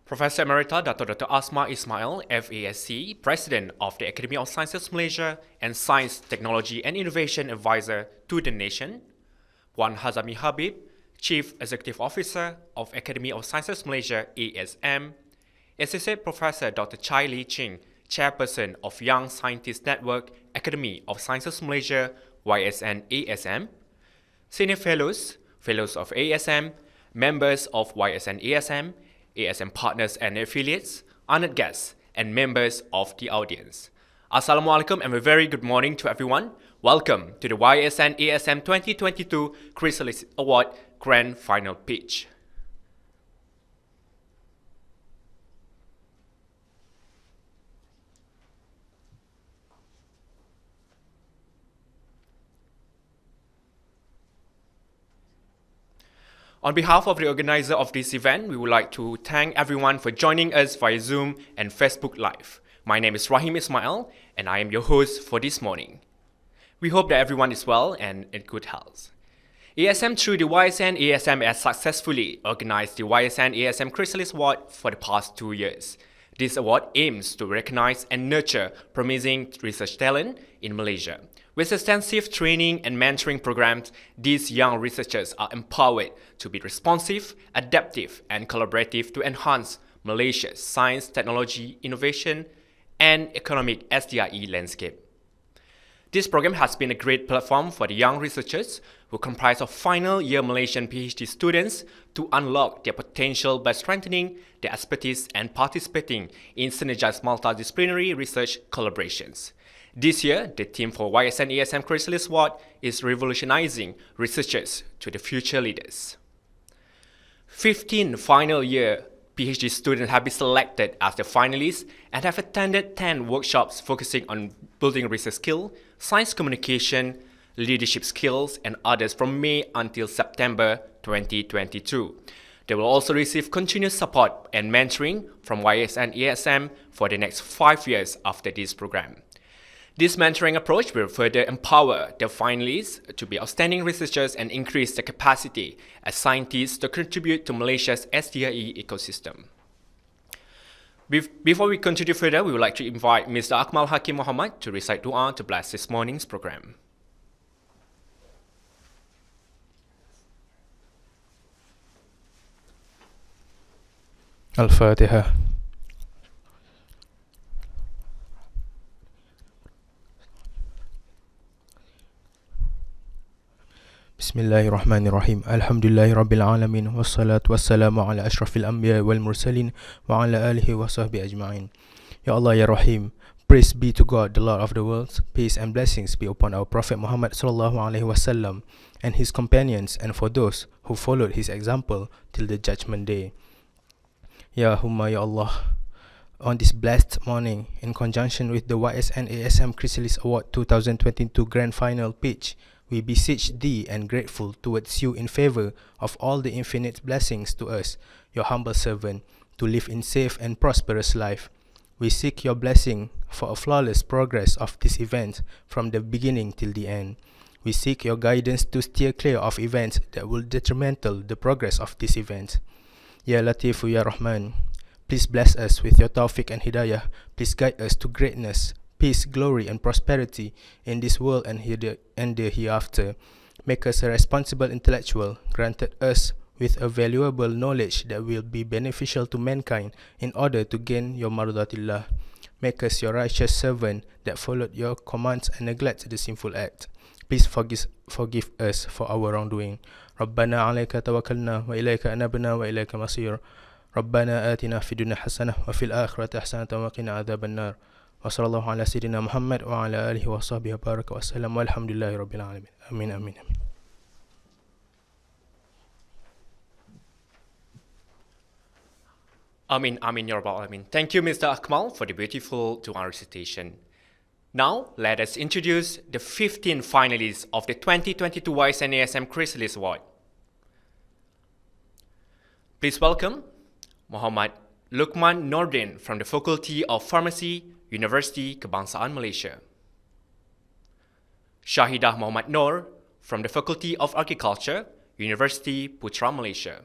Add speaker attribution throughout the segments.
Speaker 1: Professor Emerita Dr. Asma Ismail, FASC, President of the Academy of Sciences Malaysia and Science, Technology and Innovation Advisor to the Nation. Puan Hazami Habib, Chief Executive Officer of Academy of Sciences Malaysia, ASM. Associate Professor Dr. Chai Lee Ching, Chairperson of Young Scientist Network, Academy of Sciences Malaysia, YSN-ASM. Senior Fellows, Fellows of ASM, members of YSN-ASM, ASM partners and affiliates, honored guests, and members of the audience. Assalamualaikum and a very good morning to everyone. Welcome to the YSN-ASM 2022 Chrysalis Award Grand Final Pitch. On behalf of the organizer of this event, we would like to thank everyone for joining us via Zoom and Facebook Live. My name is Rahim Ismail, and I am your host for this morning. We hope that everyone is well and in good health. ASM through the YSN-ASM has successfully organized the YSN-ASM Chrysalis Award for the past 2 years. This award aims to recognize and nurture promising research talent in Malaysia. With extensive training and mentoring programs, these young researchers are empowered to be responsive, adaptive, and collaborative to enhance Malaysia's science, technology, innovation, and economic SDIE landscape. This program has been a great platform for the young researchers who comprise of final year Malaysian PhD students to unlock their potential by strengthening their expertise and participating in synergized multidisciplinary research collaborations. This year, the theme for YSN-ASM Chrysalis Award is Revolutionizing Researchers to the Future Leaders. 15 final year PhD students have been selected as the finalists and have attended 10 workshops focusing on building research skill, science communication, leadership skills, and others from May until September 2022. They will also receive continuous support and mentoring from YSN-ASM for the next 5 years after this program. This mentoring approach will further empower the finalists to be outstanding researchers and increase their capacity as scientists to contribute to Malaysia's SDIE ecosystem. Before we continue further, we would like to invite Mr. Akmal Hakim Muhammad to recite dua to bless this morning's program.
Speaker 2: Al-Fatiha. Bismillahirrahmanirrahim. Alhamdulillahi Rabbil Alamin. Wassalatu wassalamu ala ashrafil anbiya wal mursalin wa ala alihi wa sahbihi ajma'in. Ya Allah, Ya Rahim. Praise be to God, the Lord of the worlds. Peace and blessings be upon our Prophet Muhammad sallallahu alaihi wasallam and his companions and for those who followed his example till the judgment day. Ya Humma, Ya Allah. On this blessed morning, in conjunction with the YSN-ASM Chrysalis Award 2022 Grand Final Pitch, we beseech Thee and grateful towards You in favor of all the infinite blessings to us, Your humble servant, to live in safe and prosperous life. We seek Your blessing for a flawless progress of this event from the beginning till the end. We seek Your guidance to steer clear of events that will detrimental the progress of this event. Ya Latifu, Ya Rahman, please bless us with Your tawfiq and hidayah. Please guide us to greatness, peace, glory, and prosperity in this world and the hereafter. Make us a responsible intellectual, granted us with a valuable knowledge that will be beneficial to mankind in order to gain Your mardatillah. Make us Your righteous servant that followed Your commands and neglect the sinful act. Please forgive us for our wrongdoing. Rabbana alayka tawakkalna wa ilayka anabna wa ilayka masir. Rabbana atina fid dunya hasanah wa fil akhirati hasanatan wa qina adhaban nar. وصلى الله على سيدنا محمد وعلى آله وصحبه وبارك وسلم والحمد لله رب العالمين آمين آمين.
Speaker 1: Amin, Amin, Ya Rabbal Alamin. Thank you, Mr. Akmal, for the beautiful dua recitation. Now, let us introduce the 15 finalists of the 2022 YSN-ASM Chrysalis Award. Please welcome Muhammad Luqman Nordin from the Faculty of Pharmacy, University Kebangsaan Malaysia. Shahidah Muhammad Noor from the Faculty of Agriculture, University Putra Malaysia.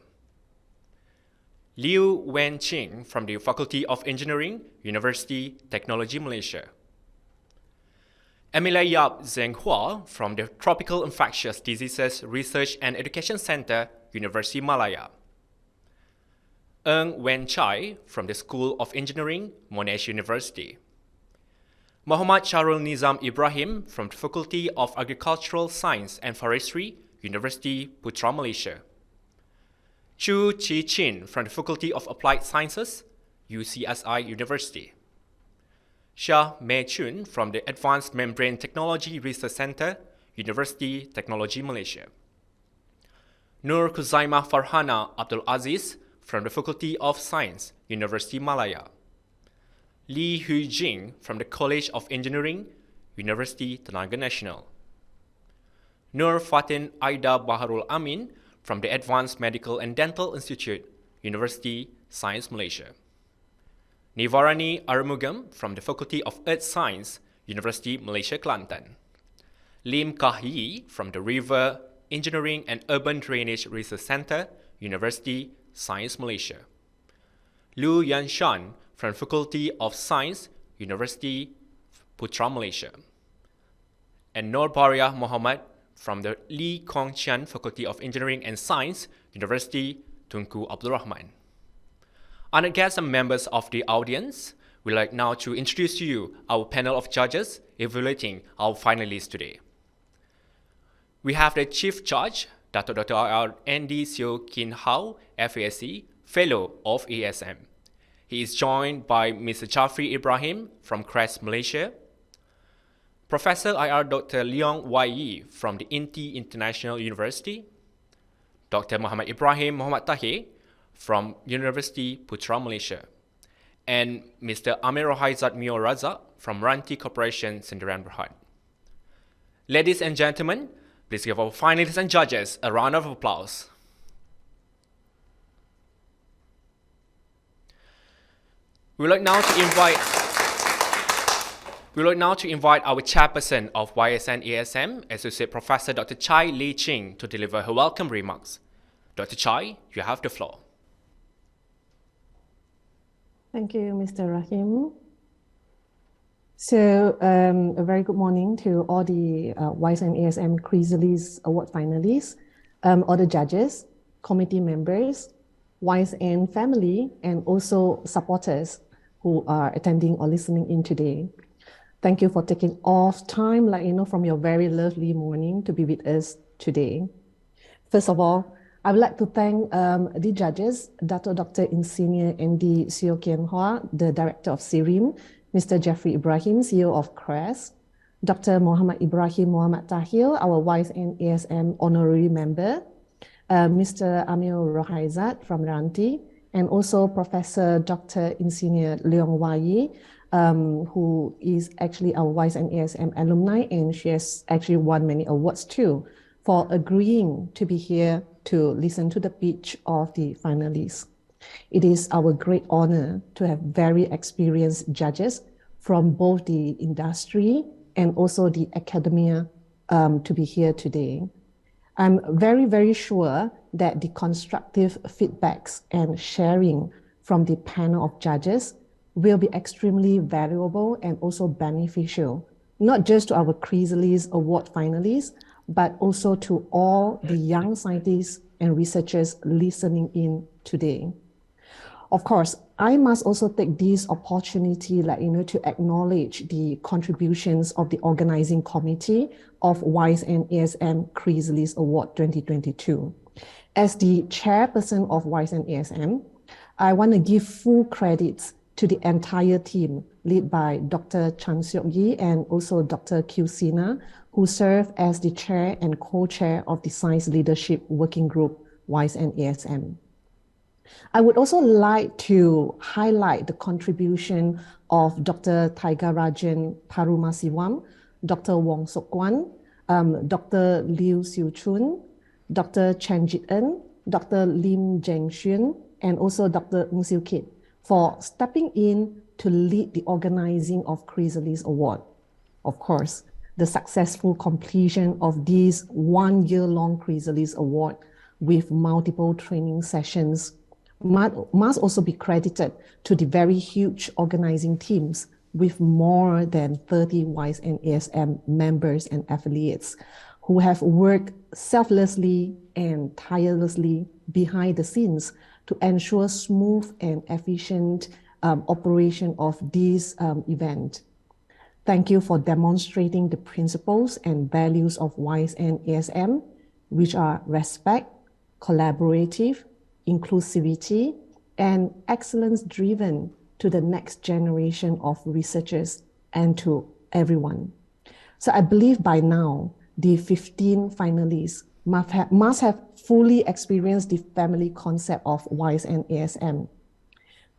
Speaker 1: Liu Wen Ching from the Faculty of Engineering, University Technology Malaysia. Emilia Yap Zeng Hua from the Tropical Infectious Diseases Research and Education Center, University Malaya. Ng Wen Chai from the School of Engineering, Monash University. Muhammad Sharul Nizam Ibrahim from the Faculty of Agricultural Science and Forestry, University Putra Malaysia. Chu Chi Chin from the Faculty of Applied Sciences, UCSI University. Shah Mei Chun from the Advanced Membrane Technology Research Center, University Technology Malaysia. Nur Kuzaimah Farhana Abdul Aziz from the Faculty of Science, University Malaya. Li Hu Jing from the College of Engineering, University Tenaga Nasional. Nur Fatin Aida Baharul Amin from the Advanced Medical and Dental Institute, University Science Malaysia. Nivarani Arumugam from the Faculty of Earth Science, University Malaysia Kelantan. Lim Kah Yi from the River Engineering and Urban Drainage Research Center, University Science Malaysia. Lu Yan Shan from Faculty of Science, University Putra Malaysia. And Nur Baria Muhammad from the Lee Kong Chian Faculty of Engineering and Science, University Tunku Abdul Rahman. Honored guests and members of the audience, we'd like now to introduce to you our panel of judges evaluating our finalists today. We have the Chief Judge, Dr. R. Andy Seo Kin Hao, FASC, Fellow of ASM. He is joined by Mr. Jafri Ibrahim from CREST Malaysia, Professor IR Dr. Leong Y Yi from the INTI International University, Dr. Muhammad Ibrahim Muhammad Tahir from University Putra Malaysia, and Mr. Amir Rohaizat Mio Razak from Ranti Corporation Sendirian Berhad. Ladies and gentlemen, please give our finalists and judges a round of applause. We would like now to invite our chairperson of YSN-ASM, Associate Professor Dr. Chai Lee Ching, to deliver her welcome remarks. Dr. Chai, you have the floor.
Speaker 3: Thank you, Mr. Rahim. So, a very good morning to all the YSN-ASM Chrysalis Award finalists, all the judges, committee members, YSN family, and also supporters who are attending or listening in today. Thank you for taking off time, from your very lovely morning to be with us today. First of all, I would like to thank the judges, Dr. Insigne Andy Seo Kin Hua, the Director of CIRIM, Mr. Jafri Ibrahim, CEO of CREST, Dr. Muhammad Ibrahim Muhammad Tahir, our YSN-ASM Honorary Member, Mr. Amir Rohaizat from Ranti, and also Professor Dr. Insigne Leong Y Yi, who is actually our YSN-ASM alumni, and she has actually won many awards too, for agreeing to be here to listen to the pitch of the finalists. It is our great honor to have very experienced judges from both the industry and also the academia to be here today. I'm very, very sure that the constructive feedbacks and sharing from the panel of judges will be extremely valuable and also beneficial, not just to our Chrysalis Award finalists, but also to all the young scientists and researchers listening in today. Of course, I must also take this opportunity to acknowledge the contributions of the organizing committee of YSN-ASM Chrysalis Award 2022. As the chairperson of YSN-ASM, I want to give full credits to the entire team led by Dr. Chan Seok Yi and also Dr. Q Sina, who serve as the chair and co-chair of the Science Leadership Working Group, YSN-ASM. I would also like to highlight the contribution of Dr. Taigarajan Parumasiwam, Dr. Wong Sok Kwan, Dr. Liu Siu Chun, Dr. Chen Jit En, Dr. Lim Jeng Xun, and also Dr. Ng Siu Kit for stepping in to lead the organizing of Chrysalis Award. Of course, the successful completion of this one-year-long Chrysalis Award with multiple training sessions must also be credited to the very huge organizing teams with more than 30 YSN-ASM members and affiliates who have worked selflessly and tirelessly behind the scenes to ensure smooth and efficient operation of this event. Thank you for demonstrating the principles and values of YSN-ASM, which are respect, collaborative, inclusivity, and excellence driven to the next generation of researchers and to everyone. So I believe by now, the 15 finalists must have fully experienced the family concept of YSN-ASM.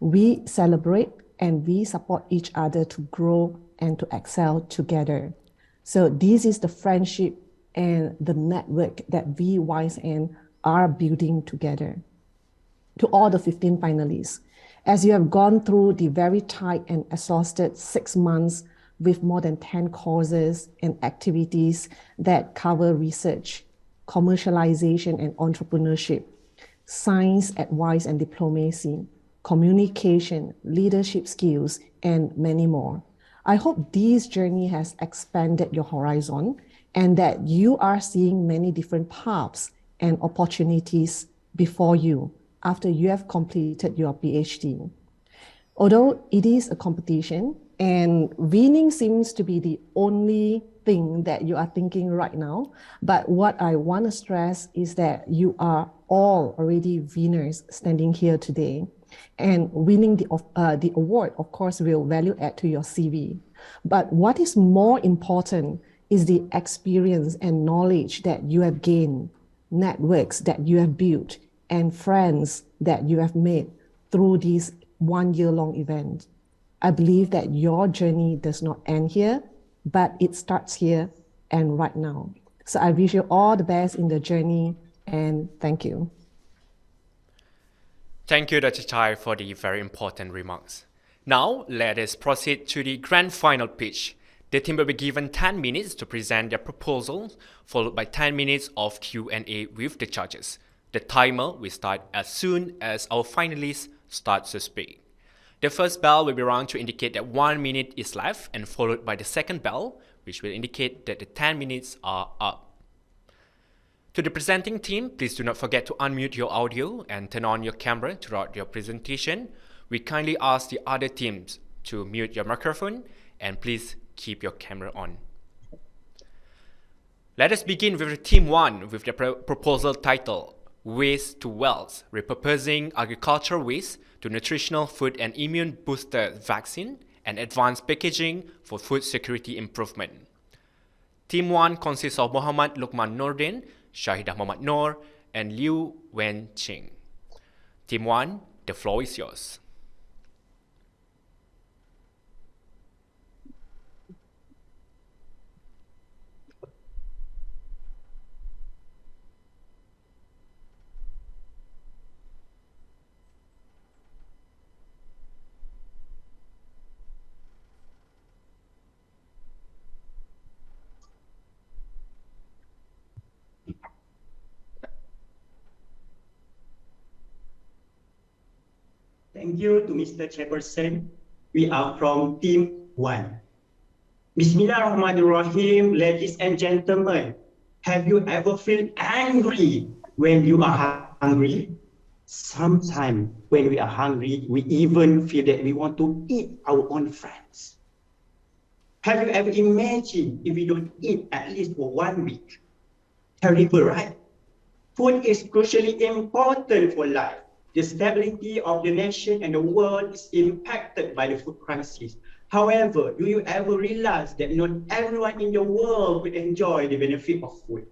Speaker 3: We celebrate and we support each other to grow and to excel together. So this is the friendship and the network that we YSN are building together. To all the 15 finalists, as you have gone through the very tight and exhausted 6 months with more than 10 courses and activities that cover research, commercialization and entrepreneurship, science, advice and diplomacy, communication, leadership skills, and many more. I hope this journey has expanded your horizon and that you are seeing many different paths and opportunities before you after you have completed your PhD. Although it is a competition and winning seems to be the only thing that you are thinking right now, but what I want to stress is that you are all already winners standing here today. And winning the award, of course, will value add to your CV. But what is more important is the experience and knowledge that you have gained, networks that you have built, and friends that you have made through this 1 year long event. I believe that your journey does not end here, but it starts here and right now. So I wish you all the best in the journey and thank you.
Speaker 1: Thank you, Dr. Chai, for the very important remarks. Now, let us proceed to the grand final pitch. The team will be given 10 minutes to present their proposals, followed by 10 minutes of Q&A with the judges. The timer will start as soon as our finalists start to speak. The first bell will be rung to indicate that 1 minute is left, and followed by the second bell, which will indicate that the 10 minutes are up. To the presenting team, please do not forget to unmute your audio and turn on your camera throughout your presentation. We kindly ask the other teams to mute your microphone and please keep your camera on. Let us begin with Team 1 with the proposal title, Waste to Wealth, Repurposing Agricultural Waste to Nutritional Food and Immune Booster Vaccine and Advanced Packaging for Food Security Improvement. Team 1 consists of Muhammad Lukman Nordin, Shahidah Muhammad Noor, and Liu Wen Ching. Team 1, the floor is yours.
Speaker 4: Thank you to Mr. Chairperson. We are from Team 1. Bismillahirrahmanirrahim, ladies and gentlemen. Have you ever felt angry when you are hungry? Sometimes when we are hungry, we even feel that we want to eat our own friends. Have you ever imagined if we don't eat at least for 1 week? Terrible, right? Food is crucially important for life. The stability of the nation and the world is impacted by the food crisis. However, do you ever realize that not everyone in the world will enjoy the benefit of food?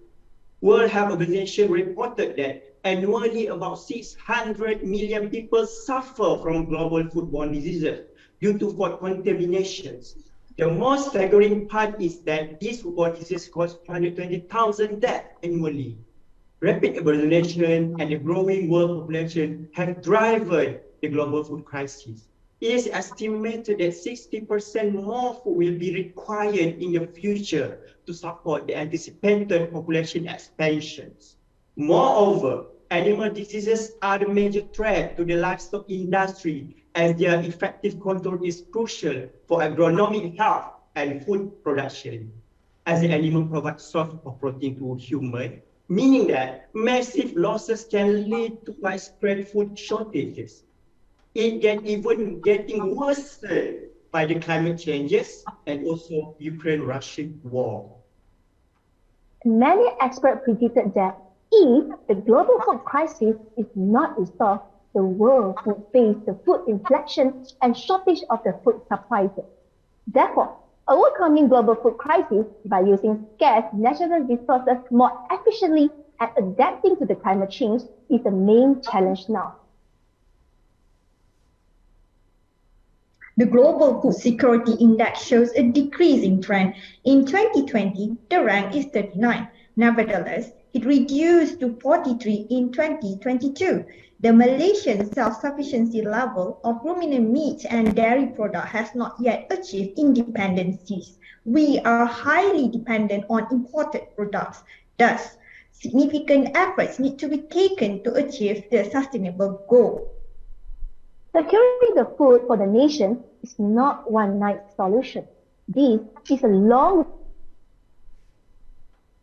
Speaker 4: World Health Organization reported that annually about 600 million people suffer from global foodborne diseases due to food contaminations. The most staggering part is that these foodborne diseases cause 120,000 deaths annually. Rapid urbanization and the growing world population have driven the global food crisis. It is estimated that 60% more food will be required in the future to support the anticipated population expansions. Moreover, Animal diseases are the major threat to the livestock industry, as their effective control is crucial for agronomic health and food production. As the animal provides source of protein to human, meaning that massive losses can lead to widespread food shortages. It can even getting worse by the climate changes and also Ukraine-Russian war.
Speaker 5: Many experts predicted that if the global food crisis is not resolved, the world would face the food inflation and shortage of the food supplies. Therefore, overcoming global food crisis by using scarce natural resources more efficiently and adapting to the climate change is the main challenge now.
Speaker 6: The Global Food Security Index shows a decreasing trend. In 2020, the rank is 39. Nevertheless, it reduced to 43 in 2022. The Malaysian self-sufficiency level of ruminant meat and dairy products has not yet achieved independence. We are highly dependent on imported products. Thus, significant efforts need to be taken to achieve the sustainable goal.
Speaker 5: Securing the food for the nation is not one night solution. This is a long.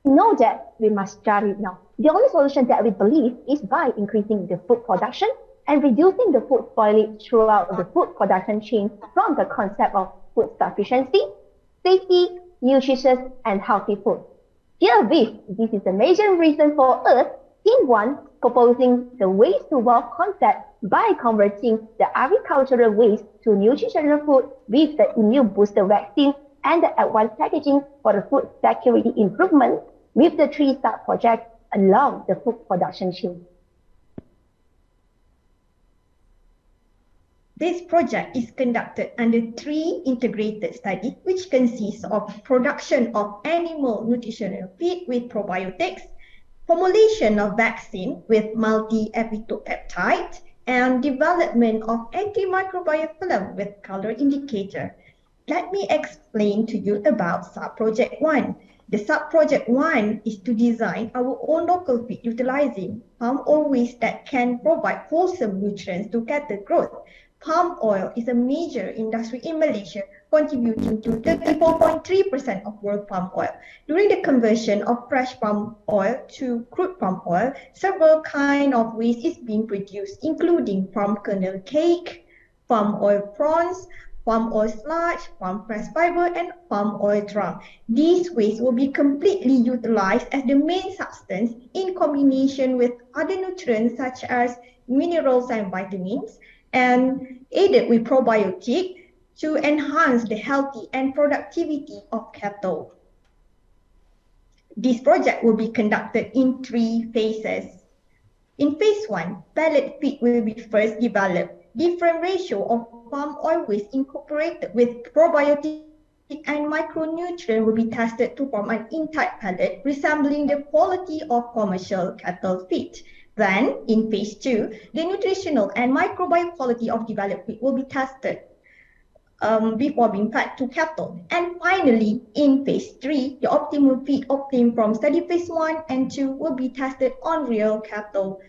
Speaker 5: We know that we must start it now. The only solution that we believe is by increasing the food production and reducing the food spoilage throughout the food production chain from the concept of food sufficiency, safety, nutritious, and healthy food. Herewith, this is a major reason for us, Team 1, proposing the waste to wealth concept by converting the agricultural waste to nutritional food with the immune booster vaccine and the advanced packaging for the food security improvement with the 3-star project along the food production chain.
Speaker 6: This project is conducted under 3 integrated studies, which consists of production of animal nutritional feed with probiotics, formulation of vaccine with multi-epitope peptide, and development of antimicrobial film with color indicator. Let me explain to you about Sub-Project 1. The Sub-Project 1 is to design our own local feed utilizing palm oil waste that can provide wholesome nutrients to cattle growth. Palm oil is a major industry in Malaysia, contributing to 34.3% of world palm oil. During the conversion of fresh palm oil to crude palm oil, several kinds of waste is being produced, including palm kernel cake, palm oil prawns, palm oil sludge, palm pressed fiber, and palm oil drum. These wastes will be completely utilized as the main substance in combination with other nutrients such as minerals and vitamins, and aided with probiotic to enhance the healthy and productivity of cattle. This project will be conducted in 3 phases. In phase 1, pellet feed will be first developed. Different ratio of palm oil waste incorporated with probiotic and micronutrient will be tested to form an intact pellet resembling the quality of commercial cattle feed. Then, in phase 2, the nutritional and microbiome quality of developed feed will be tested before being fed to cattle. And finally, in phase 3, the optimal feed obtained from study phase 1 and 2 will be tested on real cattle.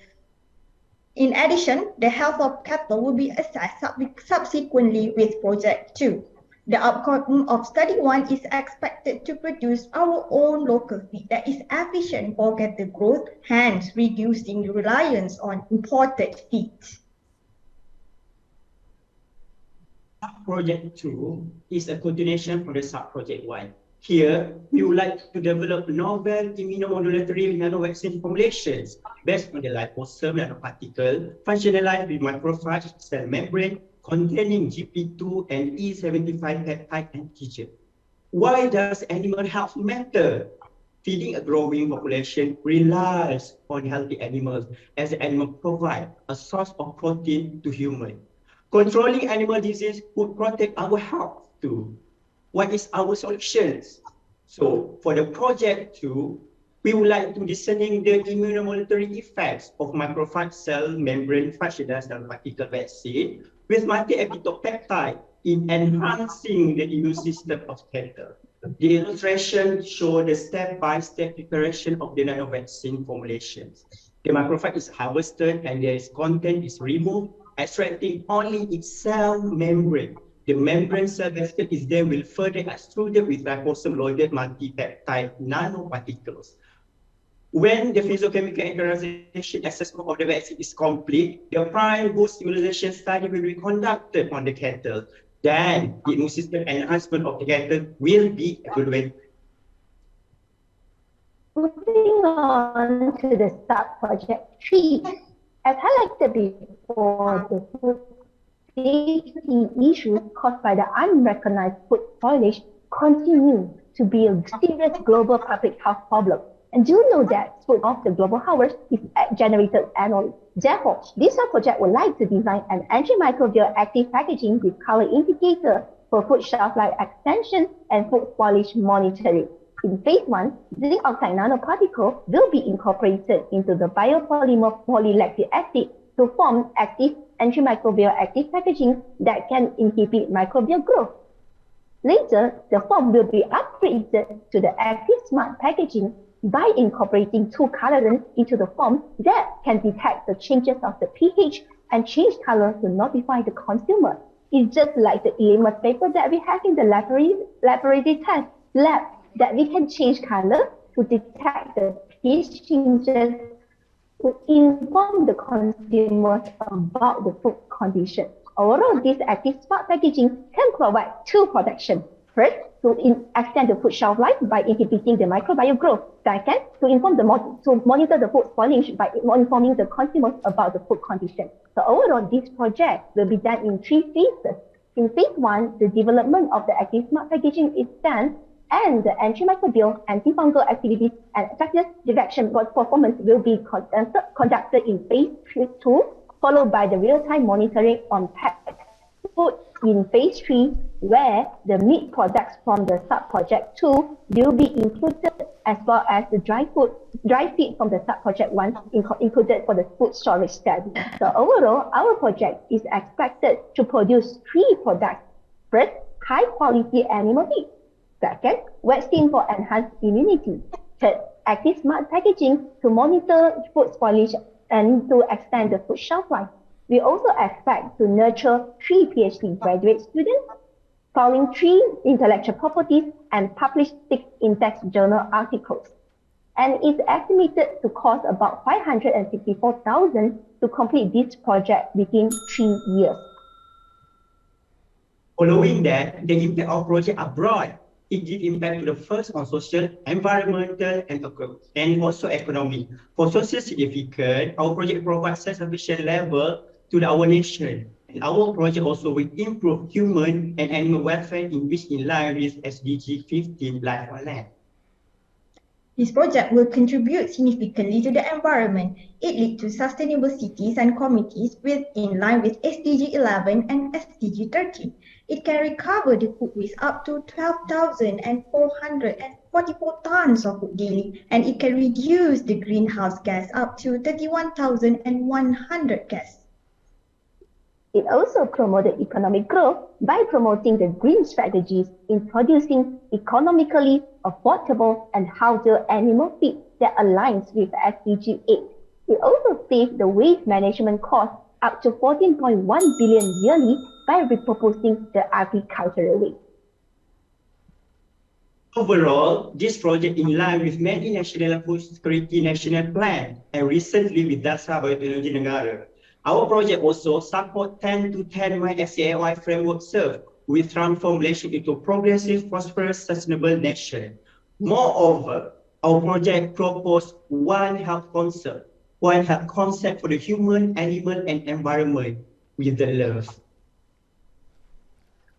Speaker 6: In addition, the health of cattle will be assessed subsequently with Project 2. The outcome of Study 1 is expected to produce our own local feed that is efficient for cattle growth, hence reducing the reliance on imported feed.
Speaker 4: Project 2 is a continuation for the Sub-Project 1. Here, we would like to develop novel immunomodulatory nanovaccine formulations based on the liposome nanoparticle functionalized with macrophage cell membrane containing GP2 and E75 peptide antigen. Why does animal health matter? Feeding a growing population relies on healthy animals, as the animal provide a source of protein to humans. Controlling animal disease would protect our health too. What is our solutions? So for the project 2, we would like to discerning the immunomodulatory effects of macrophage cell membrane functional nanoparticle vaccine with multi-epitope peptide in enhancing the immune system of cattle. The illustration shows the step-by-step preparation of the nanovaccine formulations. The macrophage is harvested and their content is removed, extracting only its cell membrane. The membrane cell vesicles is then will further extruded with ribosomal-loaded multipeptide nanoparticles. When the physiochemical characterization assessment of the vaccine is complete, the prime boost immunization study will be conducted on the cattle. Then the immune system enhancement of the cattle will be evaluated.
Speaker 5: Moving on to the sub-project 3, as highlighted before, the food safety issues caused by the unrecognized food spoilage continue to be a serious global public health problem. And do you know that food of the global harvest is generated annually? Therefore, this sub-project would like to design an antimicrobial active packaging with color indicator for food shelf life extension and food spoilage monitoring. In phase 1, zinc oxide nanoparticle will be incorporated into the biopolymer polylactic acid to form active antimicrobial active packaging that can inhibit microbial growth. Later, the form will be upgraded to the active smart packaging by incorporating two colorants into the form that can detect the changes of the pH and change color to notify the consumer. It's just like the litmus paper that we have in the laboratory test lab, that we can change color to detect the pH changes to inform the consumers about the food condition. Overall, this active smart packaging can provide two protections. First, to extend the food shelf life by inhibiting the microbial growth. Second, to monitor the food spoilage by informing the consumers about the food condition. So overall, this project will be done in 3 phases. In phase 1, the development of the active smart packaging is done, and the antimicrobial, antifungal activities, and effective detection performance will be conducted in phase 2, followed by the real-time monitoring on packed food in phase 3, where the meat products from the sub-project 2 will be included, as well as the dry feed from the sub-project 1 included for the food storage study. So overall, our project is expected to produce 3 products. First, high-quality animal meat. Second, vaccine for enhanced immunity. Third, active smart packaging to monitor food spoilage and to extend the food shelf life. We also expect to nurture 3 PhD graduate students, filing 3 intellectual properties, and publish 6 in-text journal articles. And it's estimated to cost about $564,000 to complete this project within 3 years.
Speaker 4: Following that, the impact of project are broad. It gives impact to the first on social, environmental, and also economic. For social significance, our project provides self-sufficient level to our nation. And our project also will improve human and animal welfare in line with SDG 15 Life on Land.
Speaker 6: This project will contribute significantly to the environment. It leads to sustainable cities and communities in line with SDG 11 and SDG 13. It can recover the food waste up to 12,444 tons of food daily, and it can reduce the greenhouse gas up to 31,100 gas.
Speaker 5: It also promoted economic growth by promoting the green strategies in producing economically affordable and healthier animal feed that aligns with SDG 8. It also saved the waste management cost up to 14.1 billion yearly by repurposing the agricultural waste.
Speaker 4: Overall, this project in line with many national food security national plan and recently with Dasar Biotechnology Negara. Our project also support 10 to 10 SCAY framework serve with transformation into progressive, prosperous, sustainable nation. Moreover, our project propose one health concept for the human, animal, and environment with the love.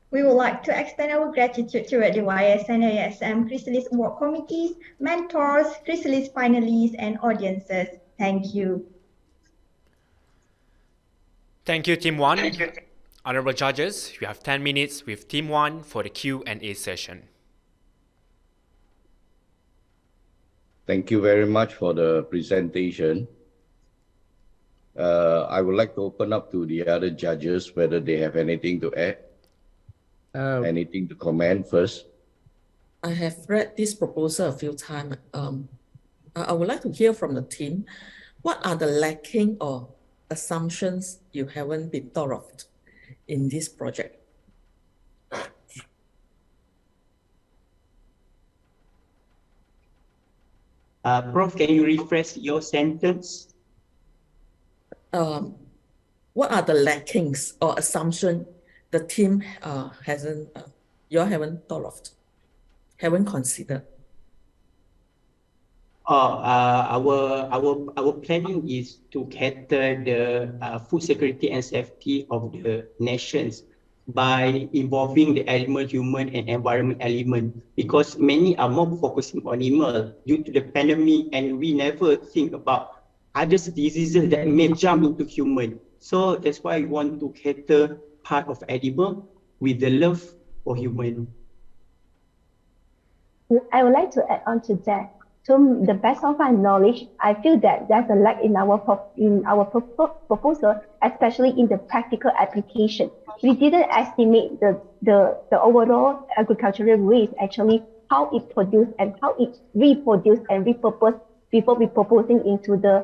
Speaker 6: We would like to extend our gratitude to the YSN-ASM Chrysalis Award committees, mentors, Chrysalis finalists, and audiences. Thank you.
Speaker 1: Thank you, Team 1. Honorable judges, you have 10 minutes with Team 1 for the Q&A session.
Speaker 7: Thank you very much for the presentation. I would like to open up to the other judges whether they have anything to add, anything to comment first.
Speaker 8: I have read this proposal a few times. I would like to hear from the team what are the lacking or assumptions you haven't been thought of in this project?
Speaker 4: Prof, can you rephrase your sentence?
Speaker 8: What are the lackings or assumption the team you haven't thought of, haven't considered?
Speaker 4: Our planning is to cater the food security and safety of the nations by involving the animal, human, and environment element, because many are more focusing on animal due to the pandemic, and we never think about other diseases that may jump into human. So that's why we want to cater part of animal with the love for human.
Speaker 5: I would like to add on to that. To the best of my knowledge, I feel that there's a lack in our proposal, especially in the practical application. We didn't estimate the overall agricultural waste, actually how it produced and how it reproduced and repurposed before we proposing into the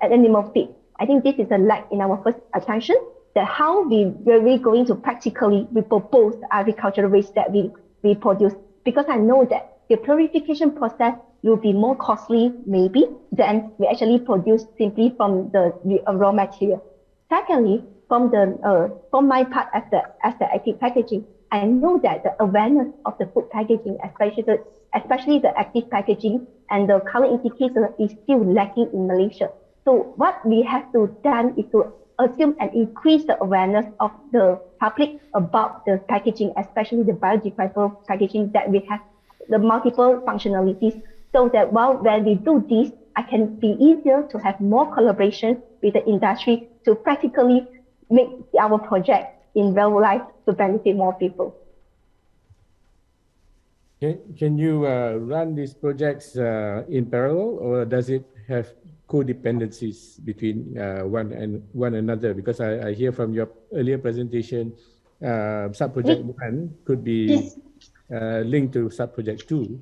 Speaker 5: animal feed. I think this is a lack in our first attention, that how we're going to practically repurpose the agricultural waste that we produce. Because I know that the purification process will be more costly, maybe, than we actually produce simply from the raw material. Secondly, from my part as the active packaging, I know that the awareness of the food packaging, especially the active packaging and the color indicator, is still lacking in Malaysia. So what we have to done is to assume and increase the awareness of the public about the packaging, especially the biodegradable packaging, that we have the multiple functionalities, so that when we do this, I can be easier to have more collaboration with the industry to practically make our project in real life to benefit more people.
Speaker 9: Can you run these projects in parallel, or does it have codependencies between one another? Because I hear from your earlier presentation, sub-project 1 could be linked to sub-project 2.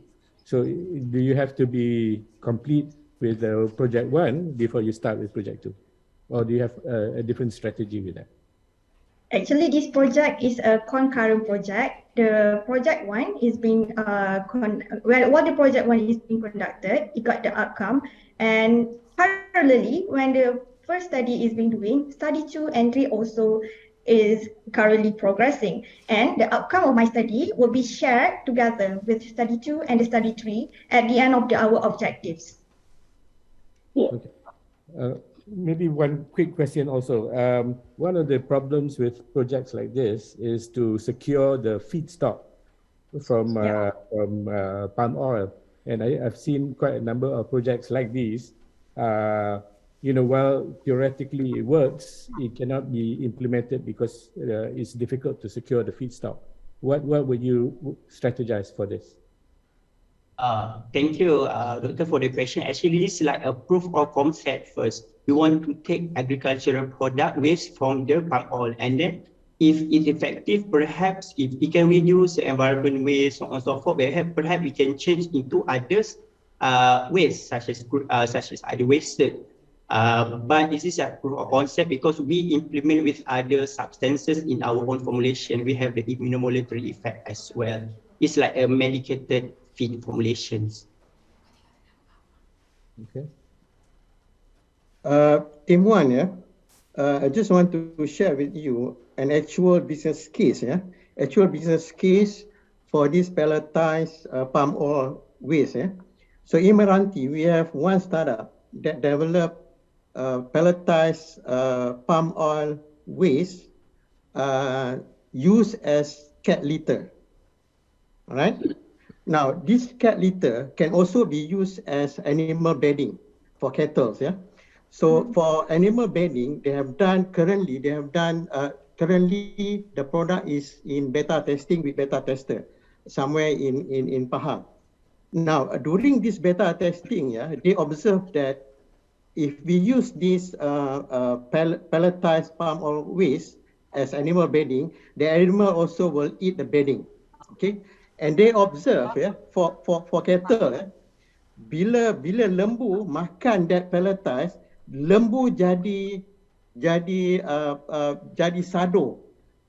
Speaker 9: So do you have to be complete with project 1 before you start with project 2? Or do you have a different strategy with that?
Speaker 6: Actually, this project is a concurrent project. The project 1 is being while the project 1 is being conducted, it got the outcome, and parallelly, when the first study is being doing, study 2 and 3 also is currently progressing, and the outcome of my study will be shared together with study 2 and the study 3 at the end of our objectives.
Speaker 5: Yeah.
Speaker 9: Okay. Maybe one quick question also. One of the problems with projects like this is to secure the feedstock from palm oil, and I've seen quite a number of projects like these. While theoretically it works, it cannot be implemented because it's difficult to secure the feedstock. What would you strategize for this?
Speaker 4: Thank you, Doctor, for the question. Actually, this is like a proof of concept first. We want to take agricultural product waste from the palm oil, and then if it's effective, perhaps if it can reduce the environment waste, so on and so forth, perhaps we can change into others waste, such as other wasted. But this is a proof of concept because we implement with other substances in our own formulation. We have the immunomodulatory effect as well. It's like a medicated feed formulations.
Speaker 9: Okay.
Speaker 10: Team 1, I just want to share with you an actual business case. Actual business case for this pelletized palm oil waste. So in Meranti, we have one startup that developed pelletized palm oil waste used as cat litter. All right. Now, this cat litter can also be used as animal bedding for cattle. So for animal bedding, currently the product is in beta testing with beta tester somewhere in Pahang. Now, during this beta testing, they observed that if we use this pelletized palm oil waste as animal bedding, the animal also will eat the bedding. Okay, and they observe for cattle, bila lembu makan that pelletized, lembu jadi sado,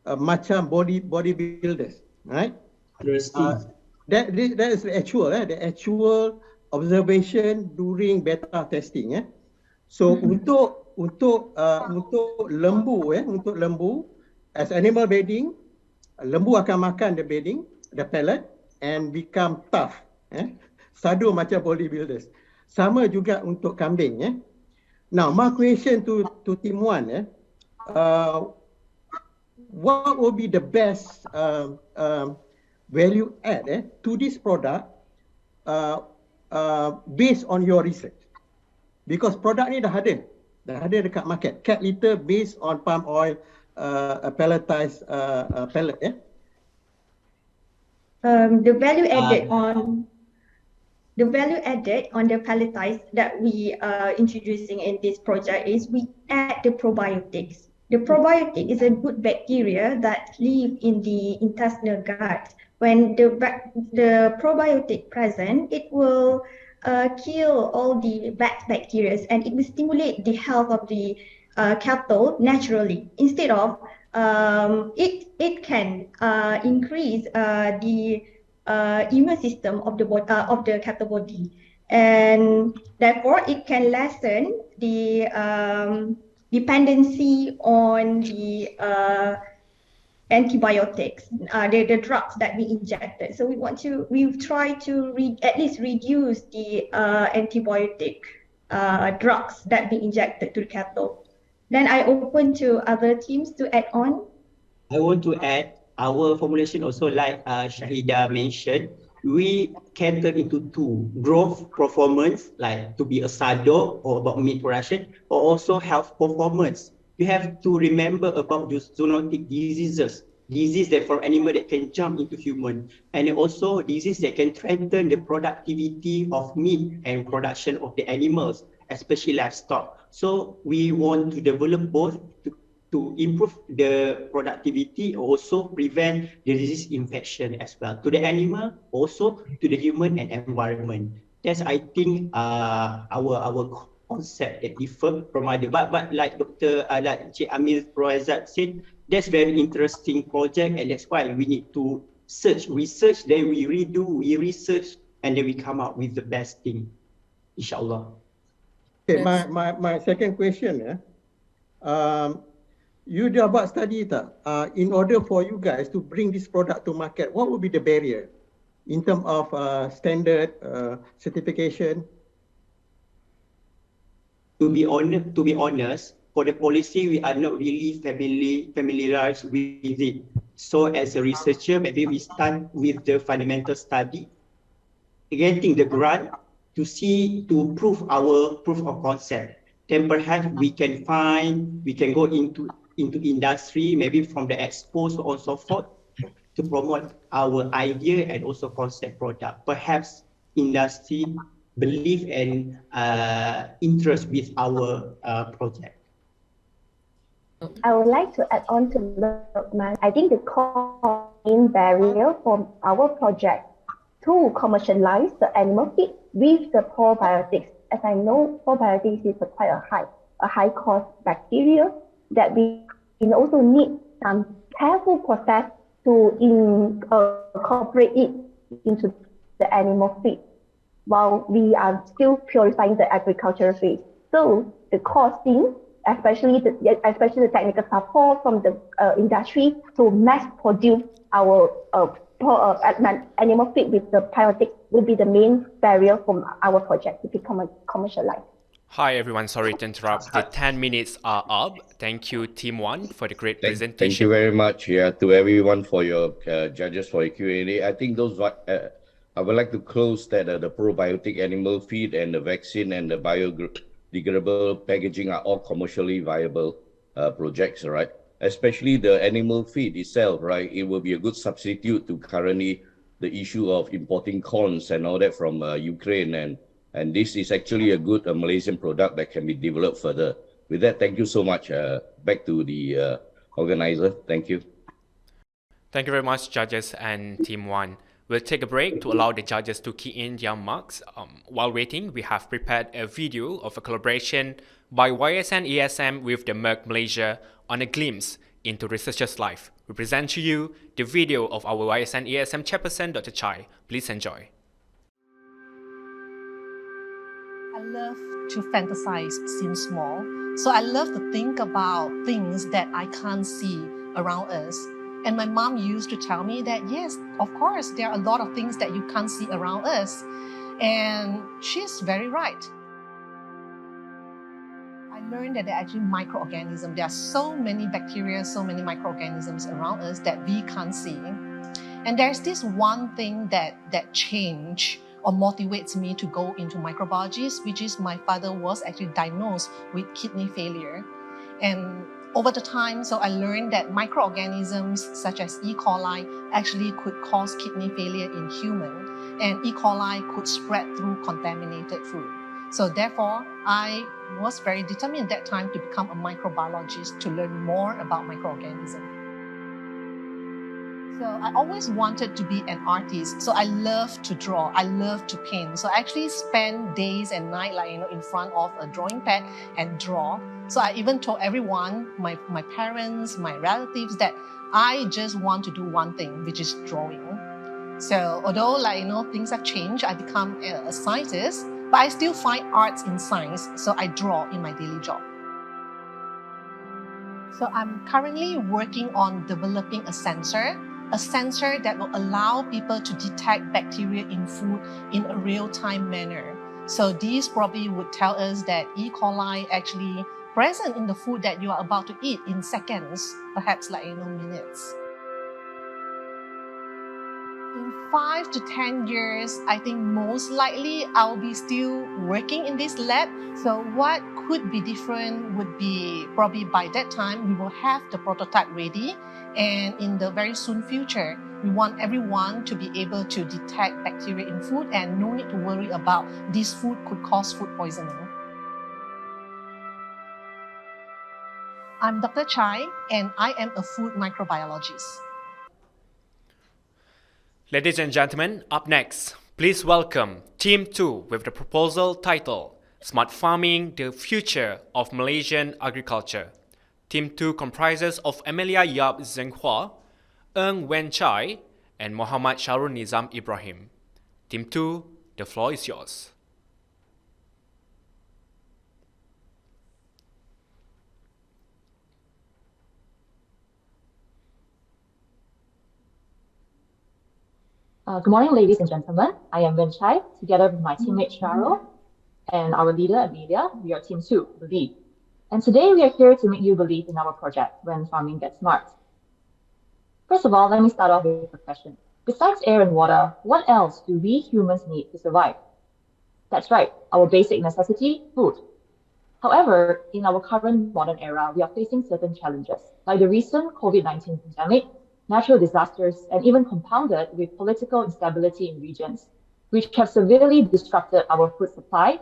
Speaker 10: macam bodybuilders, right?
Speaker 4: Interesting.
Speaker 10: That is the actual observation during beta testing. So untuk lembu, as animal bedding, lembu akan makan the bedding, the pellet, and become tough. Sado macam bodybuilders. Sama juga untuk kambing. Now, my question to Team One, what will be the best value add to this product based on your research? Because product ni dah ada dekat market. Cat litter based on palm oil pelletized pellet.
Speaker 6: The value added on the pelletized that we are introducing in this project is we add the probiotics. The probiotic is a good bacteria that live in the intestinal gut. When the probiotic present, it will kill all the bad bacteria and it will stimulate the health of the cattle naturally. Instead of it can increase the immune system of the cattle body, and therefore it can lessen the dependency on the antibiotics, the drugs that we injected. So we've tried to at least reduce the antibiotic drugs that we injected to the cattle. Then I open to other teams to add on.
Speaker 4: I want to add our formulation also, like Shahida mentioned, we cater into two: growth performance, like to be a sado or about meat production, or also health performance. You have to remember about those zoonotic disease that from animal that can jump into human, and also disease that can threaten the productivity of meat and production of the animals, especially livestock. So we want to develop both to improve the productivity, also prevent the disease infection as well to the animal, also to the human and environment. That's, I think, our concept that differ from other. But like like Cik Amir Proazat said, that's very interesting project, and that's why we need to research, then we research, and then we come up with the best thing, inshallah.
Speaker 10: Okay, my second question, you dah buat study tak? In order for you guys to bring this product to market, what would be the barrier in terms of standard certification?
Speaker 4: To be honest, for the policy, we are not really familiarized with it. So as a researcher, maybe we start with the fundamental study, getting the grant to prove our proof of concept. Then perhaps we can go into industry, maybe from the expos or so forth, to promote our idea and also concept product. Perhaps industry believe and interest with our project.
Speaker 5: I would like to add on to Luqman. I think the main barrier for our project to commercialize the animal feed with the probiotics. As I know, probiotics is quite a high cost bacteria that we also need some careful process to incorporate it into the animal feed while we are still purifying the agricultural feed. So the costing, especially the technical support from the industry to mass produce our animal feed with the probiotics will be the main barrier from our project to become commercialized.
Speaker 1: Hi everyone, sorry to interrupt. The 10 minutes are up. Thank you, Team 1, for the great presentation.
Speaker 7: Thank you very much, to everyone for your judges for your Q&A. I think I would like to close that the probiotic animal feed and the vaccine and the biodegradable packaging are all commercially viable projects, right? Especially the animal feed itself, right? It will be a good substitute to currently the issue of importing corns and all that from Ukraine, and this is actually a good Malaysian product that can be developed further. With that, thank you so much. Back to the organizer. Thank you.
Speaker 1: Thank you very much, judges and Team 1. We'll take a break to allow the judges to key in their marks. While waiting, we have prepared a video of a collaboration by YSN-ASM with the Merck Malaysia on a glimpse into researchers' life. We present to you the video of our YSN-ASM chairperson, Dr. Chai. Please enjoy.
Speaker 11: I love to fantasize since small. So I love to think about things that I can't see around us. And my mom used to tell me that, yes, of course, there are a lot of things that you can't see around us. And she's very right. I learned that there are actually microorganisms. There are so many bacteria, so many microorganisms around us that we can't see. And there's this one thing that changed or motivates me to go into microbiology, which is my father was actually diagnosed with kidney failure. And over the time, so I learned that microorganisms such as E. coli actually could cause kidney failure in humans, and E. coli could spread through contaminated food. So therefore, I was very determined at that time to become a microbiologist to learn more about microorganisms. So I always wanted to be an artist. So I love to draw. I love to paint. So I actually spend days and nights, in front of a drawing pad and draw. So I even told everyone, my parents, my relatives, that I just want to do one thing, which is drawing. So although things have changed, I become a scientist, but I still find arts in science. So I draw in my daily job. So I'm currently working on developing a sensor that will allow people to detect bacteria in food in a real-time manner. So these probably would tell us that E. coli actually present in the food that you are about to eat in seconds, perhaps minutes. In 5 to 10 years, I think most likely I'll be still working in this lab. So what could be different would be probably by that time we will have the prototype ready, and in the very soon future, we want everyone to be able to detect bacteria in food and no need to worry about this food could cause food poisoning. I'm Dr. Chai, and I am a food microbiologist.
Speaker 1: Ladies and gentlemen, up next, please welcome Team 2 with the proposal titled Smart Farming, the Future of Malaysian Agriculture. Team 2 comprises of Amelia Yap Zhenghua, Ng Wen Chai, and Muhammad Sharul Nizam Ibrahim. Team 2, the floor is yours.
Speaker 12: Good morning, ladies and gentlemen. I am Wen Chai, together with my teammate Sharul and our leader Amelia. We are Team 2, Believe. And today we are here to make you believe in our project, When Farming Gets Smart. First of all, let me start off with a question. Besides air and water, what else do we humans need to survive? That's right, our basic necessity, food. However, in our current modern era, we are facing certain challenges, like the recent COVID-19 pandemic, natural disasters, and even compounded with political instability in regions, which have severely disrupted our food supply,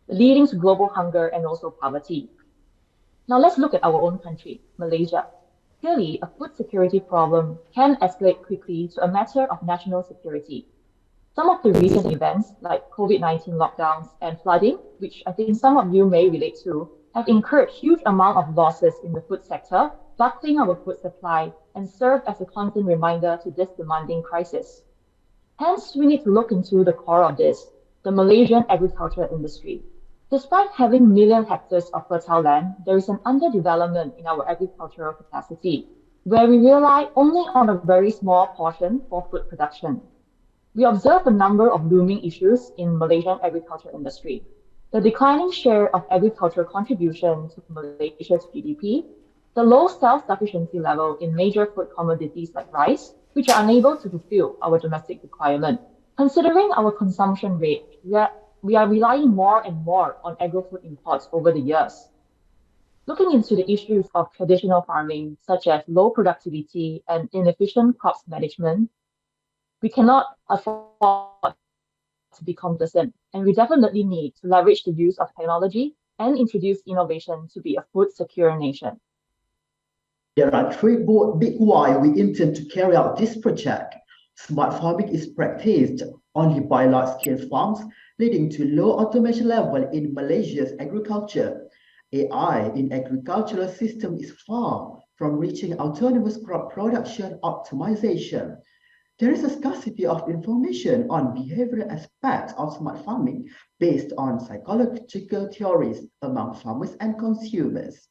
Speaker 12: leading to global hunger and also poverty. Now let's look at our own country, Malaysia. Clearly, a food security problem can escalate quickly to a matter of national security. Some of the recent events, like COVID-19 lockdowns and flooding, which I think some of you may relate to, have incurred huge amount of losses in the food sector, buckling our food supply, and serve as a constant reminder to this demanding crisis. Hence, we need to look into the core of this, the Malaysian agriculture industry. Despite having million hectares of fertile land, there is an underdevelopment in our agricultural capacity, where we rely only on a very small portion for food production. We observe a number of looming issues in Malaysian agriculture industry. The declining share of agricultural contribution to Malaysia's GDP, the low self-sufficiency level in major food commodities like rice, which are unable to fulfill our domestic requirement. Considering our consumption rate, we are relying more and more on agro-food imports over the years. Looking into the issues of traditional farming, such as low productivity and inefficient crops management, we cannot afford to be complacent, and we definitely need to leverage the use of technology and introduce innovation to be a food-secure nation.
Speaker 13: There are three big why we intend to carry out this project. Smart farming is practiced only by large-scale farms, leading to low automation level in Malaysia's agriculture. AI in agricultural system is far from reaching autonomous crop production optimization. There is a scarcity of information on behavioral aspects of smart farming based on psychological theories among farmers and consumers.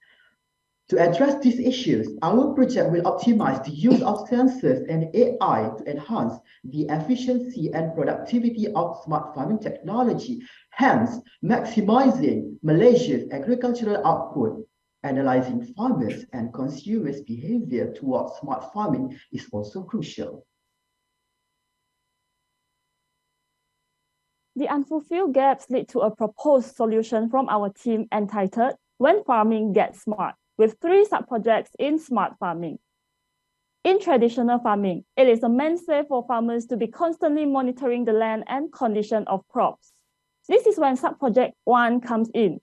Speaker 13: To address these issues, our project will optimize the use of sensors and AI to enhance the efficiency and productivity of smart farming technology, hence maximizing Malaysia's agricultural output. Analyzing farmers' and consumers' behavior towards smart farming is also crucial.
Speaker 14: The unfulfilled gaps lead to a proposed solution from our team entitled When Farming Gets Smart, with 3 sub-projects in smart farming. In traditional farming, it is a mainstay for farmers to be constantly monitoring the land and condition of crops. This is when sub-project 1 comes in.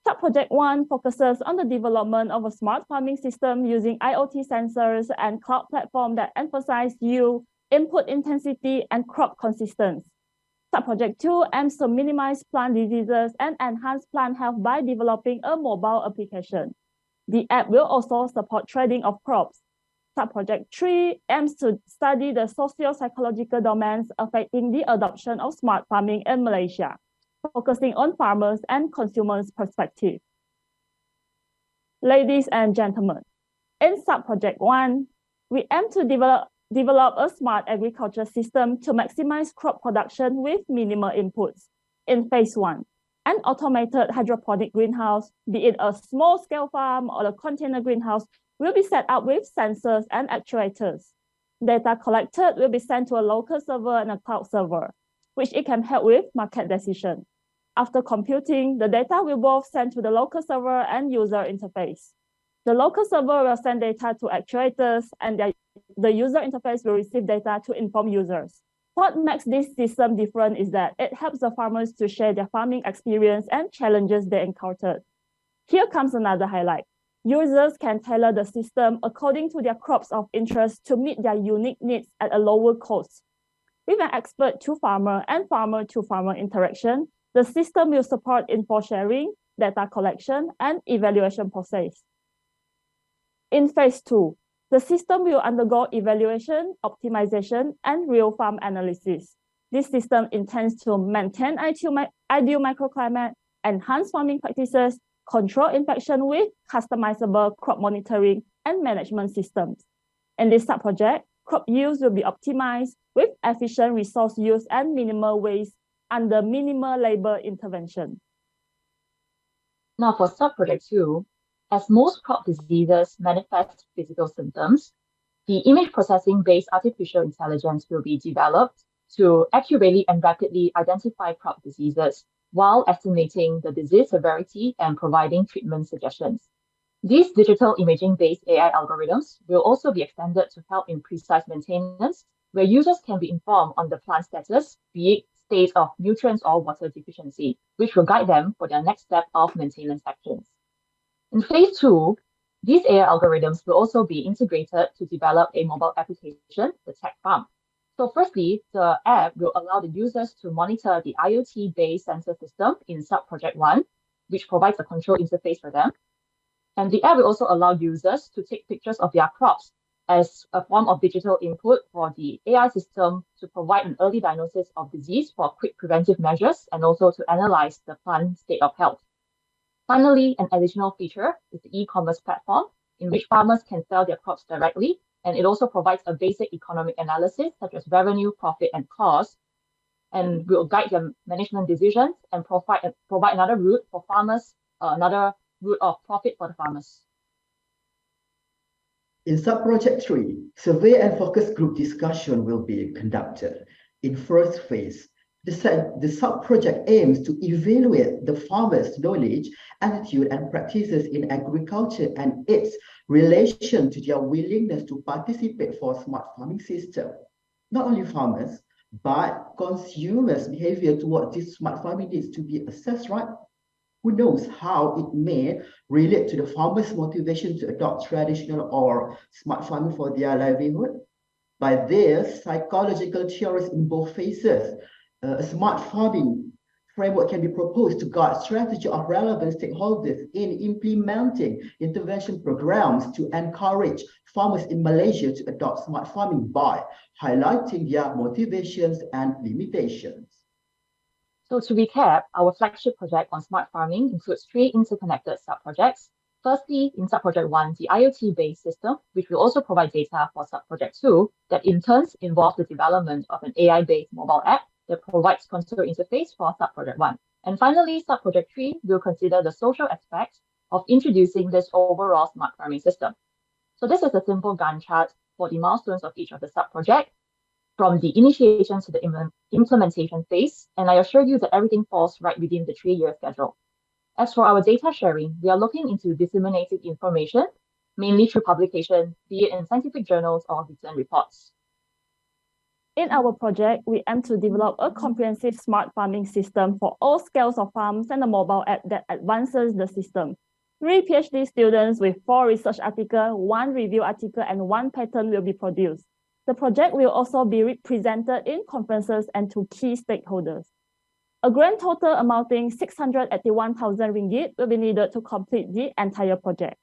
Speaker 14: Sub-project 1 focuses on the development of a smart farming system using IoT sensors and cloud platform that emphasize yield, input intensity, and crop consistency. Sub-project 2 aims to minimize plant diseases and enhance plant health by developing a mobile application. The app will also support trading of crops. Sub-project 3 aims to study the socio-psychological domains affecting the adoption of smart farming in Malaysia, focusing on farmers and consumers' perspective. Ladies and gentlemen, in sub-project 1, we aim to develop a smart agriculture system to maximize crop production with minimal inputs. In phase 1, an automated hydroponic greenhouse, be it a small-scale farm or a container greenhouse, will be set up with sensors and actuators. Data collected will be sent to a local server and a cloud server, which it can help with market decision. After computing, the data will both send to the local server and user interface. The local server will send data to actuators, and the user interface will receive data to inform users. What makes this system different is that it helps the farmers to share their farming experience and challenges they encountered. Here comes another highlight. Users can tailor the system according to their crops of interest to meet their unique needs at a lower cost. With an expert to farmer and farmer to farmer interaction, the system will support info sharing, data collection, and evaluation process. In phase 2, the system will undergo evaluation, optimization, and real farm analysis. This system intends to maintain ideal microclimate, enhance farming practices, control infection with customizable crop monitoring and management systems. In this sub-project, crop yields will be optimized with efficient resource use and minimal waste under minimal labor intervention.
Speaker 12: Now for sub-project 2, as most crop diseases manifest physical symptoms, the image processing-based artificial intelligence will be developed to accurately and rapidly identify crop diseases while estimating the disease severity and providing treatment suggestions. These digital imaging-based AI algorithms will also be extended to help in precise maintenance, where users can be informed on the plant status, be it state of nutrients or water deficiency, which will guide them for their next step of maintenance actions. In phase 2, these AI algorithms will also be integrated to develop a mobile application, the Tech Farm. So firstly, the app will allow the users to monitor the IoT-based sensor system in sub-project 1, which provides a control interface for them. And the app will also allow users to take pictures of their crops as a form of digital input for the AI system to provide an early diagnosis of disease for quick preventive measures and also to analyze the plant state of health. Finally, an additional feature is the e-commerce platform in which farmers can sell their crops directly, and it also provides a basic economic analysis such as revenue, profit, and cost, and will guide their management decisions and provide another route for farmers, another route of profit for the farmers.
Speaker 13: In sub-project 3, survey and focus group discussion will be conducted. In first phase, the sub-project aims to evaluate the farmers' knowledge, attitude, and practices in agriculture and its relation to their willingness to participate for a smart farming system. Not only farmers, but consumers' behavior towards this smart farming needs to be assessed, right? Who knows how it may relate to the farmers' motivation to adopt traditional or smart farming for their livelihood? By this, psychological theories in both phases, a smart farming framework can be proposed to guide strategy of relevant stakeholders in implementing intervention programs to encourage farmers in Malaysia to adopt smart farming by highlighting their motivations and limitations.
Speaker 12: So to recap, our flagship project on smart farming includes 3 interconnected sub-projects. Firstly, in sub-project 1, the IoT-based system, which will also provide data for sub-project 2, that in turn involves the development of an AI-based mobile app that provides control interface for sub-project 1. And finally, sub-project 3 will consider the social aspects of introducing this overall smart farming system. So this is a simple Gantt chart for the milestones of each of the sub-projects, from the initiation to the implementation phase, and I assure you that everything falls right within the 3-year schedule. As for our data sharing, we are looking into disseminating information, mainly through publication, be it in scientific journals or written reports.
Speaker 14: In our project, we aim to develop a comprehensive smart farming system for all scales of farms and a mobile app that advances the system. 3 PhD students with 4 research articles, 1 review article, and 1 patent will be produced. The project will also be presented in conferences and to key stakeholders. A grand total amounting 681,000 ringgit will be needed to complete the entire project.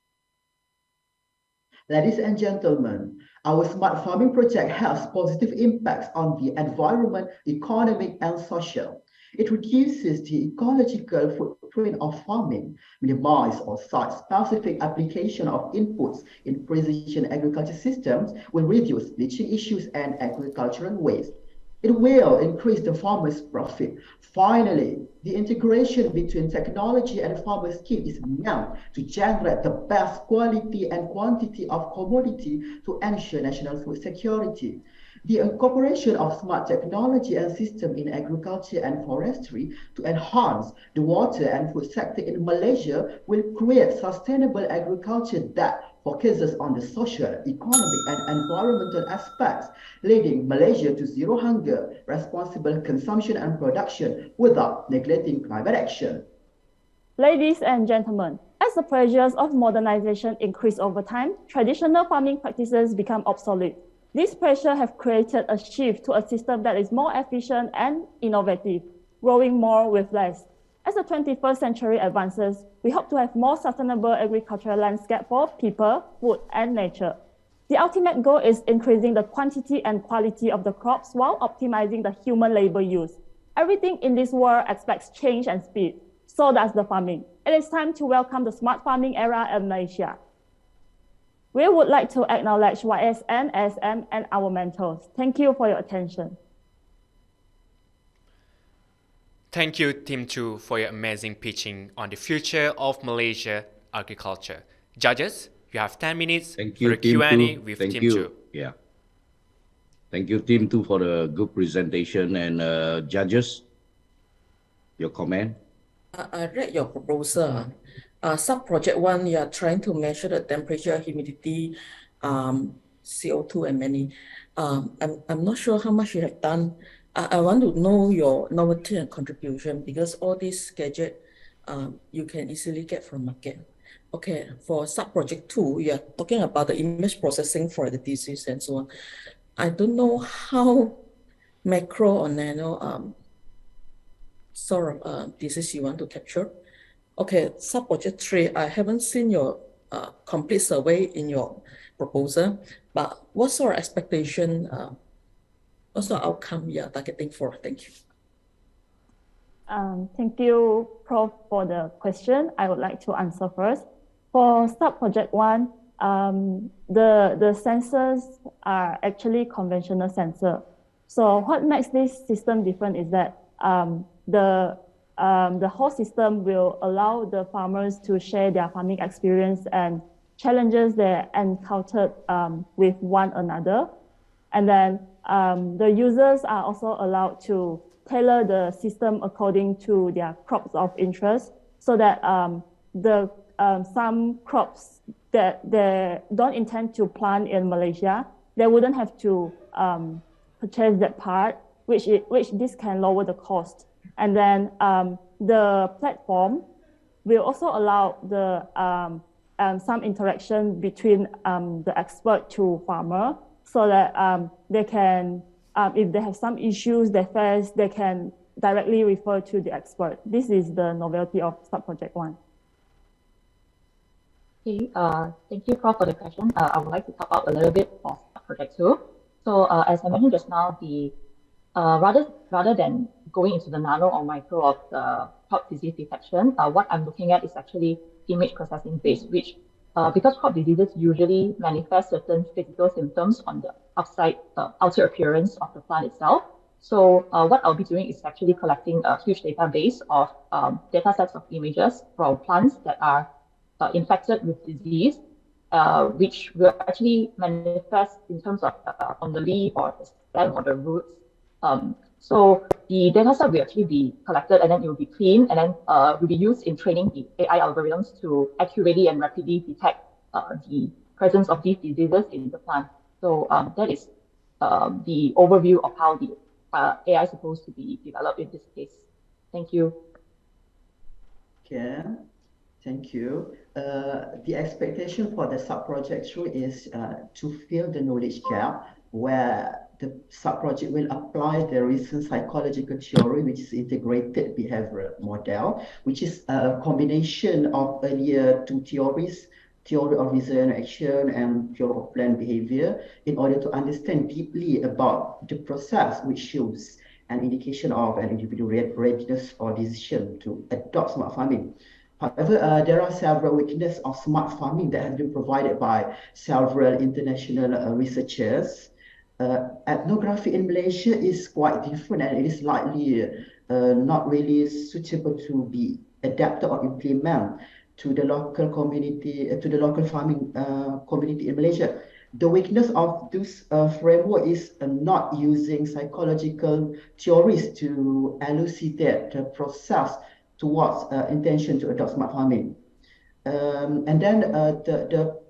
Speaker 13: Ladies and gentlemen, our smart farming project has positive impacts on the environment, economic, and social. It reduces the ecological footprint of farming, minimize or site-specific application of inputs in precision agriculture systems, will reduce leaching issues and agricultural waste. It will increase the farmer's profit. Finally, the integration between technology and farmer skill is meant to generate the best quality and quantity of commodity to ensure national food security. The incorporation of smart technology and system in agriculture and forestry to enhance the water and food sector in Malaysia will create sustainable agriculture that focuses on the social, economic, and environmental aspects, leading Malaysia to zero hunger, responsible consumption and production without neglecting climate action.
Speaker 14: Ladies and gentlemen, as the pressures of modernization increase over time, traditional farming practices become obsolete. This pressure have created a shift to a system that is more efficient and innovative, growing more with less. As the 21st century advances, we hope to have more sustainable agricultural landscape for people, food, and nature. The ultimate goal is increasing the quantity and quality of the crops while optimizing the human labor use. Everything in this world expects change and speed. So does the farming. It is time to welcome the smart farming era in Malaysia. We would like to acknowledge YSN-ASM and our mentors. Thank you for your attention.
Speaker 1: Thank you, Team 2, for your amazing pitching on the future of Malaysia agriculture. Judges, you have 10 minutes for a Q&A with Team 2.
Speaker 7: Yeah. Thank you, Team 2, for the good presentation. And judges, your comment?
Speaker 8: I read your proposal. Sub-project 1, you are trying to measure the temperature, humidity, CO2, and many. I'm not sure how much you have done. I want to know your novelty and contribution, because all these gadgets you can easily get from market. Okay, for sub-project 2, you are talking about the image processing for the disease and so on. I don't know how macro or nano sort of disease you want to capture. Okay, sub-project 3, I haven't seen your complete survey in your proposal, but what sort of expectation, what sort of outcome you are targeting for? Thank you.
Speaker 14: Thank you, Prof, for the question. I would like to answer first. For sub-project 1, the sensors are actually conventional sensor. So what makes this system different is that the whole system will allow the farmers to share their farming experience and challenges they encountered with one another. And then the users are also allowed to tailor the system according to their crops of interest, so that some crops that they don't intend to plant in Malaysia, they wouldn't have to purchase that part, which this can lower the cost. And then the platform will also allow the some interaction between the expert to farmer so that they can, if they have some issues they face, they can directly refer to the expert. This is the novelty of sub-project 1.
Speaker 12: Okay, thank you, Prof, for the question. I would like to talk out a little bit of project 2. So as I mentioned just now, the rather than going into the nano or micro of the crop disease detection, what I'm looking at is actually image processing based, which because crop diseases usually manifest certain physical symptoms on the outer appearance of the plant itself. So what I'll be doing is actually collecting a huge database of data sets of images from plants that are infected with disease, which will actually manifest in terms of on the leaf or the stem or the roots. So the data set will actually be collected and then it will be cleaned and then will be used in training the AI algorithms to accurately and rapidly detect the presence of these diseases in the plant. So that is the overview of how the AI is supposed to be developed in this case. Thank you.
Speaker 13: Okay, thank you. The expectation for the sub-project 2 is to fill the knowledge gap where the sub-project will apply the recent psychological theory, which is integrated behavioral model, which is a combination of earlier 2 theories, theory of reason action and theory of planned behavior, in order to understand deeply about the process which shows an indication of an individual readiness or decision to adopt smart farming. However, there are several weaknesses of smart farming that have been provided by several international researchers. Ethnography in Malaysia is quite different and it is likely not really suitable to be adapted or implemented to the local community, to the local farming community in Malaysia. The weakness of this framework is not using psychological theories to elucidate the process towards intention to adopt smart farming. And then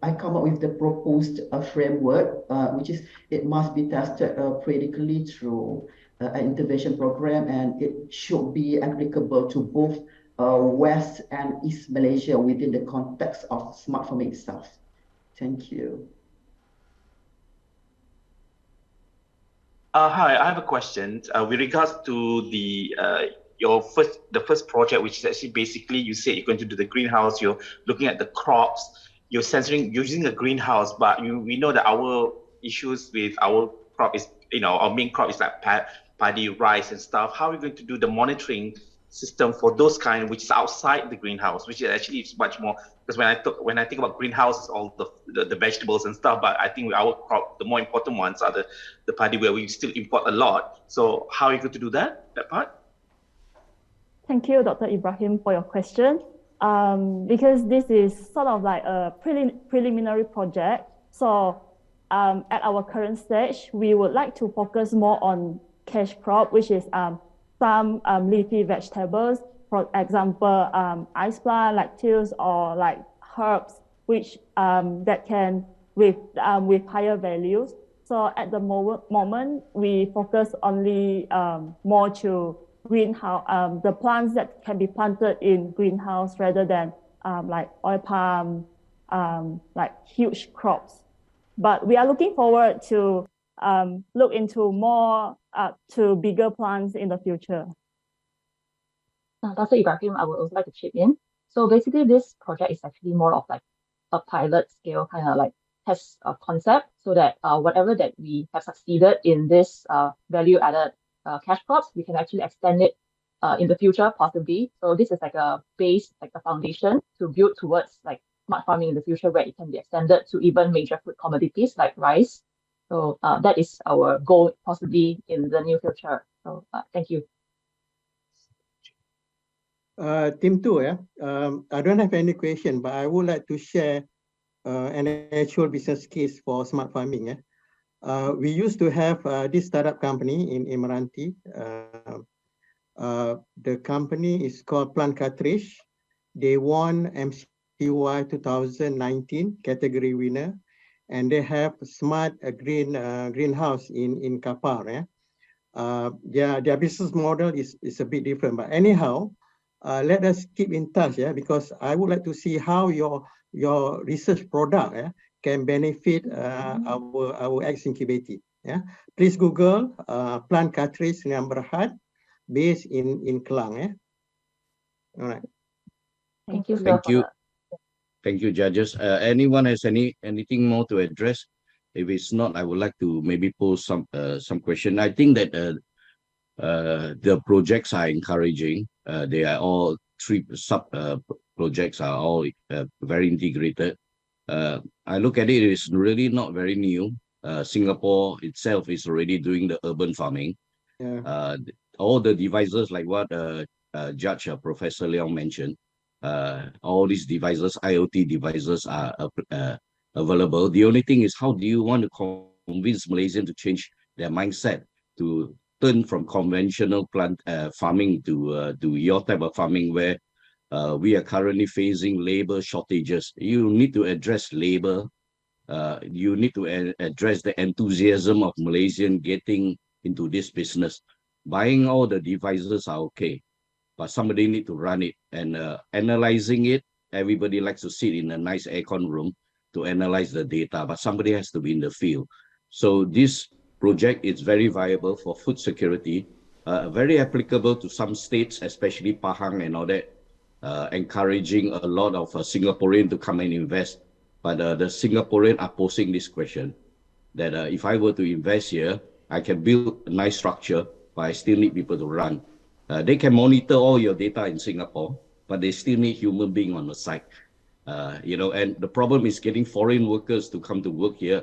Speaker 13: I come up with the proposed framework, which is it must be tested periodically through an intervention program, and it should be applicable to both West and East Malaysia within the context of smart farming itself. Thank you.
Speaker 15: Hi, I have a question with regards to the first project, which is actually basically you say you're going to do the greenhouse, you're looking at the crops, you're censoring using a greenhouse, but we know that our issues with our crop is, our main crop is like paddy, rice and stuff. How are we going to do the monitoring system for those kind which is outside the greenhouse, which is actually much more, because when I think about greenhouse, all the vegetables and stuff, but I think with our crop, the more important ones are the paddy, where we still import a lot. So how are you going to do that part?
Speaker 14: Thank you, Dr. Ibrahim, for your question. Because this is sort of like a preliminary project. So at our current stage, we would like to focus more on cash crop, which is some leafy vegetables, for example, ice plant, lettuce, or like herbs, which that can with higher values. So at the moment, we focus only more to greenhouse, the plants that can be planted in greenhouse rather than like oil palm, like huge crops. But we are looking forward to look into more to bigger plants in the future.
Speaker 12: Dr. Ibrahim, I would also like to chip in. So basically, this project is actually more of like a pilot scale kind of like test concept, so that whatever that we have succeeded in this value added cash crops, we can actually extend it in the future possibly. So this is like a base, like a foundation to build towards like smart farming in the future, where it can be extended to even major food commodities like rice. So that is our goal possibly in the near future. So thank you.
Speaker 10: Team 2, yeah. I don't have any question, but I would like to share an actual business case for smart farming. Yeah. We used to have this startup company in Meranti. The company is called Plant Cartridge. They won MCY 2019 category winner, and they have smart greenhouse in Kapar. Yeah. Their business model is a bit different, but anyhow, let us keep in touch, yeah, because I would like to see how your research product can benefit our ex-incubator. Yeah, please Google plant cartridge yang berhad based in Kelang. Yeah. All right.
Speaker 12: Thank you, sir.
Speaker 7: Thank you. Thank you, judges. Anyone has anything more to address? If it's not, I would like to maybe pose some question. I think that the projects are encouraging. They are all three sub projects are all very integrated. I look at it, it's really not very new. Singapore itself is already doing the urban farming.
Speaker 10: Yeah.
Speaker 7: All the devices like what Judge Professor Leong mentioned, all these devices, IoT devices are available. The only thing is, how do you want to convince Malaysians to change their mindset to turn from conventional plant farming to your type of farming where we are currently facing labor shortages? You need to address labor. You need to address the enthusiasm of Malaysian getting into this business. Buying all the devices are okay, but somebody need to run it, and analyzing it. Everybody likes to sit in a nice aircon room to analyze the data, but somebody has to be in the field. So this project is very viable for food security, very applicable to some states, especially Pahang and all that, encouraging a lot of Singaporeans to come and invest. But the Singaporeans are posing this question that if I were to invest here, I can build a nice structure, but I still need people to run. They can monitor all your data in Singapore, but they still need human being on the site. And the problem is getting foreign workers to come to work here.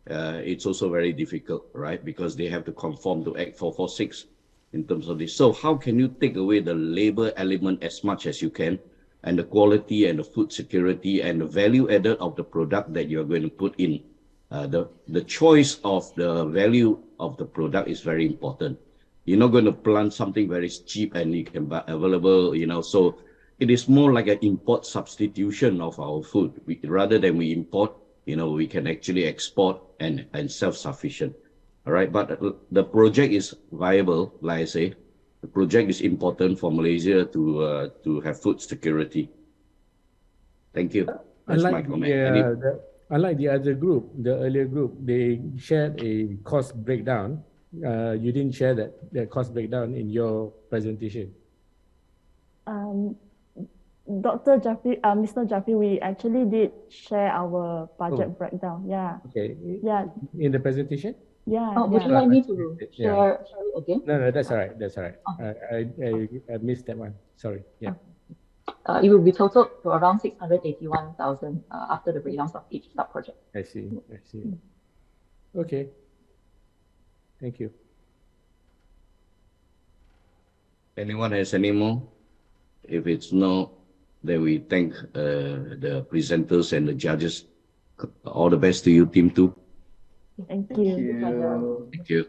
Speaker 7: It's also very difficult, right? Because they have to conform to Act 446 in terms of this. So how can you take away the labor element as much as you can, and the quality and the food security and the value added of the product that you're going to put in? The choice of the value of the product is very important. You're not going to plant something very cheap and you can buy available, so it is more like an import substitution of our food. Rather than we import, we can actually export and self-sufficient. All right, but the project is viable, like I say. The project is important for Malaysia to have food security. Thank you. That's my comment.
Speaker 9: Unlike the other group, the earlier group, they shared a cost breakdown. You didn't share that cost breakdown in your presentation.
Speaker 14: Dr. Jafri, Mr. Jafri, we actually did share our budget breakdown. Yeah.
Speaker 9: Okay.
Speaker 14: Yeah.
Speaker 9: In the presentation?
Speaker 14: Yeah.
Speaker 12: Would you like me to share it again?
Speaker 9: No, that's all right. That's all right. I missed that one. Sorry. Yeah.
Speaker 12: It will be totaled to around 681,000 after the breakdowns of each sub-project.
Speaker 9: I see. Okay. Thank you.
Speaker 7: Anyone has any more? If it's no, then we thank the presenters and the judges. All the best to you, Team 2.
Speaker 14: Thank you.
Speaker 7: Thank you.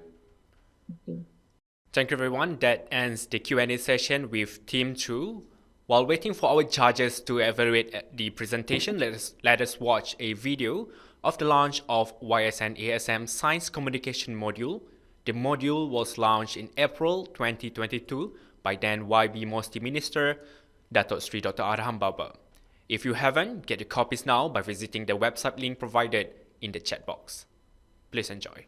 Speaker 1: Thank you, everyone. That ends the Q&A session with Team 2. While waiting for our judges to evaluate the presentation, let us watch a video of the launch of YSN-ASM Science Communication Module. The module was launched in April 2022 by then YB Mosti Minister, Datuk Sri Dr. Arham Baba. If you haven't, get your copies now by visiting the website link provided in the chat box. Please enjoy.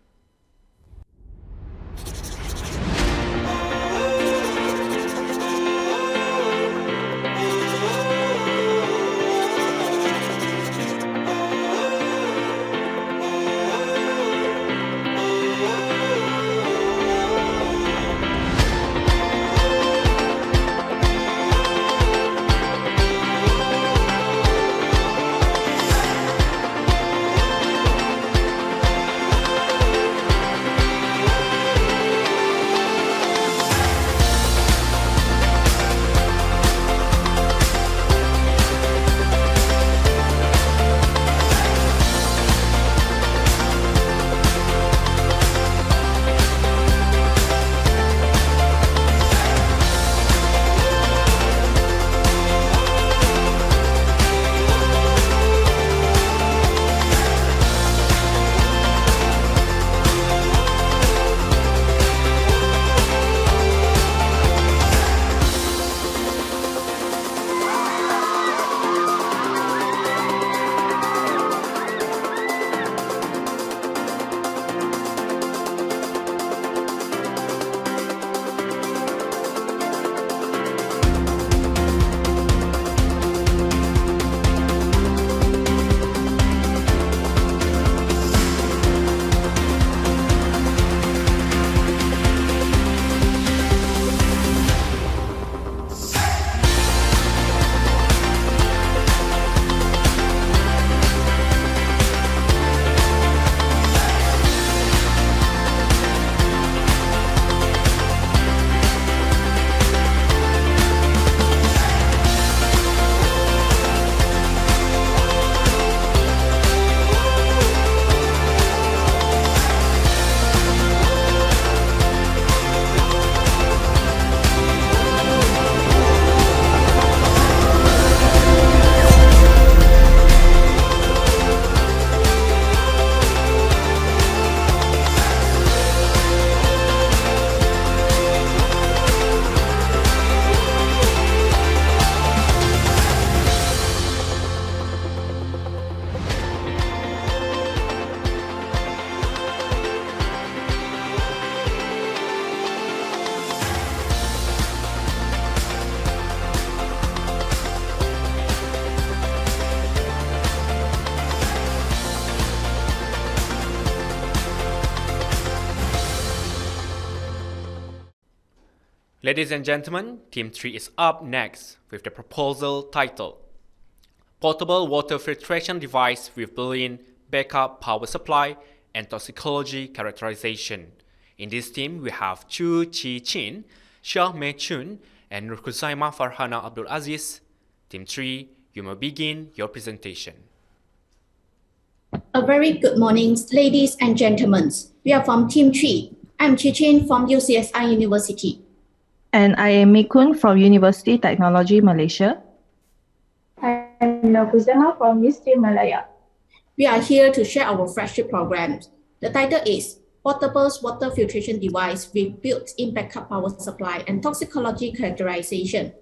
Speaker 1: Ladies and gentlemen, Team 3 is up next with the proposal titled Portable Water Filtration Device with Built-in Backup Power Supply and Toxicology Characterization. In this team, we have Chu Chi Chin, Shah Mei Chun, and Nurkuzaima Farhana Abdul Aziz. Team 3, you may begin your presentation.
Speaker 16: A very good morning, ladies and gentlemen. We are from Team 3. I'm Chi Chin from UCSI University.
Speaker 17: And I am Mikun from University Technology Malaysia.
Speaker 5: I'm Nurkuzaima from UST Malaya.
Speaker 16: We are here to share our flagship program. The title is Portable Water Filtration Device with Built-in Backup Power Supply and Toxicology Characterization.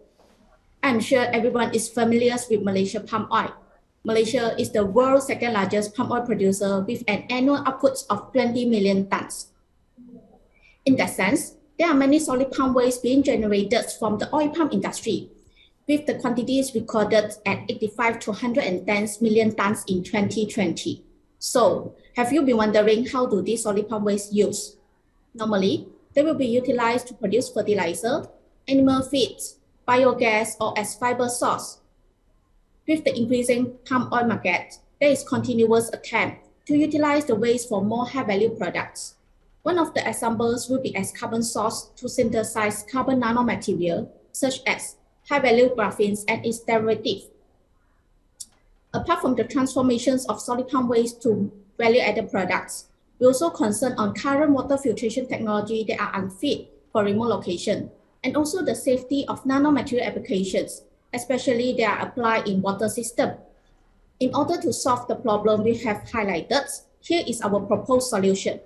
Speaker 16: I'm sure everyone is familiar with Malaysia palm oil. Malaysia is the world's second largest palm oil producer with an annual output of 20 million tons. In that sense, there are many solid palm waste being generated from the oil palm industry, with the quantities recorded at 85 to 110 million tons in 2020. So, have you been wondering how do these solid palm waste used? Normally, they will be utilized to produce fertilizer, animal feeds, biogas, or as fiber source. With the increasing palm oil market, there is continuous attempt to utilize the waste for more high-value products. One of the examples will be as carbon source to synthesize carbon nanomaterial, such as high-value graphene and its derivative. Apart from the transformations of solid palm waste to value-added products, we also concern on current water filtration technology that are unfit for remote location, and also the safety of nanomaterial applications, especially they are applied in water system. In order to solve the problem we have highlighted, here is our proposed solution.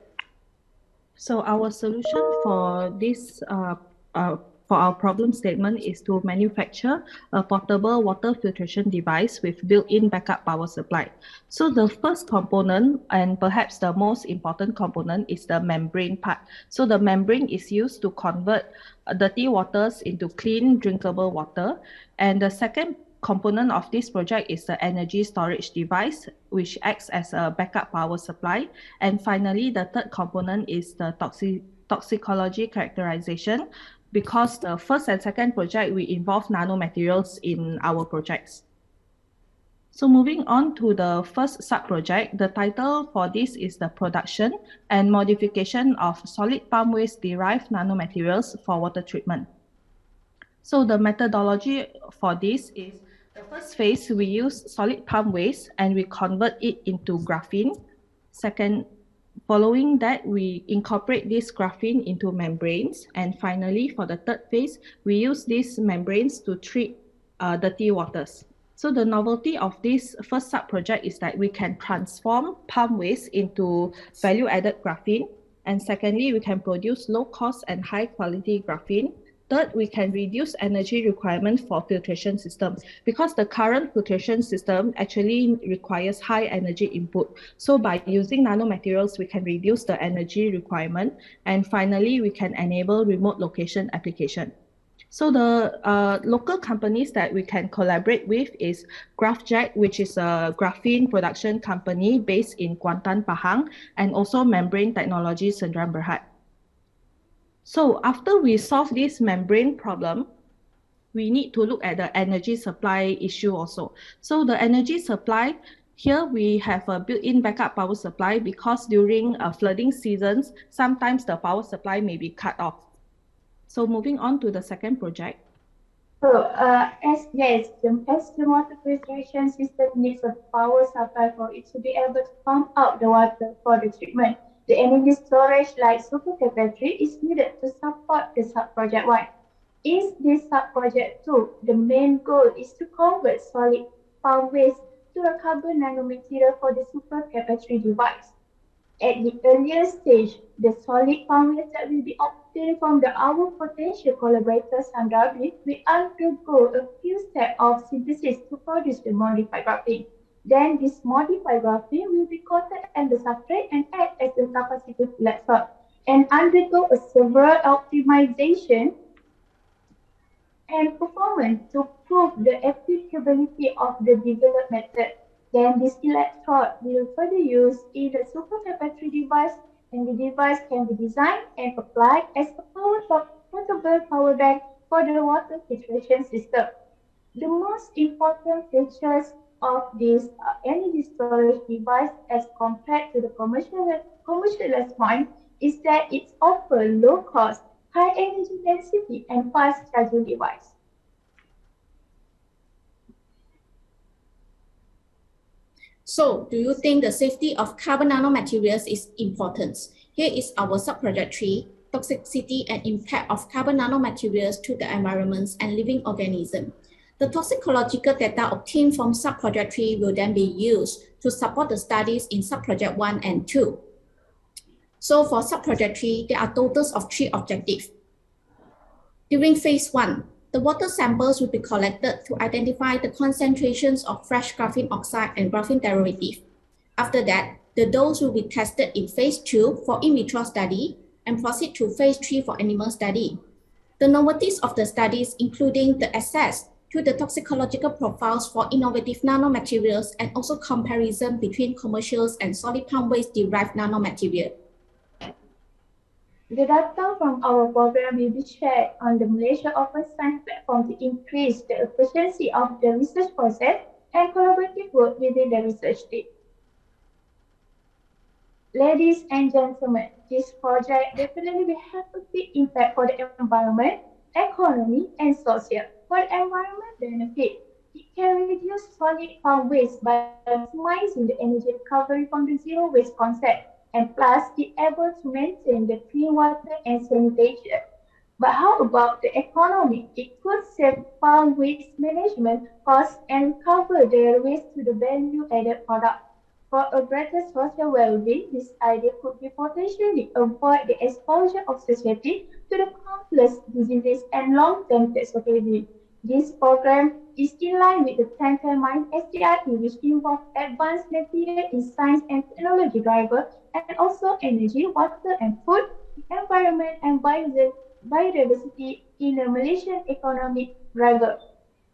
Speaker 17: So our solution for this for our problem statement is to manufacture a portable water filtration device with built-in backup power supply. So the first component, and perhaps the most important component, is the membrane part. So the membrane is used to convert dirty waters into clean, drinkable water. And the second component of this project is the energy storage device, which acts as a backup power supply. And finally, the third component is the toxicology characterization, because the first and second project, we involve nanomaterials in our projects. So moving on to the first sub-project, the title for this is the production and modification of solid palm waste derived nanomaterials for water treatment. So the methodology for this is the first phase, we use solid palm waste and we convert it into graphene. Second, following that, we incorporate this graphene into membranes. And finally, for the third phase, we use these membranes to treat dirty waters. So the novelty of this first sub-project is that we can transform palm waste into value-added graphene. And secondly, we can produce low-cost and high-quality graphene. Third, we can reduce energy requirement for filtration systems because the current filtration system actually requires high energy input. So by using nanomaterials, we can reduce the energy requirement. And finally, we can enable remote location application. So the local companies that we can collaborate with is GraphJet, which is a graphene production company based in Kuantan, Pahang, and also Membrane Technology, Sendran Berhad. So after we solve this membrane problem, we need to look at the energy supply issue also. So the energy supply, here we have a built-in backup power supply because during flooding seasons, sometimes the power supply may be cut off. So moving on to the second project.
Speaker 5: So as the water filtration system needs a power supply for it to be able to pump out the water for the treatment, the energy storage like supercapacitor is needed to support the sub-project 1. In this sub-project 2, the main goal is to convert solid palm waste to a carbon nanomaterial for the supercapacitor device. At the earlier stage, the solid palm waste that will be obtained from our potential collaborators and Rabi will undergo a few steps of synthesis to produce the modified graphene. Then this modified graphene will be coated on the substrate and act as a capacitive electrode and undergo a several optimization and performance to prove the applicability of the developed method. Then this electrode will further used in the supercapacitor device, and the device can be designed and applied as a portable power bank for the water filtration system. The most important features of this energy storage device as compared to the commercialized one is that it offers low cost, high energy density and fast charging device.
Speaker 16: So, do you think the safety of carbon nanomaterials is important? Here is our subproject 3, toxicity and impact of carbon nanomaterials to the environment and living organisms. The toxicological data obtained from subproject 3 will then be used to support the studies in subproject 1 and 2. So for subproject 3, there are totals of 3 objectives. During phase 1, the water samples will be collected to identify the concentrations of fresh graphene oxide and graphene derivative. After that, the dose will be tested in phase 2 for in vitro study and proceed to phase 3 for animal study. The novelties of the studies including the access to the toxicological profiles for innovative nanomaterials and also comparison between commercials and solid palm waste derived nanomaterial.
Speaker 5: The data from our program will be shared on the Malaysia Open Science platform to increase the efficiency of the research process and collaborative work within the research team. Ladies and gentlemen, this project definitely will have a big impact for the environment, economy, and social. For the environment benefit, it can reduce solid farm waste by maximizing the energy recovery from the zero waste concept, and plus it able to maintain the clean water and sanitation. But how about the economy? It could save farm waste management costs and recover their waste to the value-added product. For a greater social well-being, this idea could be potentially avoid the exposure of society to the countless diseases and long-term toxicity. This program is in line with the 10-10 Mind SDRE, which involves advanced material in science and technology driver, and also energy, water and food, environment and biodiversity in the Malaysian economic driver.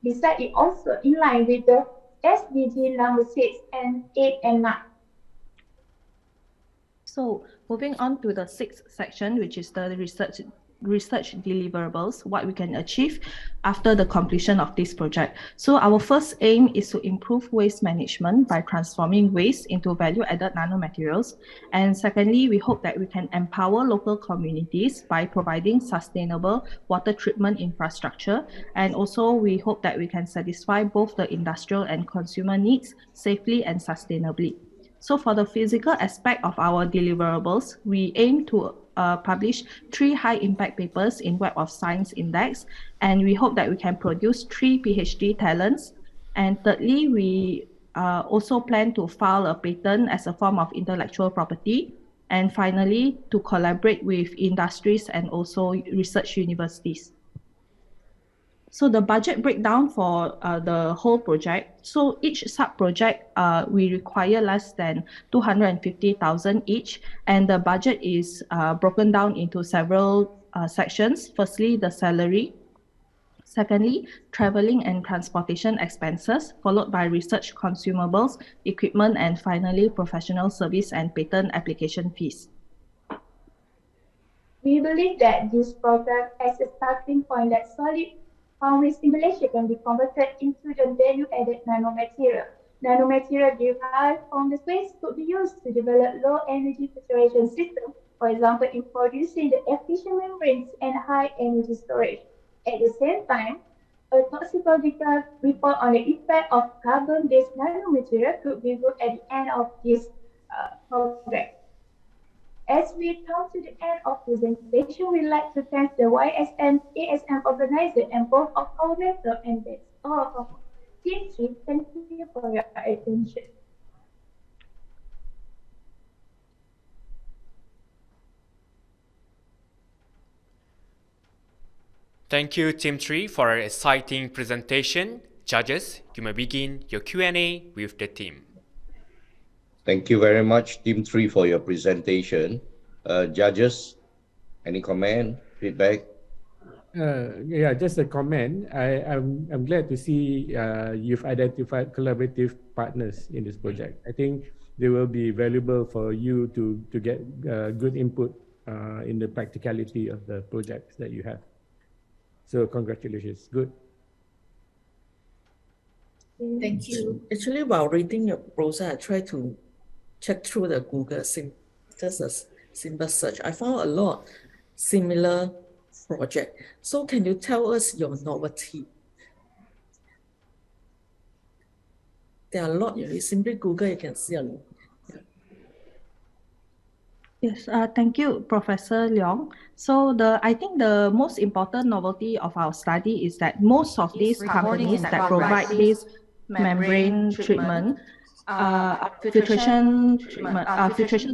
Speaker 5: Besides, it also in line with the SDG number 6 and 8 and 9.
Speaker 17: So moving on to the 6th section, which is the research deliverables, what we can achieve after the completion of this project. So our first aim is to improve waste management by transforming waste into value-added nanomaterials. And secondly, we hope that we can empower local communities by providing sustainable water treatment infrastructure. And also we hope that we can satisfy both the industrial and consumer needs safely and sustainably. So for the physical aspect of our deliverables, we aim to publish 3 high-impact papers in Web of Science Index, and we hope that we can produce 3 PhD talents. And thirdly, we also plan to file a patent as a form of intellectual property. And finally, to collaborate with industries and also research universities. So the budget breakdown for the whole project. So each sub-project, we require less than 250,000 each, and the budget is broken down into several sections. Firstly, the salary. Secondly, traveling and transportation expenses, followed by research consumables, equipment, and finally, professional service and patent application fees.
Speaker 5: We believe that this program has a starting point that solid farm waste in Malaysia can be converted into the value-added nanomaterial. Nanomaterial derived from the waste could be used to develop low-energy filtration system, for example, in producing the efficient membranes and high-energy storage. At the same time, a toxicological report on the effect of carbon-based nanomaterial could be good at the end of this program. As we come to the end of presentation, we'd like to thank the YSN-ASM organizer and both of our mentor and all of Team 3. Thank you for your attention.
Speaker 1: Thank you, Team 3, for an exciting presentation. Judges, you may begin your Q&A with the team.
Speaker 7: Thank you very much, Team 3, for your presentation. Judges, any comment, feedback?
Speaker 9: Yeah, just a comment. I'm glad to see you've identified collaborative partners in this project. I think they will be valuable for you to get good input in the practicality of the projects that you have. So congratulations. Good.
Speaker 16: Thank you.
Speaker 8: Actually, while reading your proposal, I tried to check through the Google, just a simple search. I found a lot similar project. So can you tell us your novelty? There are a lot. You simply Google, you can see a lot.
Speaker 17: Yes, thank you, Professor Leong. So I think the most important novelty of our study is that most of these companies that provide this membrane treatment, filtration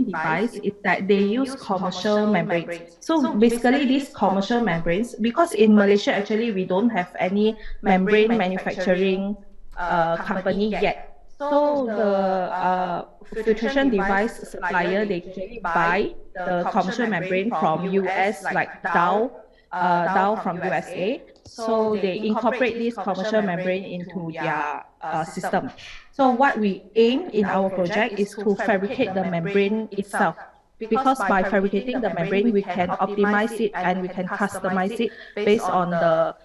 Speaker 17: device is that they use commercial membranes. So basically these commercial membranes, because in Malaysia actually we don't have any membrane manufacturing company yet. So the filtration device supplier, they usually buy the commercial membrane from US, like Dow from USA. So they incorporate this commercial membrane into their system. So what we aim in our project is to fabricate the membrane itself. Because by fabricating the membrane, we can optimize it and we can customize it based on the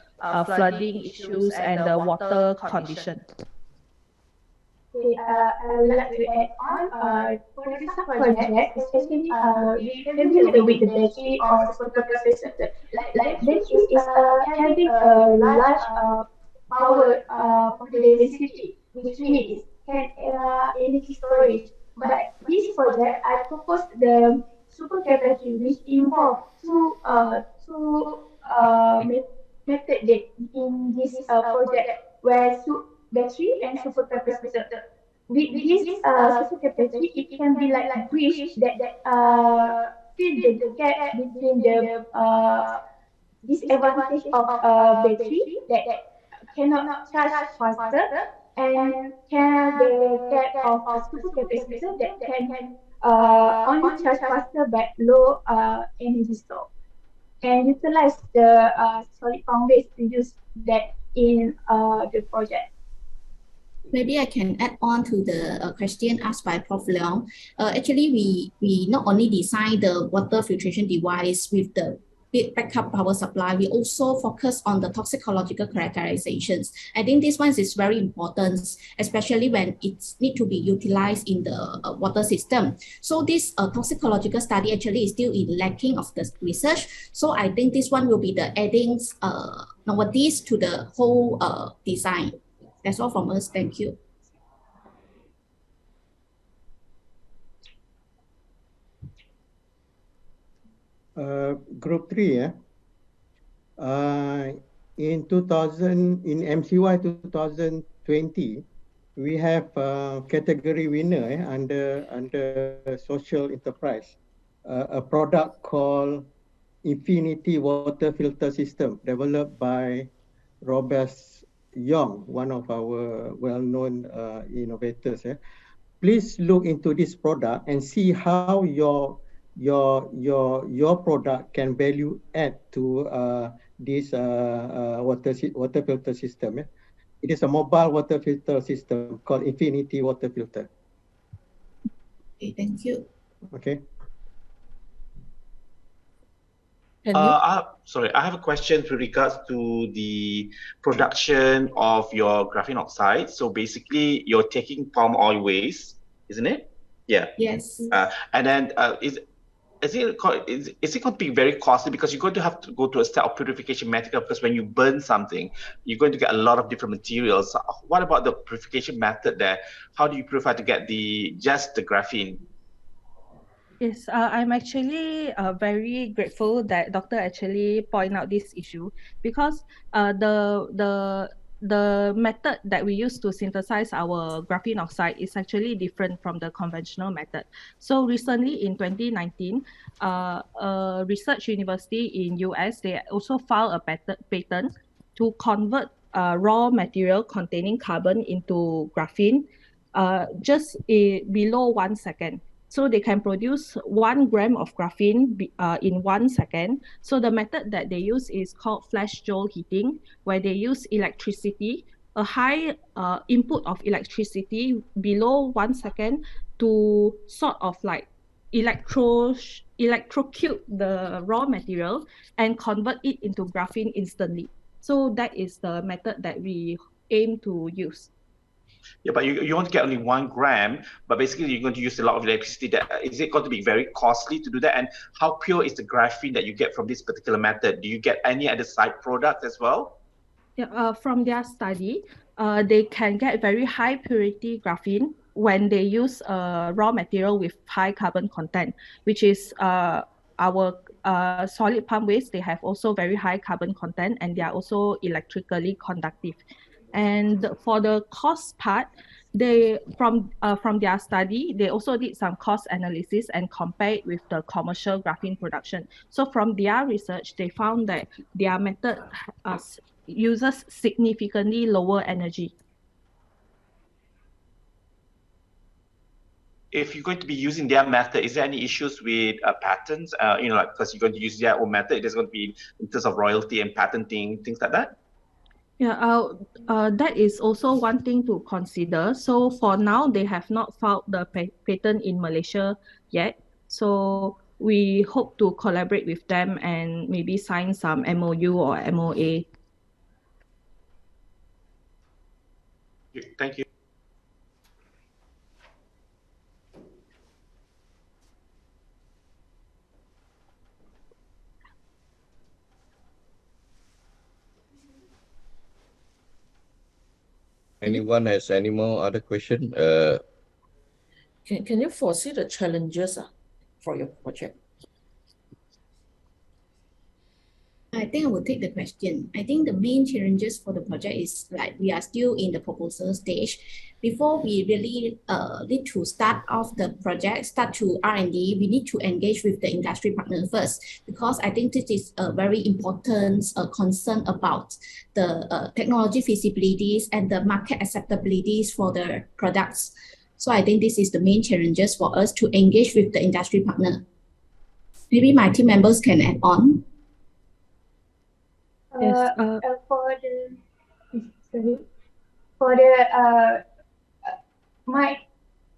Speaker 17: flooding issues and the water condition.
Speaker 18: Okay, I would like to add on, for this project, especially we familiar with the battery or supercapacitor. Like battery is having a large power density, which means can energy storage. But this project, I proposed the supercapacitor, which involve two method that in this project where battery and supercapacitor. With this supercapacitor, it can be like a bridge that fill the gap between the disadvantage of battery that cannot charge faster and can the gap of supercapacitor that can only charge faster but low energy store, and utilize the solid foundation to use that in the project.
Speaker 16: Maybe I can add on to the question asked by Prof. Leong. Actually, we not only design the water filtration device with the backup power supply, we also focus on the toxicological characterizations. I think this one is very important, especially when it needs to be utilized in the water system. So this toxicological study actually is still in lacking of the research. So I think this one will be the adding novelties to the whole design. That's all from us. Thank you.
Speaker 10: Group 3, in MCY 2020, we have category winner under social enterprise, a product called Infinity Water Filter System developed by Robert Young, one of our well-known innovators. Please look into this product and see how your product can value add to this water filter system. It is a mobile water filter system called Infinity Water Filter.
Speaker 16: Okay, thank you.
Speaker 10: Okay.
Speaker 15: Sorry, I have a question with regards to the production of your graphene oxide. So basically, you're taking palm oil waste, isn't it? Yeah.
Speaker 16: Yes.
Speaker 15: And then is it going to be very costly, because you're going to have to go to a step of purification method, because when you burn something, you're going to get a lot of different materials. So what about the purification method there? How do you purify to get just the graphene?
Speaker 17: Yes, I'm actually very grateful that Doctor actually point out this issue, because the method that we use to synthesize our graphene oxide is actually different from the conventional method. So recently in 2019, a research university in US, they also filed a patent to convert raw material containing carbon into graphene just below 1 second. So they can produce 1 gram of graphene in 1 second. So the method that they use is called flash Joule heating, where they use electricity, a high input of electricity below 1 second to sort of like electrocute the raw material and convert it into graphene instantly. So that is the method that we aim to use.
Speaker 15: Yeah, but you want to get only 1 gram, but basically you're going to use a lot of electricity. Is it going to be very costly to do that? And how pure is the graphene that you get from this particular method? Do you get any other side product as well?
Speaker 17: Yeah, from their study, they can get very high purity graphene when they use raw material with high carbon content, which is our solid palm waste. They have also very high carbon content, and they are also electrically conductive. And for the cost part, they from their study, they also did some cost analysis and compare it with the commercial graphene production. So from their research, they found that their method uses significantly lower energy.
Speaker 15: If you're going to be using their method, is there any issues with patents? Like because you're going to use their own method, there's going to be in terms of royalty and patenting, things like that?
Speaker 17: Yeah, that is also one thing to consider. So for now, they have not filed the patent in Malaysia yet. So we hope to collaborate with them and maybe sign some MOU or MOA.
Speaker 15: Thank you.
Speaker 7: Anyone has any more other question?
Speaker 8: Can you foresee the challenges for your project?
Speaker 16: I think I will take the question. I think the main challenges for the project is like we are still in the proposal stage. Before we really need to start off the project, start to R&D, we need to engage with the industry partner first, because I think this is a very important concern about the technology feasibilities and the market acceptabilities for the products. So I think this is the main challenges for us to engage with the industry partner. Maybe my team members can add on.
Speaker 17: Yes,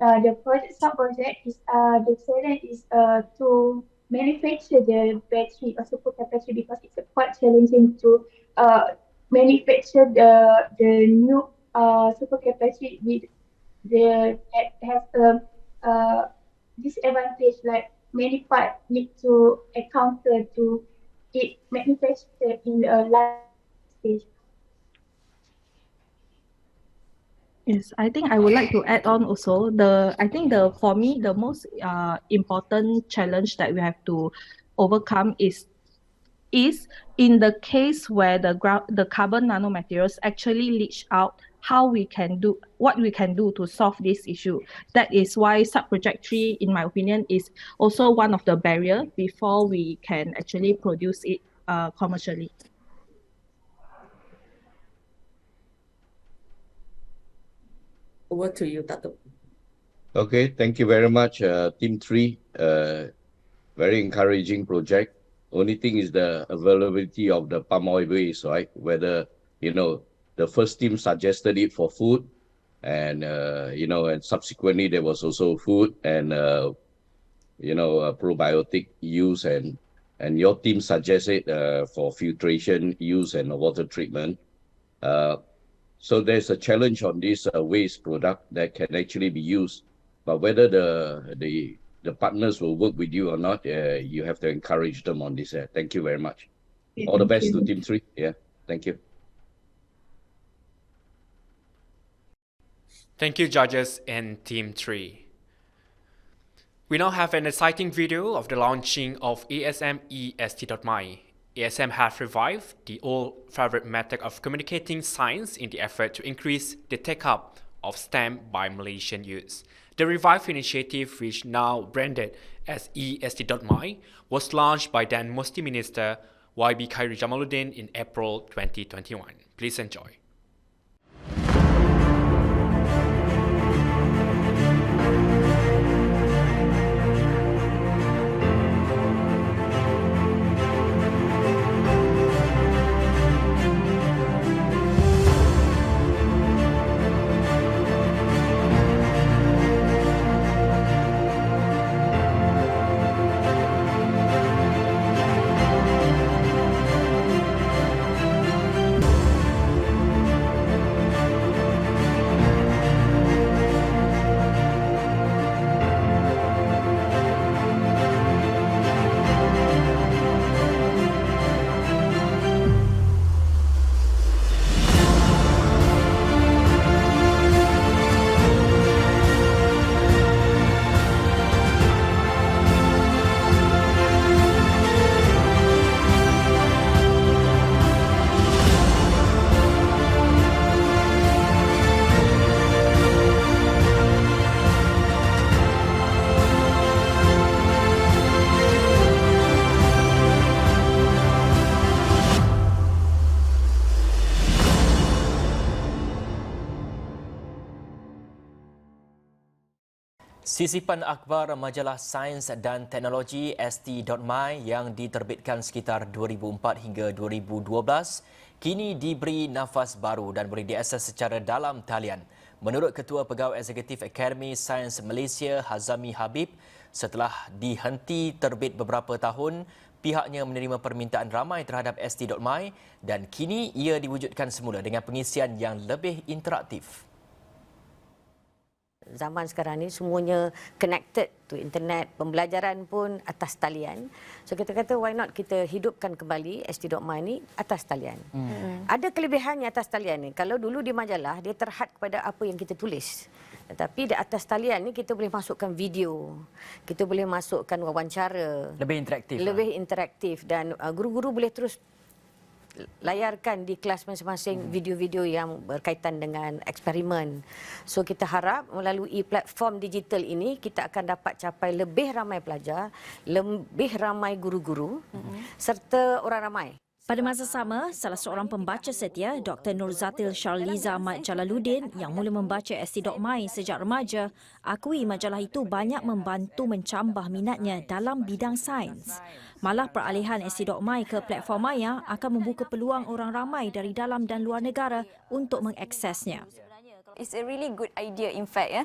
Speaker 18: The project sub-project is the challenge is to manufacture the battery or supercar battery, because it's quite challenging to manufacture the new supercar battery with that has a disadvantage, like many parts need to encounter to it manufactured in a large stage.
Speaker 17: Yes, I think I would like to add on also for me the most important challenge that we have to overcome is in the case where the carbon nanomaterials actually leach out, what we can do to solve this issue. That is why sub-project 3, in my opinion, is also one of the barriers before we can actually produce it commercially.
Speaker 8: Over to you, Dato.
Speaker 7: Okay, thank you very much, Team 3. Very encouraging project. Only thing is the availability of the palm oil waste, right? Whether, the first team suggested it for food, and, and subsequently there was also food and, probiotic use, and your team suggested for filtration use and water treatment. So there's a challenge on this waste product that can actually be used, but whether the partners will work with you or not, you have to encourage them on this. Thank you very much.
Speaker 16: Okay,
Speaker 7: all the best
Speaker 16: you.
Speaker 7: to Team 3. Yeah, thank you.
Speaker 1: Thank you, judges and Team 3. We now have an exciting video of the launching of ASM-EST.my. ASM has revived the old favorite method of communicating science in the effort to increase the take-up of STEM by Malaysian youth. The revived initiative, which now branded as EST.my, was launched by then Musti Minister YB Khairi Jamaluddin in April 2021. Please enjoy.
Speaker 19: Sisipan akhbar majalah Sains dan Teknologi ST.my yang diterbitkan sekitar 2004 hingga 2012 kini diberi nafas baru dan boleh diakses secara dalam talian. Menurut Ketua Pegawai Eksekutif Akademi Sains Malaysia Hazami Habib, setelah dihenti terbit beberapa tahun, pihaknya menerima permintaan ramai terhadap ST.my dan kini ia diwujudkan semula dengan pengisian yang lebih interaktif.
Speaker 20: Zaman sekarang ni semuanya connected to internet, pembelajaran pun atas talian. So kita kata why not kita hidupkan kembali ST.my ni atas talian. Ada kelebihannya atas talian ni. Kalau dulu di majalah dia terhad kepada apa yang kita tulis. Tetapi di atas talian ni kita boleh masukkan video. Kita boleh masukkan wawancara.
Speaker 19: Lebih interaktif.
Speaker 20: Lebih interaktif dan guru-guru boleh terus layarkan di kelas masing-masing video-video yang berkaitan dengan eksperimen. So kita harap melalui platform digital ini kita akan dapat capai lebih ramai pelajar, lebih ramai guru-guru serta orang ramai.
Speaker 21: Pada masa sama, salah seorang pembaca setia, Dr. Nurzatil Sharliza Ahmad Jalaluddin yang mula membaca ST.my sejak remaja, akui majalah itu banyak membantu mencambah minatnya dalam bidang sains. Malah peralihan ST.my ke platform maya akan membuka peluang orang ramai dari dalam dan luar negara untuk mengaksesnya.
Speaker 22: It's a really good idea in fact ya.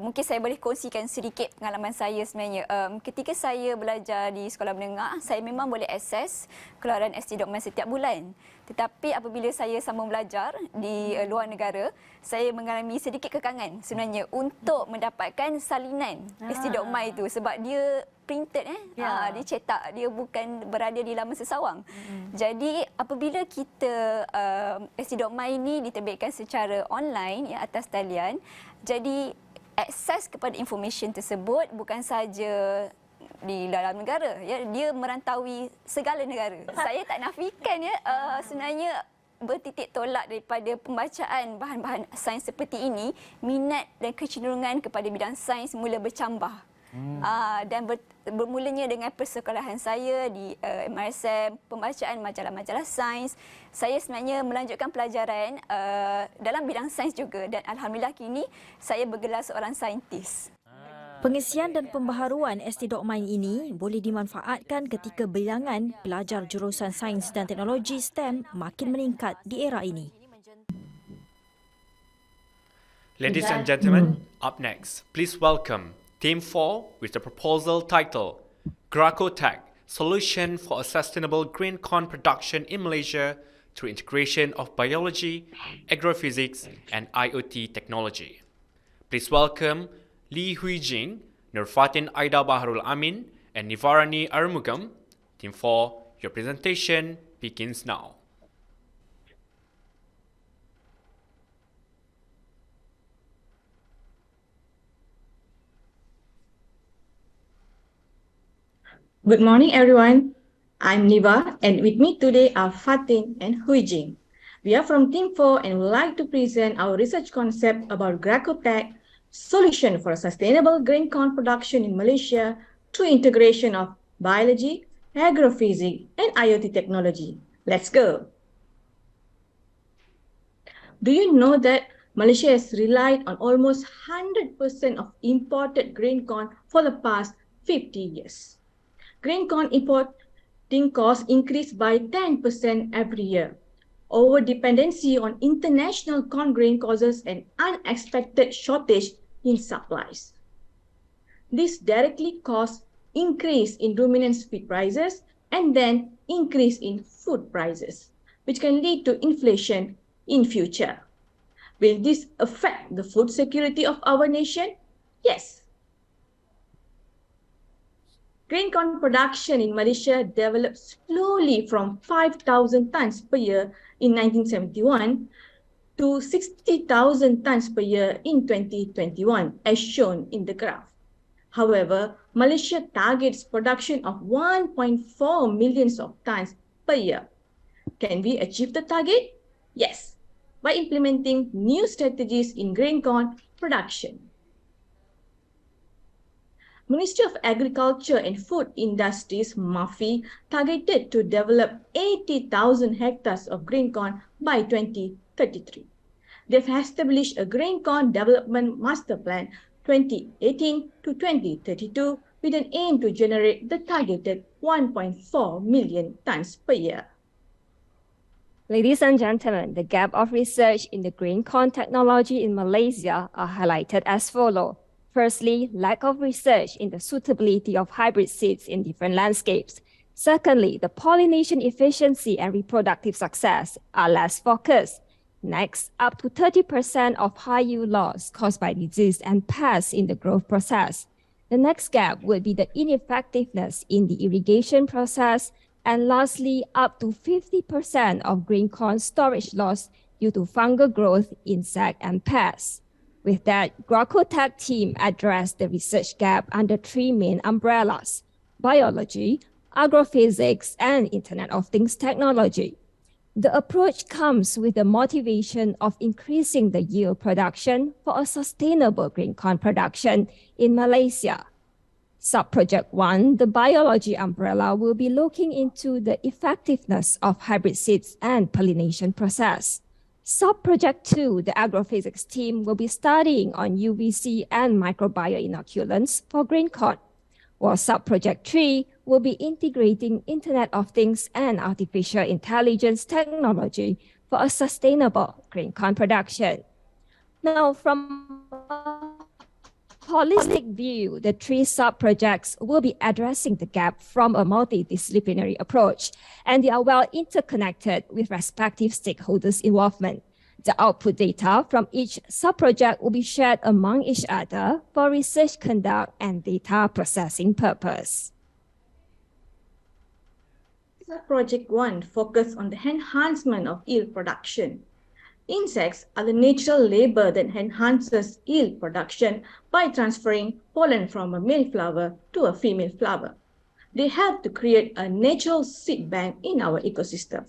Speaker 22: Mungkin saya boleh kongsikan sedikit pengalaman saya sebenarnya. Ketika saya belajar di sekolah menengah, saya memang boleh akses keluaran ST.my setiap bulan. Tetapi apabila saya sambung belajar di luar negara, saya mengalami sedikit kekangan sebenarnya untuk mendapatkan salinan ST.my itu sebab dia printed dia cetak, dia bukan berada di laman sesawang. Jadi apabila kita ST.my ini diterbitkan secara online ya atas talian, jadi akses kepada information tersebut bukan saja di dalam negara ya, dia merantaui segala negara. Saya tak nafikan ya sebenarnya bertitik tolak daripada pembacaan bahan-bahan sains seperti ini, minat dan kecenderungan kepada bidang sains mula bercambah. Dan bermulanya dengan persekolahan saya di MRSM, pembacaan majalah-majalah sains, saya sebenarnya melanjutkan pelajaran dalam bidang sains juga dan alhamdulillah kini saya bergelar seorang saintis.
Speaker 21: Pengisian dan pembaharuan ST.my ini boleh dimanfaatkan ketika bilangan pelajar jurusan sains dan teknologi STEM makin meningkat di era ini.
Speaker 1: Ladies and gentlemen, up next, please welcome Team 4 with the proposal titled Gracotech, Solution for a Sustainable Green Corn Production in Malaysia through Integration of Biology, Agrophysics and IoT Technology. Please welcome Lee Hui Jing, Nurfatin Aida Baharul Amin and Nivarani Arumugam. Team 4, your presentation begins now.
Speaker 23: Good morning, everyone. I'm Niva, and with me today are Fatin and Huijing. We are from Team 4 and would like to present our research concept about Gracotech, solution for sustainable grain corn production in Malaysia through integration of biology, agrophysics, and IoT technology. Let's go. Do you know that Malaysia has relied on almost 100% of imported grain corn for the past 50 years? Grain corn importing costs increased by 10% every year. Over-dependency on international corn grain causes an unexpected shortage in supplies. This directly causes increase in ruminant feed prices and then increase in food prices, which can lead to inflation in future. Will this affect the food security of our nation? Yes. Grain corn production in Malaysia developed slowly from 5,000 tons per year in 1971 to 60,000 tons per year in 2021, as shown in the graph. However, Malaysia targets production of 1.4 million tons per year. Can we achieve the target? Yes, by implementing new strategies in grain corn production. Ministry of Agriculture and Food Industries, MAFI, targeted to develop 80,000 hectares of grain corn by 2033. They've established a grain corn development master plan 2018 to 2032 with an aim to generate the targeted 1.4 million tons per year.
Speaker 2: Ladies and gentlemen, the gap of research in the green corn technology in Malaysia are highlighted as follows. Firstly, lack of research in the suitability of hybrid seeds in different landscapes. Secondly, the pollination efficiency and reproductive success are less focused. Next, up to 30% of high yield loss caused by disease and pests in the growth process. The next gap would be the ineffectiveness in the irrigation process. And lastly, up to 50% of green corn storage loss due to fungal growth, insect, and pests. With that, GrocoTech team addressed the research gap under three main umbrellas: biology, agrophysics, and Internet of Things technology. The approach comes with the motivation of increasing the yield production for a sustainable green corn production in Malaysia. Sub-Project 1, the biology umbrella, will be looking into the effectiveness of hybrid seeds and pollination process. Sub-Project 2, the agrophysics team, will be studying on UVC and microbial-inoculants for green corn, while Sub-Project 3 will be integrating Internet of Things and artificial intelligence technology for a sustainable green corn production. Now, from holistic view, the three sub-projects will be addressing the gap from a multidisciplinary approach, and they are well interconnected with respective stakeholders' involvement. The output data from each sub-project will be shared among each other for research conduct and data processing purpose.
Speaker 23: Project 1 focused on the enhancement of yield production. Insects are the natural labor that enhances yield production by transferring pollen from a male flower to a female flower. They help to create a natural seed bank in our ecosystem.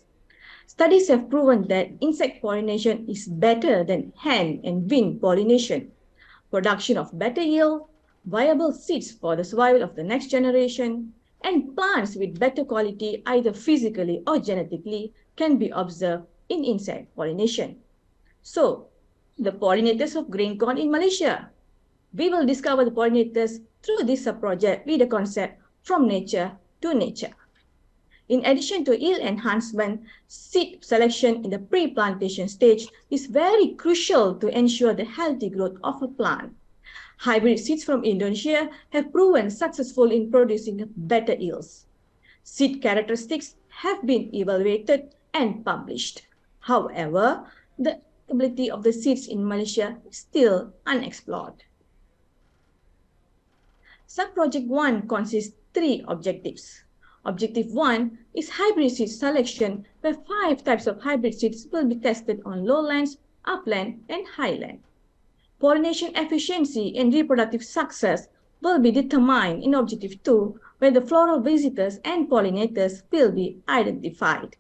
Speaker 23: Studies have proven that insect pollination is better than hand and wind pollination. Production of better yield, viable seeds for the survival of the next generation, and plants with better quality either physically or genetically can be observed in insect pollination. So, the pollinators of grain corn in Malaysia. We will discover the pollinators through this sub-project with the concept from nature to nature. In addition to yield enhancement, seed selection in the pre-plantation stage is very crucial to ensure the healthy growth of a plant. Hybrid seeds from Indonesia have proven successful in producing better yields. Seed characteristics have been evaluated and published. However, the ability of the seeds in Malaysia is still unexplored. Sub-Project 1 consists 3 objectives. Objective 1 is hybrid seed selection, where 5 types of hybrid seeds will be tested on lowlands, upland, and highland. Pollination efficiency and reproductive success will be determined in Objective 2, where the floral visitors and pollinators will be identified.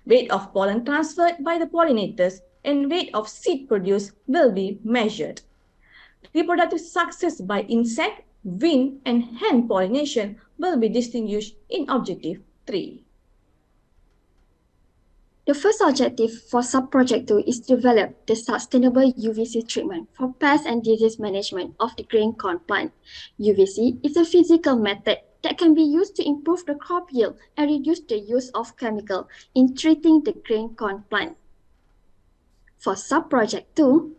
Speaker 23: Rate of pollen transferred by the pollinators and rate of seed produced will be measured. Reproductive success by insect, wind, and hand pollination will be distinguished in Objective 3.
Speaker 3: The first objective for Sub-Project 2 is to develop the sustainable UVC treatment for pest and disease management of the grain corn plant. UVC is a physical method that can be used to improve the crop yield and reduce the use of chemical in treating the grain corn plant. For Sub-Project 2,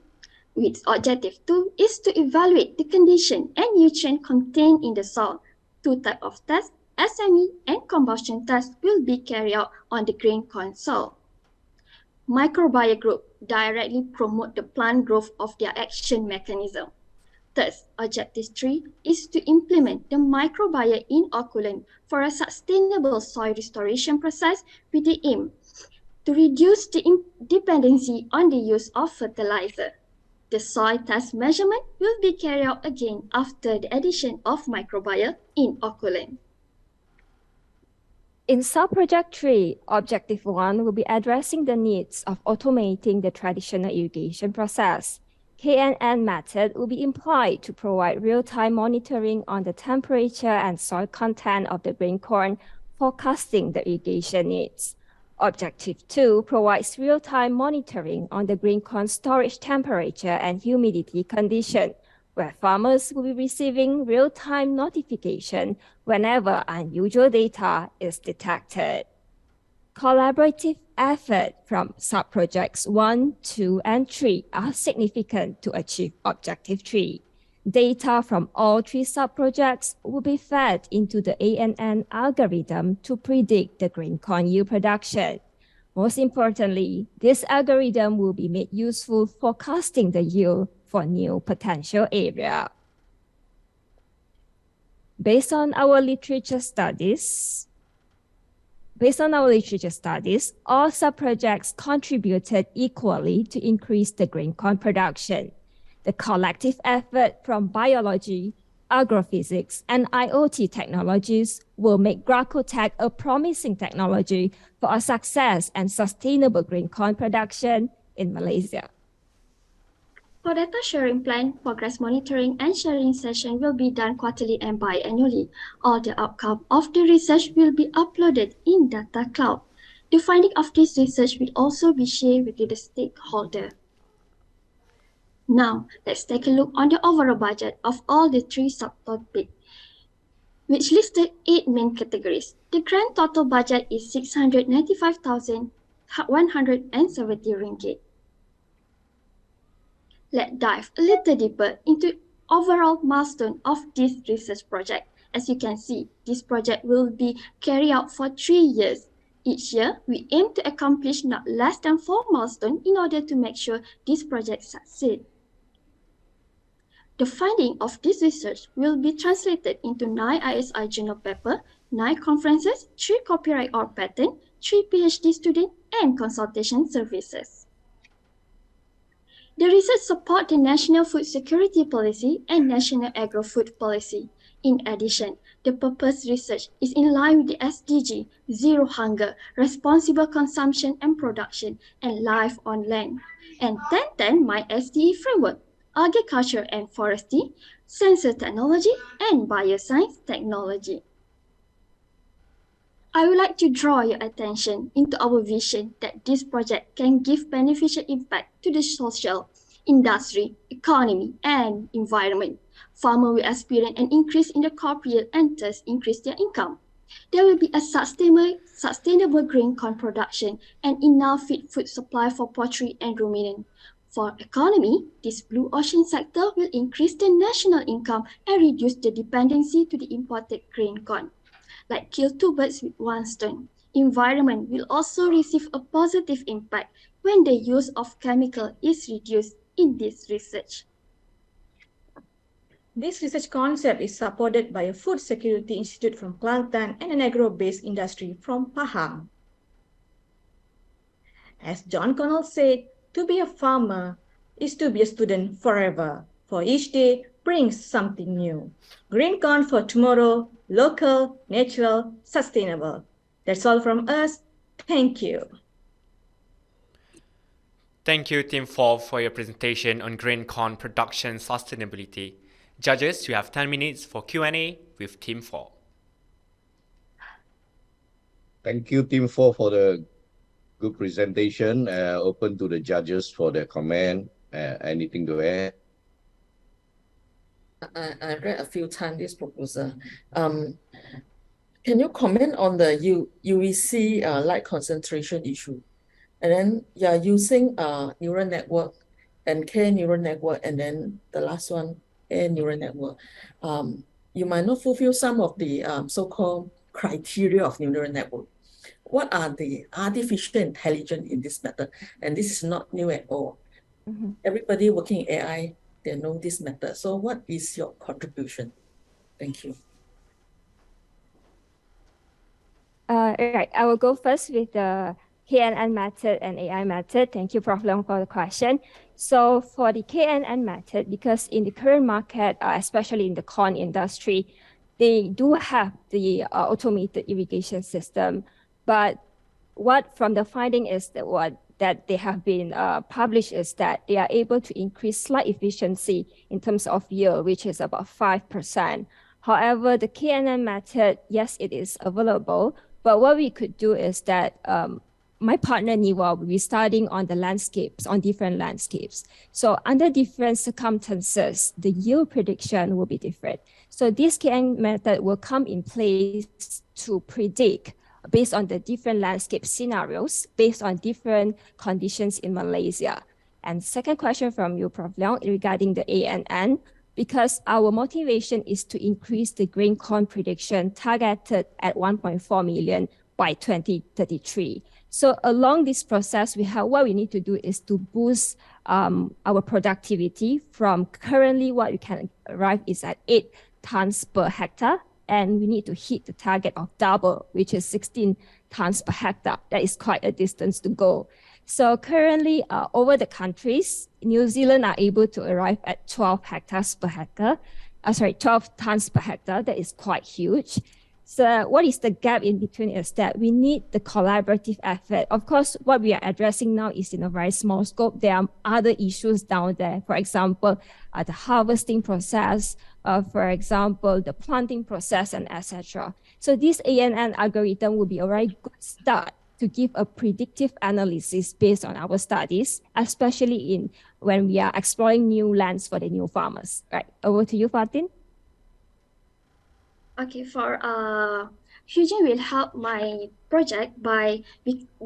Speaker 3: its Objective 2 is to evaluate the condition and nutrient contained in the soil. 2 types of tests, SME and combustion tests, will be carried out on the grain corn soil. Microbial group directly promote the plant growth of their action mechanism. Third, Objective 3 is to implement the microbial inoculant for a sustainable soil restoration process with the aim to reduce the dependency on the use of fertilizer. The soil test measurement will be carried out again after the addition of microbial inoculant.
Speaker 2: In Sub-Project 3, Objective 1 will be addressing the needs of automating the traditional irrigation process. KNN method will be employed to provide real-time monitoring on the temperature and soil content of the grain corn, forecasting the irrigation needs. Objective 2 provides real-time monitoring on the grain corn storage temperature and humidity condition, where farmers will be receiving real-time notification whenever unusual data is detected. Collaborative effort from sub-projects 1, 2, and 3 are significant to achieve Objective 3. Data from all 3 sub-projects will be fed into the ANN algorithm to predict the green corn yield production. Most importantly, this algorithm will be made useful for forecasting the yield for new potential area. Based on our literature studies, all sub-projects contributed equally to increase the green corn production. The collective effort from biology, agrophysics, and IoT technologies will make Gracotech a promising technology for a success and sustainable green corn production in Malaysia.
Speaker 3: For data sharing plan, progress monitoring and sharing session will be done quarterly and biannually. All the outcome of the research will be uploaded in data cloud. The finding of this research will also be shared with the stakeholder. Now, let's take a look on the overall budget of all the 3 subtopics, which listed 8 main categories. The grand total budget is 695,170 ringgit. Let's dive a little deeper into overall milestone of this research project. As you can see, this project will be carried out for 3 years. Each year, we aim to accomplish not less than 4 milestones in order to make sure this project succeeds. The finding of this research will be translated into 9 ISI journal papers, 9 conferences, 3 copyright or patent, 3 PhD students, and consultation services. The research supports the National Food Security Policy and National Agro-Food Policy. In addition, the purpose research is in line with the SDG, Zero Hunger, Responsible Consumption and Production, and Life on Land, and 1010 MySDE Framework, Agriculture and Forestry, Sensor Technology, and Bioscience Technology. I would like to draw your attention into our vision that this project can give beneficial impact to the social, industry, economy, and environment. Farmers will experience an increase in the crop yield and thus increase their income. There will be a sustainable green corn production and enough feed food supply for poultry and ruminant. For economy, this blue ocean sector will increase the national income and reduce the dependency to the imported green corn. Like kill 2 birds with 1 stone. Environment will also receive a positive impact when the use of chemical is reduced in this research.
Speaker 23: This research concept is supported by a Food Security Institute from Kelantan and an agro-based industry from Pahang. As John Connell said, to be a farmer is to be a student forever, for each day brings something new. Green corn for tomorrow, local, natural, sustainable. That's all from us. Thank you.
Speaker 1: Thank you, Team 4, for your presentation on green corn production sustainability. Judges, you have 10 minutes for Q&A with Team 4.
Speaker 7: Thank you, Team 4, for the good presentation. Open to the judges for their comment. Anything to add?
Speaker 8: I read a few times this proposal. Can you comment on the UVC light concentration issue? And then you're using neural network and K neural network, and then the last one, A neural network. You might not fulfill some of the so-called criteria of neural network. What are the artificial intelligence in this method? And this is not new at all. Everybody working in AI, they know this method. So what is your contribution? Thank you.
Speaker 2: Right, I will go first with the KNN method and AI method. Thank you, Prof. Leong, for the question. So for the KNN method, because in the current market, especially in the corn industry, they do have the automated irrigation system. But what from the finding is that they have been published is that they are able to increase slight efficiency in terms of yield, which is about 5%. However, the KNN method, yes, it is available, but what we could do is that my partner Niwa will be studying on the landscapes, on different landscapes. So under different circumstances, the yield prediction will be different. So this KN method will come in place to predict based on the different landscape scenarios, based on different conditions in Malaysia. And second question from you, Prof. Leong, regarding the ANN, because our motivation is to increase the grain corn prediction targeted at 1.4 million by 2033. So along this process, what we need to do is to boost our productivity from currently what we can arrive is at 8 tons per hectare, and we need to hit the target of double, which is 16 tons per hectare. That is quite a distance to go. So currently, over the countries, New Zealand are able to arrive at 12 hectares per hectare. 12 tons per hectare. That is quite huge. So what is the gap in between is that we need the collaborative effort. Of course, what we are addressing now is in a very small scope. There are other issues down there. For example, the harvesting process, for example, the planting process, and etc. So this ANN algorithm will be a very good start to give a predictive analysis based on our studies, especially when we are exploring new lands for the new farmers. Right, over to you, Fatin.
Speaker 3: Okay, for Hyujin will help my project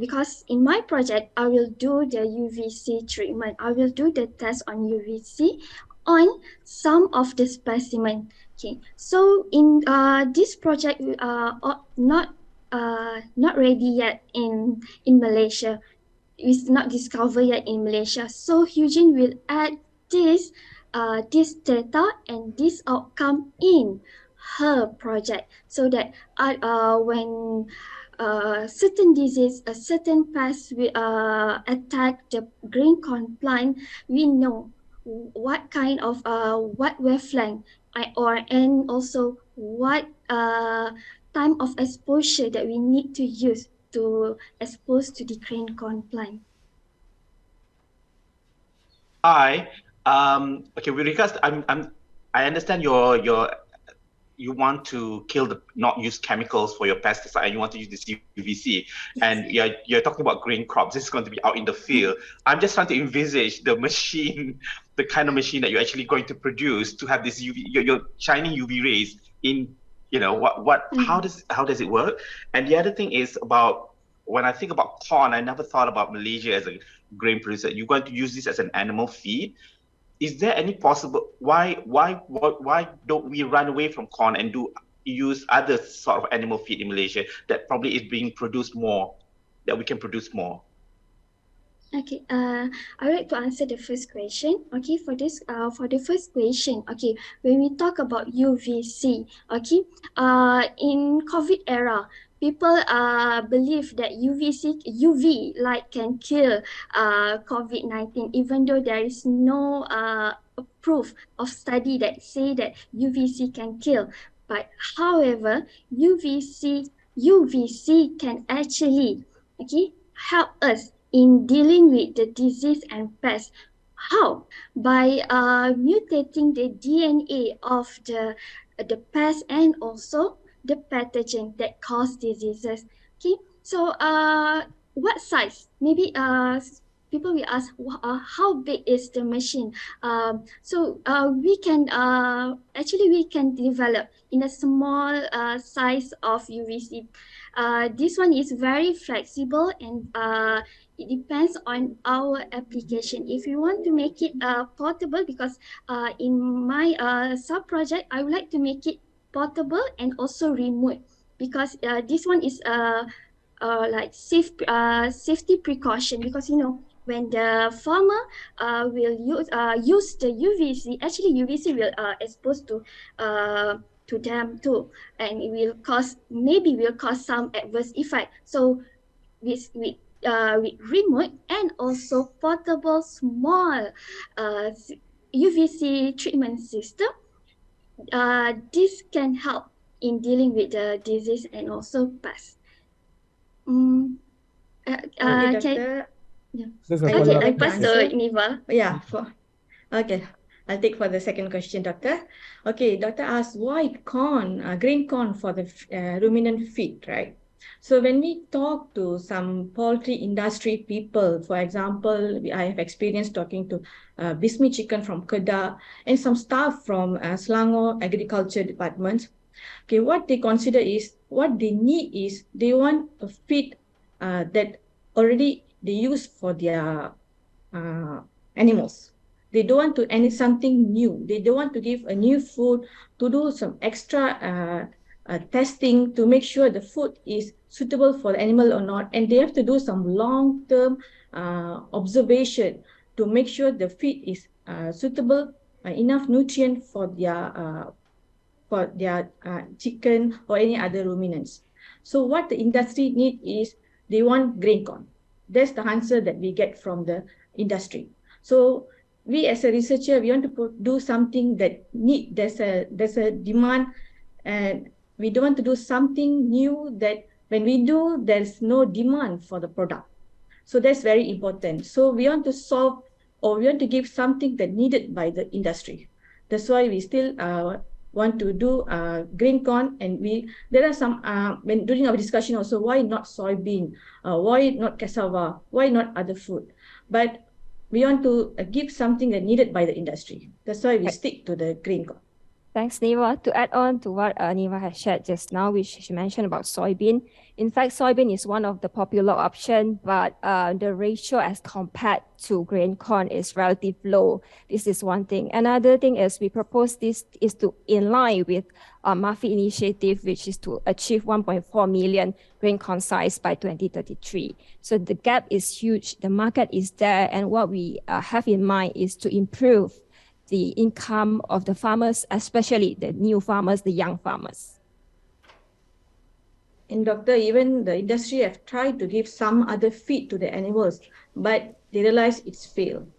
Speaker 3: because in my project I will do the UVC treatment. I will do the test on UVC on some of the specimen. Okay, so in this project we are not ready yet in Malaysia. It's not discovered yet in Malaysia. So Hyujin will add this data and this outcome in her project, so that when certain disease, a certain pest will attack the green corn plant, we know what kind of what wavelength and also what time of exposure that we need to use to expose to the green corn plant.
Speaker 15: Hi. Okay. With regards, I understand you want to not use chemicals for your pesticide. You want to use this UVC, and you're talking about green crops. This is going to be out in the field. I'm just trying to envisage the machine, the kind of machine that you're actually going to produce to have this UV, your shining UV rays in. How does it work? And the other thing is about, when I think about corn, I never thought about Malaysia as a grain producer. You're going to use this as an animal feed. Is there any possible, why don't we run away from corn and use other sort of animal feed in Malaysia that probably is being produced more, that we can produce more?
Speaker 3: Okay, I would like to answer the first question. Okay, for the first question, okay, when we talk about UVC, okay, in COVID era, people believe that UV light can kill COVID-19, even though there is no proof of study that say that UVC can kill. But however, UVC can actually help us in dealing with the disease and pests. How? By mutating the DNA of the pest and also the pathogen that cause diseases. Okay, so what size? Maybe people will ask, how big is the machine? So we can develop in a small size of UVC. This one is very flexible, and it depends on our application. If you want to make it portable, because in my sub-project, I would like to make it portable and also remote, because this one is like safety precaution, because when the farmer will use the UVC, actually UVC will expose to them too, and it will cause some adverse effect. So with remote and also portable small UVC treatment system, this can help in dealing with the disease and also pests.
Speaker 8: Doctor.
Speaker 3: Okay, I pass to Niva.
Speaker 8: Yeah. Okay. I'll take for the second question, Doctor. Okay, Doctor asked why green corn for the ruminant feed, right?
Speaker 23: So when we talk to some poultry industry people, for example, I have experience talking to Bismi Chicken from Kedah and some staff from Selangor Agriculture Department. Okay, what they consider is, what they need is, they want a feed that already they use for their animals. They don't want to add something new. They don't want to give a new food, to do some extra testing to make sure the food is suitable for the animal or not. And they have to do some long-term observation to make sure the feed is suitable, enough nutrient for their chicken or any other ruminants. So what the industry need is, they want grain corn. That's the answer that we get from the industry. So we as a researcher, we want to do something that there's a demand, and we don't want to do something new that when we do, there's no demand for the product. So that's very important. So we want to solve, or we want to give something that needed by the industry. That's why we still want to do grain corn, and there are some during our discussion also, why not soybean, why not cassava, why not other food? But we want to give something that needed by the industry. That's why we stick to the grain corn.
Speaker 2: Thanks, Neva. To add on to what Neva has shared just now, which she mentioned about soybean. In fact, soybean is one of the popular options, but the ratio as compared to grain corn is relatively low. This is one thing. Another thing is, we propose this is to in line with MAFI initiative, which is to achieve 1.4 million grain corn size by 2033. So the gap is huge. The market is there, and what we have in mind is to improve the income of the farmers, especially the new farmers, the young farmers.
Speaker 23: And doctor, even the industry have tried to give some other feed to the animals, but they realize it's failed.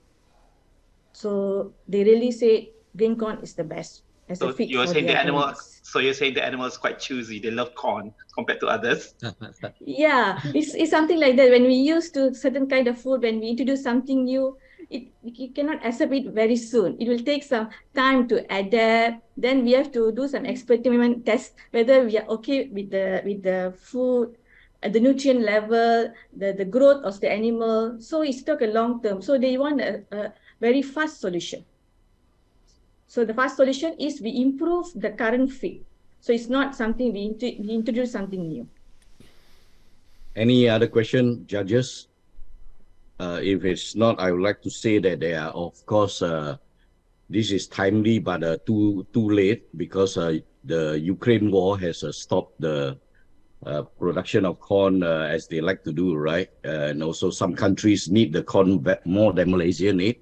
Speaker 23: So they really say grain corn is the best as a feed
Speaker 15: you're
Speaker 23: for
Speaker 15: saying
Speaker 23: their
Speaker 15: the animal.
Speaker 23: animals.
Speaker 15: So you're saying the animals quite choosy. They love corn compared to others.
Speaker 23: Yeah, it's something like that. When we used to certain kind of food, when we introduce something new, you cannot accept it very soon. It will take some time to adapt. Then we have to do some experiment test whether we are okay with the food, the nutrient level, the growth of the animal. So it's took a long term. So they want a very fast solution. So the fast solution is we improve the current feed. So it's not something we introduce something new.
Speaker 7: Any other question, judges? If it's not, I would like to say that they are, of course, this is timely, but too late, because the Ukraine war has stopped the production of corn as they like to do, right? And also some countries need the corn more than Malaysia need.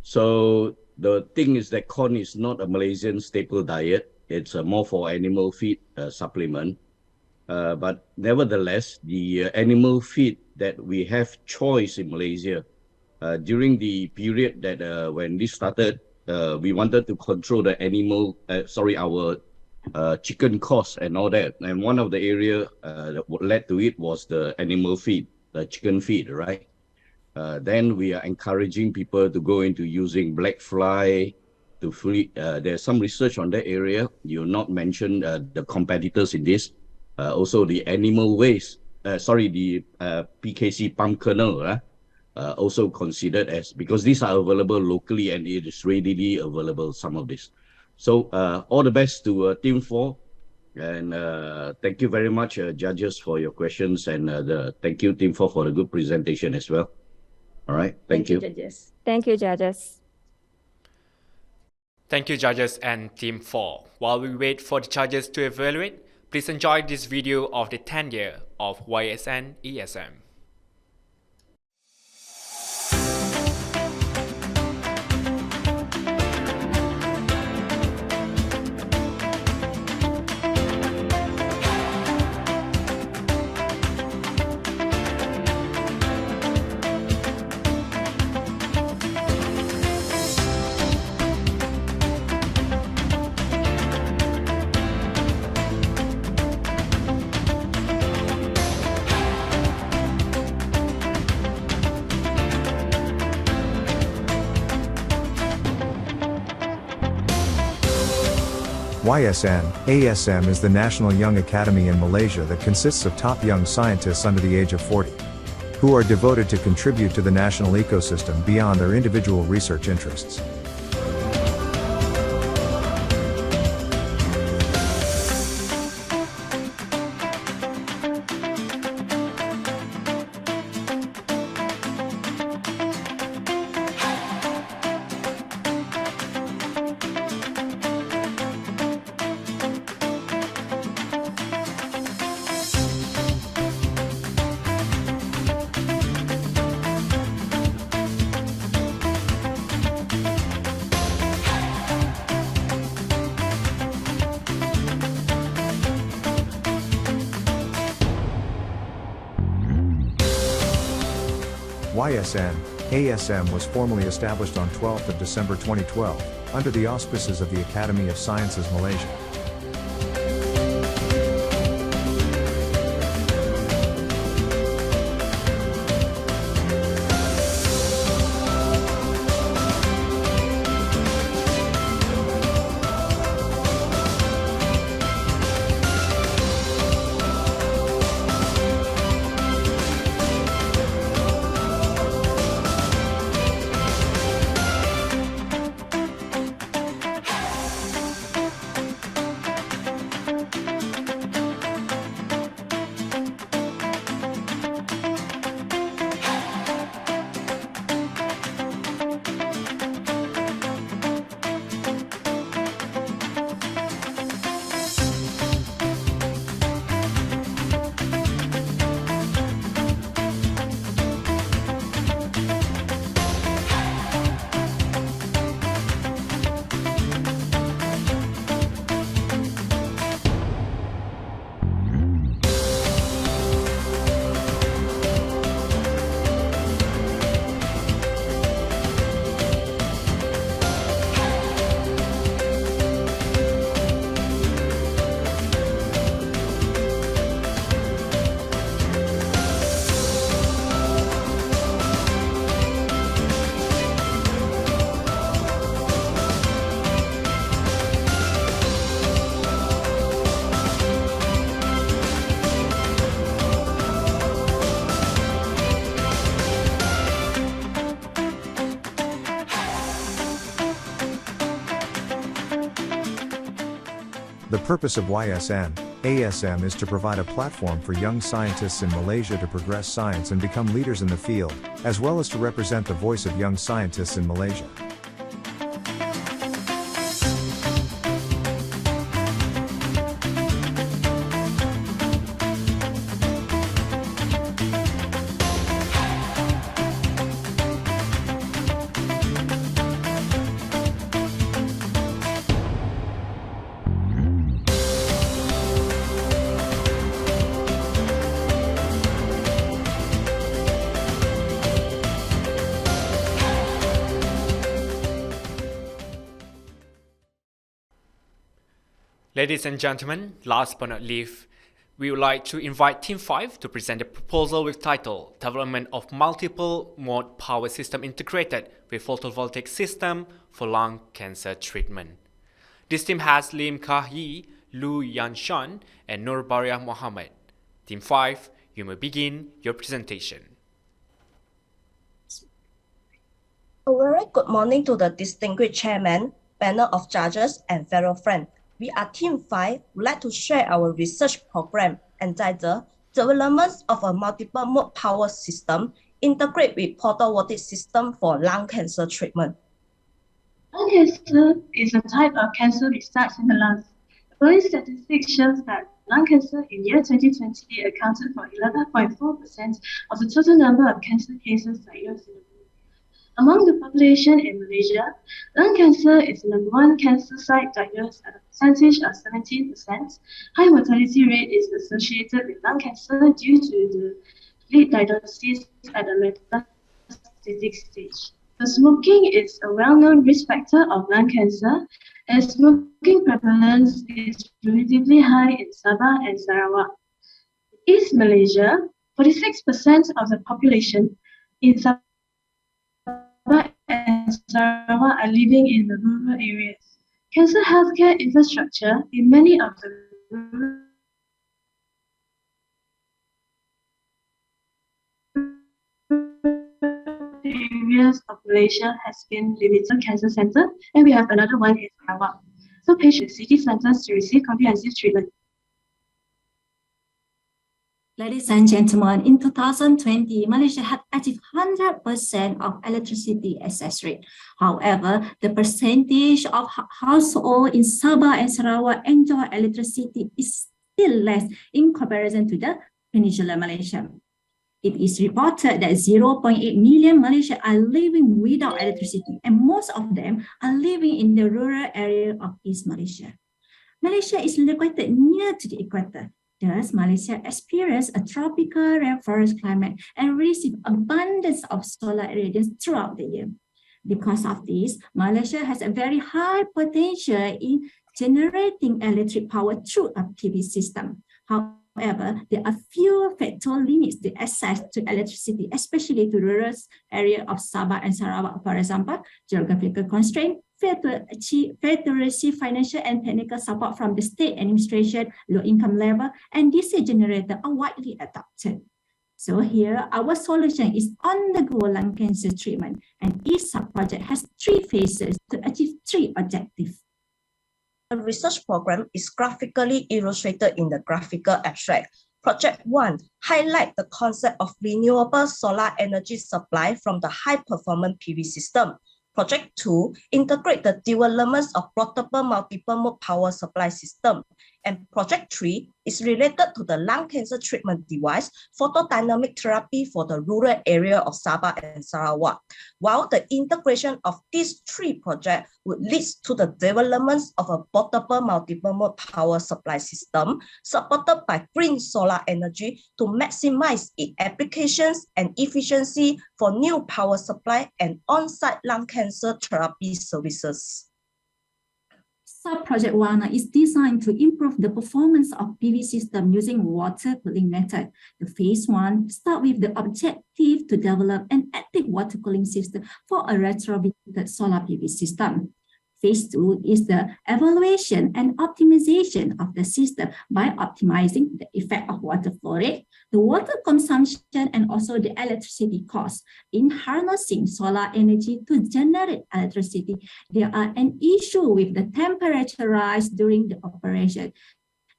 Speaker 7: So the thing is that corn is not a Malaysian staple diet. It's more for animal feed supplement. But nevertheless, the animal feed that we have choice in Malaysia, during the period that when this started, we wanted to control the our chicken costs and all that. And one of the area that led to it was the animal feed, the chicken feed, right? Then we are encouraging people to go into using black fly to feed. There's some research on that area. You not mention the competitors in this. Also the animal waste, the PKC palm kernel, also considered as, because these are available locally and it is readily available, some of this. So all the best to Team 4, and thank you very much, judges, for your questions, and thank you, Team 4, for the good presentation as well. All right, thank you.
Speaker 23: Judges.
Speaker 2: Thank you, judges.
Speaker 1: Thank you, judges and Team 4. While we wait for the judges to evaluate, please enjoy this video of the 10th year of YSN-ASM.
Speaker 4: YSN-ASM is the National Young Academy in Malaysia that consists of top young scientists under the age of 40, who are devoted to contribute to the national ecosystem beyond their individual research interests. YSN-ASM was formally established on 12th of December 2012, under the auspices of the Academy of Sciences Malaysia. The purpose of YSN-ASM is to provide a platform for young scientists in Malaysia to progress science and become leaders in the field, as well as to represent the voice of young scientists in Malaysia.
Speaker 1: Ladies and gentlemen, last but not least, we would like to invite Team 5 to present a proposal with title Development of Multiple Mode Power System Integrated with Photovoltaic System for Lung Cancer Treatment. This team has Lim Kah-Yi, Lu Yan-Shan, and Nur Baria Mohammed. Team 5, you may begin your presentation.
Speaker 6: A very good morning to the distinguished chairman, panel of judges, and fellow friends. We are Team 5, would like to share our research program entitled Development of a Multiple Mode Power System Integrate with Photovoltaic System for Lung Cancer Treatment.
Speaker 11: Lung cancer is a type of cancer which starts in the lungs. Early statistics shows that lung cancer in year 2020 accounted for 11.4% of the total number of cancer cases diagnosed in the world. Among the population in Malaysia, lung cancer is the #1 cancer site diagnosed at a percentage of 17%. High mortality rate is associated with lung cancer due to the late diagnosis at the metastatic stage. The smoking is a well-known risk factor of lung cancer, as smoking prevalence is relatively high in Sabah and Sarawak. In East Malaysia, 46% of the population in Sabah and Sarawak are living in the rural areas. Cancer healthcare infrastructure in many of the areas of Malaysia has been limited cancer center, and we have another one in Sarawak. So patients city centers to receive comprehensive treatment.
Speaker 12: Ladies and gentlemen, in 2020, Malaysia had achieved 100% of electricity access rate. However, the percentage of households in Sabah and Sarawak enjoy electricity is still less in comparison to the Peninsular Malaysia. It is reported that 0.8 million Malaysians are living without electricity, and most of them are living in the rural area of East Malaysia. Malaysia is located near to the equator. Thus, Malaysia experiences a tropical rainforest climate and receives abundance of solar irradiance throughout the year. Because of this, Malaysia has a very high potential in generating electric power through a PV system. However, there are few factors limits the access to electricity, especially to rural area of Sabah and Sarawak. For example, geographical constraint, fail to receive financial and technical support from the state administration, low income level, and DC generator are widely adopted. So here, our solution is on-the-go lung cancer treatment, and each sub-project has 3 phases to achieve 3 objectives.
Speaker 6: The research program is graphically illustrated in the graphical abstract. Project 1 highlights the concept of renewable solar energy supply from the high-performance PV system. Project 2 integrates the developments of portable multiple-mode power supply system. And Project 3 is related to the lung cancer treatment device, photodynamic therapy for the rural area of Sabah and Sarawak. While the integration of these 3 projects would lead to the development of a portable multiple-mode power supply system supported by green solar energy to maximize its applications and efficiency for new power supply and on-site lung cancer therapy services.
Speaker 12: Sub-project 1 is designed to improve the performance of PV system using water cooling method. The phase 1 start with the objective to develop an active water cooling system for a retrofitted solar PV system. Phase 2 is the evaluation and optimization of the system by optimizing the effect of water flow rate, the water consumption, and also the electricity cost. In harnessing solar energy to generate electricity, there are an issue with the temperature rise during the operation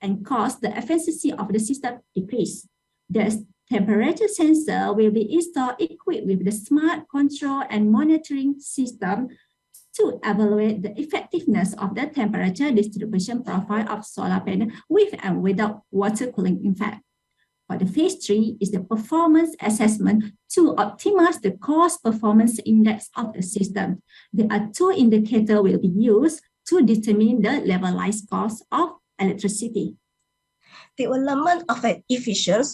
Speaker 12: and cause the efficiency of the system decrease. The temperature sensor will be installed equipped with the smart control and monitoring system to evaluate the effectiveness of the temperature distribution profile of solar panel with and without water cooling effect. For the phase 3 is the performance assessment to optimize the cost performance index of the system. There are 2 indicators will be used to determine the levelized cost of electricity.
Speaker 6: Development of an efficient,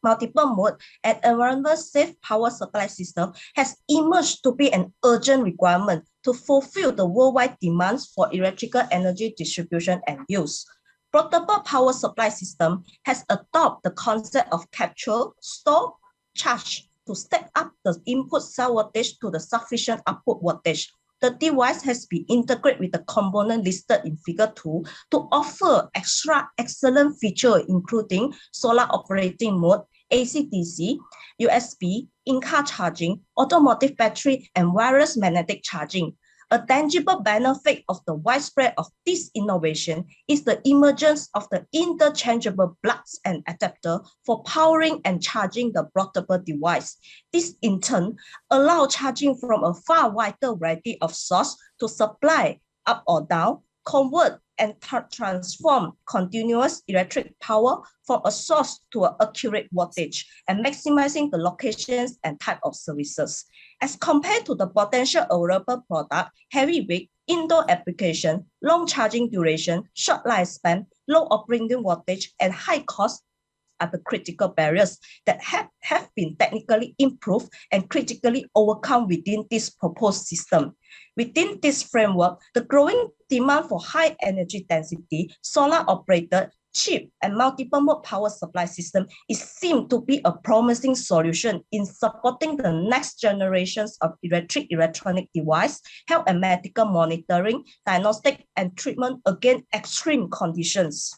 Speaker 6: multiple-mode, and environment-safe power supply system has emerged to be an urgent requirement to fulfill the worldwide demands for electrical energy distribution and use. Portable power supply system has adopted the concept of capture, store, charge to step up the input cell voltage to the sufficient output voltage. The device has been integrated with the component listed in Figure 2 to offer extra excellent features including solar operating mode, AC-DC, USB, in-car charging, automotive battery, and wireless magnetic charging. A tangible benefit of the widespread of this innovation is the emergence of the interchangeable plugs and adapter for powering and charging the portable device. This in turn allows charging from a far wider variety of sources to supply up or down, convert and transform continuous electric power from a source to an accurate voltage and maximizing the locations and type of services. As compared to the potential available product, heavy weight, indoor application, long charging duration, short lifespan, low operating voltage, and high cost are the critical barriers that have been technically improved and critically overcome within this proposed system. Within this framework, the growing demand for high energy density, solar operated, cheap and multiple mode power supply system is seen to be a promising solution in supporting the next generations of electronic device, health and medical monitoring, diagnostic and treatment against extreme conditions.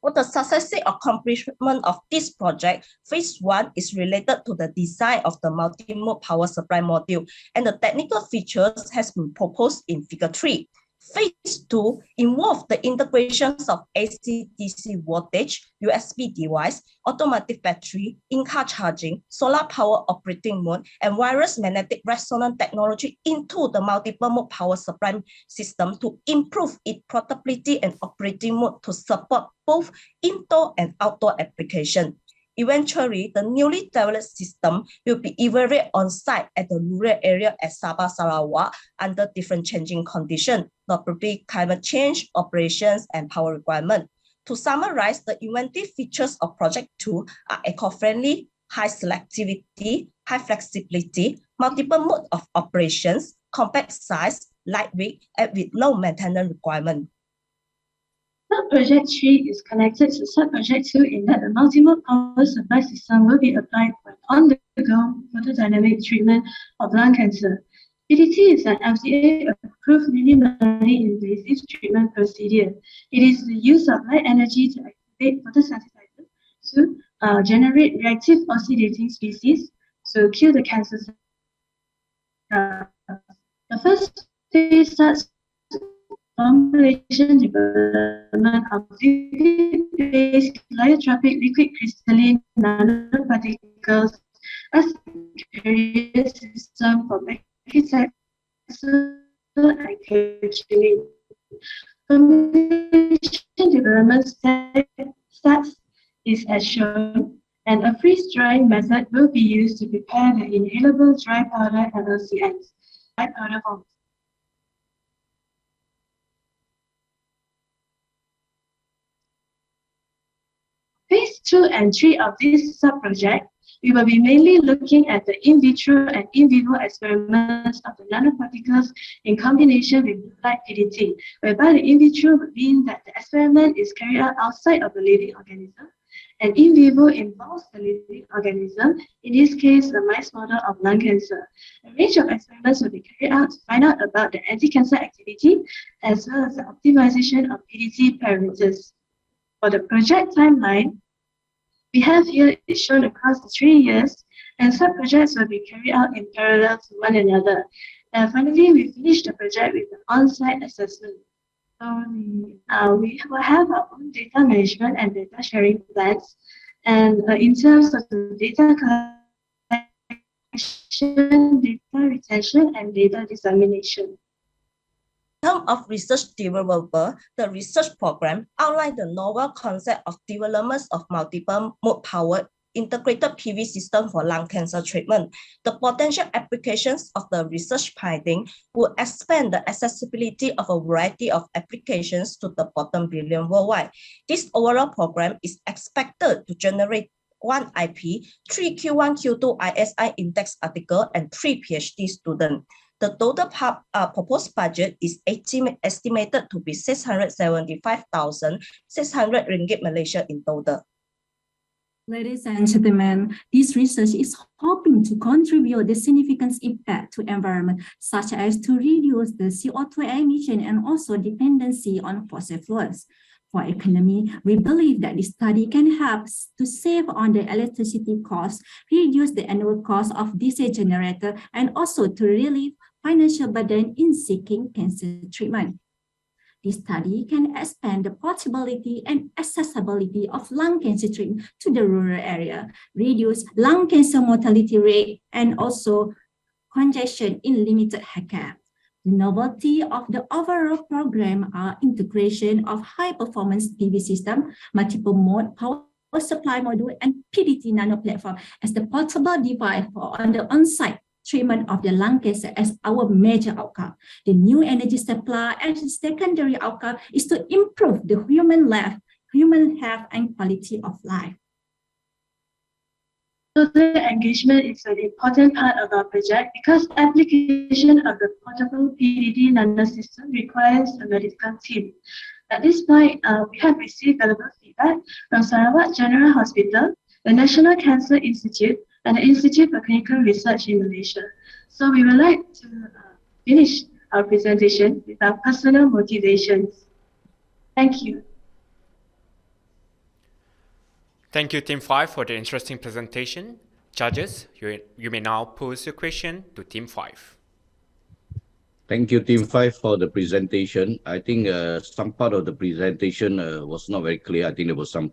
Speaker 6: For the successful accomplishment of this project, phase 1 is related to the design of the multi-mode power supply module, and the technical features has been proposed in figure 3. Phase 2 involves the integrations of AC/DC voltage, USB device, automatic battery, in-car charging, solar power operating mode, and wireless magnetic resonance technology into the multiple mode power supply system to improve its portability and operating mode to support both indoor and outdoor application. Eventually, the newly developed system will be evaluated on site at the rural area at Sabah, Sarawak under different changing conditions, notably climate change, operations, and power requirement. To summarize, the inventive features of Project 2 are eco-friendly, high selectivity, high flexibility, multiple mode of operations, compact size, lightweight, and with low maintenance requirement.
Speaker 11: Sub-project 3 is connected to sub-project 2 in that the multi-mode power supply system will be applied for on-the-go photodynamic treatment of lung cancer. PDT is an FDA-approved minimally invasive treatment procedure. It is the use of light energy to activate photosensitizers to generate reactive oxidating species to kill the cancer cells. The first phase starts formulation development of liquid-based pleiotropic liquid crystalline nanoparticles as a carrier system for paclitaxel and carotene. Formulation development steps is as shown, and a freeze-drying method will be used to prepare the inhalable dry powder LLCNs, dry powder forms. Phase 2 and 3 of this sub-project, we will be mainly looking at the in vitro and in vivo experiments of the nanoparticles in combination with light PDT, whereby the in vitro would mean that the experiment is carried out outside of the living organism, and in vivo involves the living organism, in this case, a mice model of lung cancer. A range of experiments will be carried out to find out about the anti-cancer activity, as well as the optimization of PDT parameters. For the project timeline, we have here is shown across the 3 years, and sub-projects will be carried out in parallel to one another. And finally, we finished the project with the on-site assessment. So we will have our own data management and data sharing plans. And in terms of the data collection, data retention, and data dissemination.
Speaker 6: In terms of research deliverable, the research program outlined the novel concept of development of multiple mode power integrated PV system for lung cancer treatment. The potential applications of the research finding will expand the accessibility of a variety of applications to the bottom billion worldwide. This overall program is expected to generate 1 IP, 3 Q1, Q2 ISI index article, and 3 PhD students. The total proposed budget is estimated to be 675,600 ringgit Malaysia in total.
Speaker 12: Ladies and gentlemen, this research is hoping to contribute the significant impact to environment, such as to reduce the CO2 emission and also dependency on fossil fuels. For economy, we believe that this study can help to save on the electricity costs, reduce the annual cost of diesel generator, and also to relieve financial burden in seeking cancer treatment. This study can expand the portability and accessibility of lung cancer treatment to the rural area, reduce lung cancer mortality rate, and also congestion in limited healthcare. The novelty of the overall program are integration of high-performance PV system, multiple mode power supply module, and PDT nano platform as the portable device for on-site treatment of the lung cancer as our major outcome. The new energy supply and secondary outcome is to improve the human health and quality of life.
Speaker 11: Stakeholder engagement is an important part of our project because application of the portable PDT nanosystem requires a medical team. At this point, we have received valuable feedback from Sarawak General Hospital, the National Cancer Institute, and the Institute for Clinical Research in Malaysia. So we would like to finish our presentation with our personal motivations. Thank you.
Speaker 1: Thank you, Team 5, for the interesting presentation. Judges, you may now pose your question to Team 5.
Speaker 7: Thank you, Team 5, for the presentation. I think some part of the presentation was not very clear. I think there was some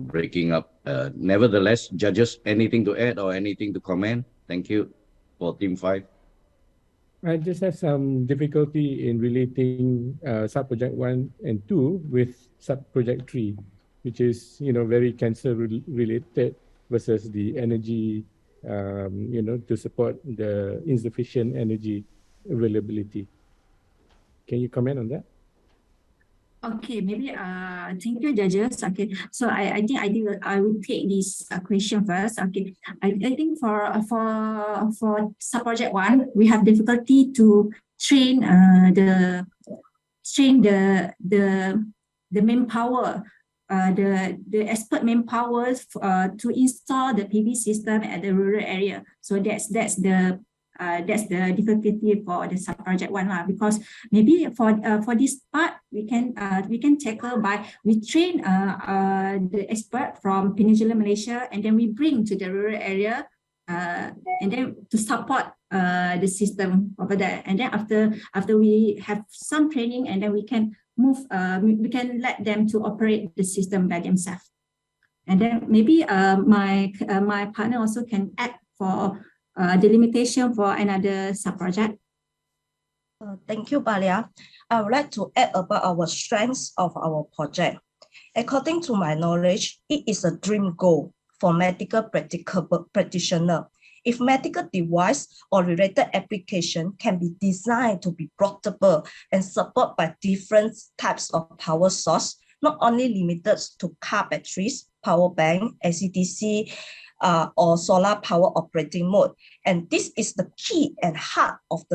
Speaker 7: breaking up. Nevertheless, judges, anything to add or anything to comment? Thank you for Team 5.
Speaker 9: I just have some difficulty in relating sub-project 1 and 2 with sub-project 3, which is, very cancer related versus the energy, to support the insufficient energy availability. Can you comment on that?
Speaker 12: Okay, maybe thank you, judges. Okay, so I think I will take this question first. Okay, I think for sub-project 1, we have difficulty to train the manpower, the expert manpower to install the PV system at the rural area. So that's the difficulty for the sub-project 1 because maybe for this part we can tackle by we train the expert from Peninsular Malaysia, and then we bring to the rural area and then to support the system over there. And then after we have some training, and then we can move we can let them to operate the system by themselves. And then maybe my partner also can add for the limitation for another sub-project.
Speaker 6: Thank you, Balia. I would like to add about our strengths of our project. According to my knowledge, it is a dream goal for medical practitioner. If medical device or related application can be designed to be portable and supported by different types of power source, not only limited to car batteries, power bank, AC/DC, or solar power operating mode. And this is the key and heart of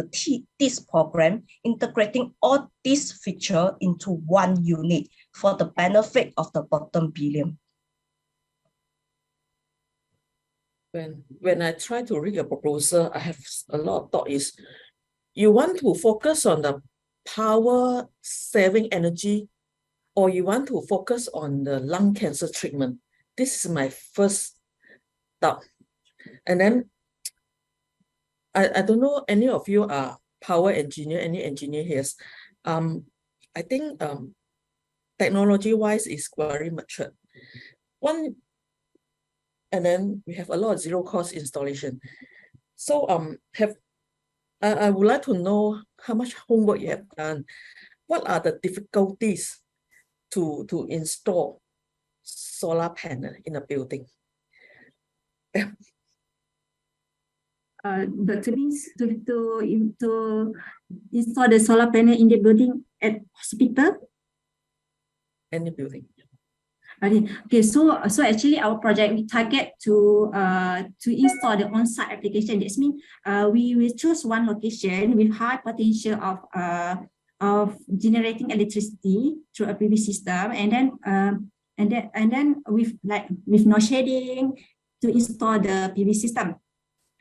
Speaker 6: this program, integrating all these features into one unit for the benefit of the bottom billion.
Speaker 8: When I try to read a proposal, I have a lot of thought is, you want to focus on the power saving energy, or you want to focus on the lung cancer treatment? This is my first thought. And then I don't know, any of you are power engineer, any engineer here? I think technology wise is very mature. And then we have a lot of zero cost installation. So I would like to know how much homework you have done. What are the difficulties to install solar panel in a building?
Speaker 12: But to install the solar panel in the building at hospital?
Speaker 8: Any building.
Speaker 12: Okay, so actually our project, we target to install the on-site application. That means we will choose one location with high potential of generating electricity through a PV system, and then with no shading to install the PV system,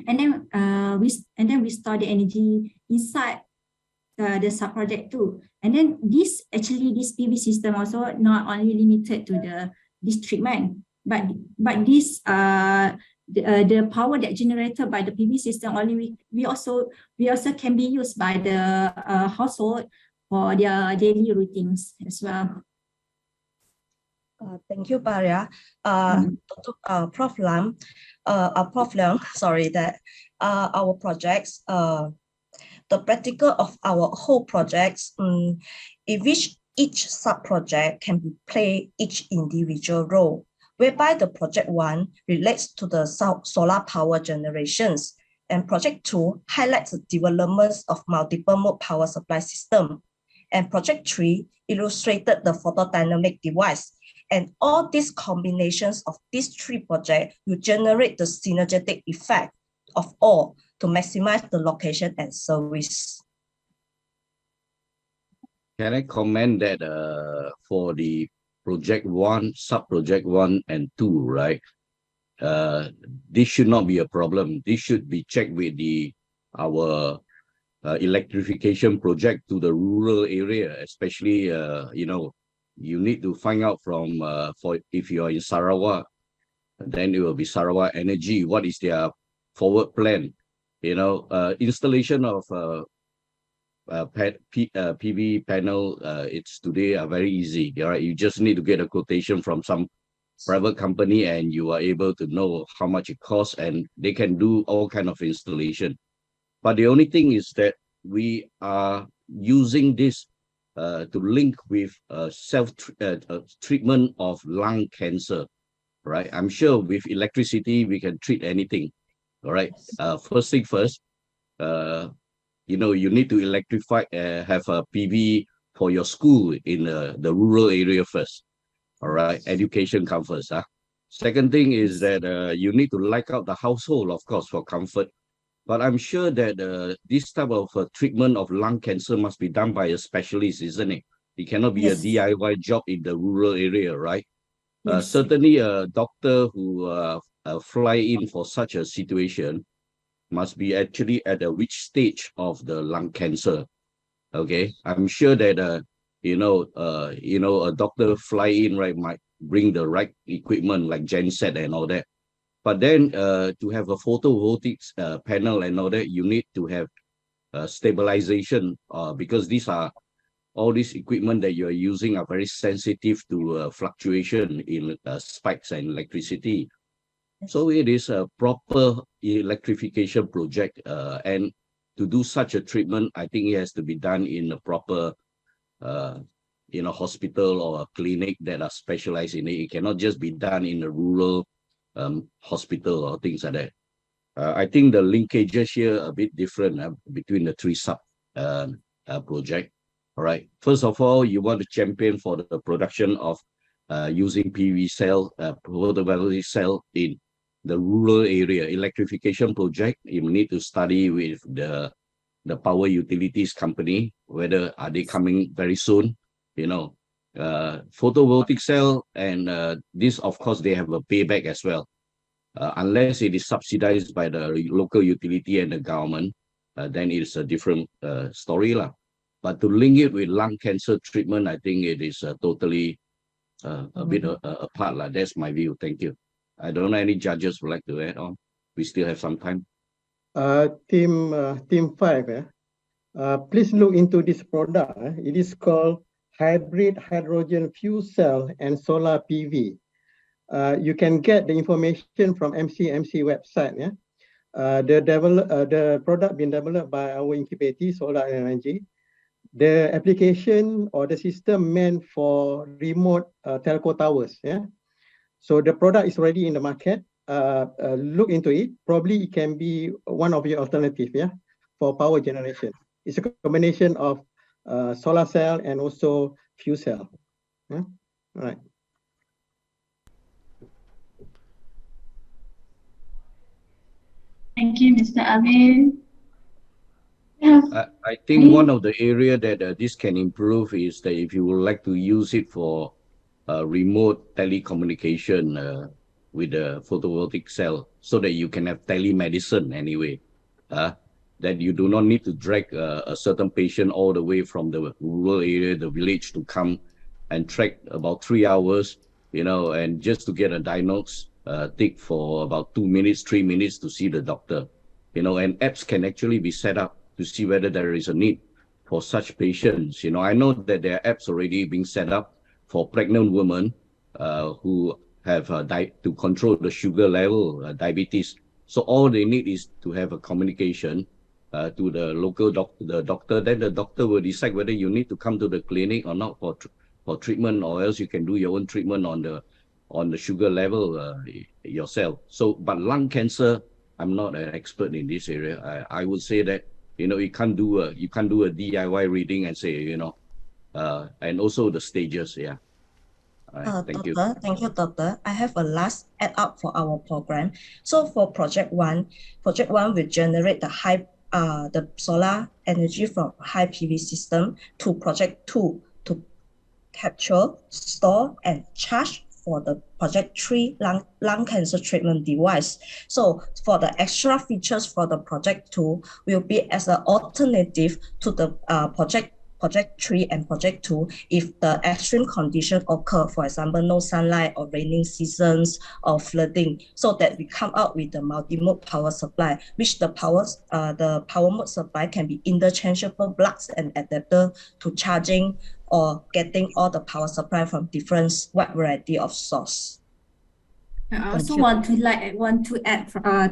Speaker 12: and then we store the energy inside the sub-project too. And then this PV system also not only limited to this treatment, but this the power that generated by the PV system only we also can be used by the household for their daily routines as well.
Speaker 6: Thank you, Baria. Prof. Lam, sorry, that our projects, the practical of our whole projects, in which each sub-project can play each individual role, whereby the project 1 relates to the solar power generations, and project 2 highlights the developments of multiple mode power supply system, and project 3 illustrated the photodynamic device. And all these combinations of these 3 projects will generate the synergetic effect of all to maximize the location and service.
Speaker 7: Can I comment that for the project 1, sub-project 1 and 2, right? This should not be a problem. This should be checked with our electrification project to the rural area, especially, you need to find out from, for if you're in Sarawak, then it will be Sarawak Energy. What is their forward plan? Installation of PV panel, it's today are very easy. Right? You just need to get a quotation from some private company and you are able to know how much it costs, and they can do all kind of installation. But the only thing is that we are using this to link with treatment of lung cancer, right? I'm sure with electricity we can treat anything. All right. First thing first, you need to electrify, have a PV for your school in the rural area first. All right, education comes first. Second thing is that you need to light out the household, of course, for comfort. But I'm sure that this type of treatment of lung cancer must be done by a specialist, isn't it? It cannot be a DIY job in the rural area, right? Certainly a doctor who fly in for such a situation must be actually at which stage of the lung cancer. Okay, I'm sure that a doctor fly in, right, might bring the right equipment like genset and all that. But then to have a photovoltaic panel and all that, you need to have stabilization because all these equipment that you're using are very sensitive to fluctuation in spikes and electricity. So it is a proper electrification project, and to do such a treatment, I think it has to be done in a proper hospital or a clinic that are specialized in it. It cannot just be done in a rural hospital or things like that. I think the linkages here are a bit different between the three sub project. All right. First of all, you want to champion for the production of using PV cell, photovoltaic cell in the rural area. Electrification project, you need to study with the power utilities company, whether are they coming very soon, photovoltaic cell, and this, of course, they have a payback as well. Unless it is subsidized by the local utility and the government, then it's a different story. But to link it with lung cancer treatment, I think it is totally a bit apart. That's my view. Thank you. I don't know any judges would like to add on. We still have some time.
Speaker 10: Team 5, please look into this product. It is called hybrid hydrogen fuel cell and solar PV. You can get the information from MCMC website. The product being developed by our incubator, Solar Energy. The application or the system meant for remote telco towers. So the product is already in the market. Look into it. Probably it can be one of your alternatives, for power generation. It's a combination of solar cell and also fuel cell. All right.
Speaker 11: Thank you, Mr. Amin.
Speaker 7: I think one of the area that this can improve is that if you would like to use it for remote telecommunication with a photovoltaic cell, so that you can have telemedicine anyway, that you do not need to drag a certain patient all the way from the rural area, the village, to come and trek about 3 hours, and just to get a diagnosis, take for about 2 minutes, 3 minutes to see the doctor, and apps can actually be set up to see whether there is a need for such patients. I know that there are apps already being set up for pregnant women who have to control the sugar level, diabetes. So all they need is to have a communication to the local doctor. Then the doctor will decide whether you need to come to the clinic or not for treatment, or else you can do your own treatment on the sugar level yourself. So, but lung cancer, I'm not an expert in this area. I would say that you can't do a DIY reading and say and also the stages. Thank you.
Speaker 6: Thank you, Doctor. I have a last add up for our program. So for project one will generate the the solar energy from high PV system to project 2 to capture, store, and charge for the project 3 lung cancer treatment device. So for the extra features for the project 2 will be as an alternative to the project 3 and project 2 if the extreme condition occur, for example, no sunlight or raining seasons or flooding, so that we come out with the multi-mode power supply, which the power mode supply can be interchangeable plugs and adapter to charging or getting all the power supply from different wide variety of source.
Speaker 12: I also want to add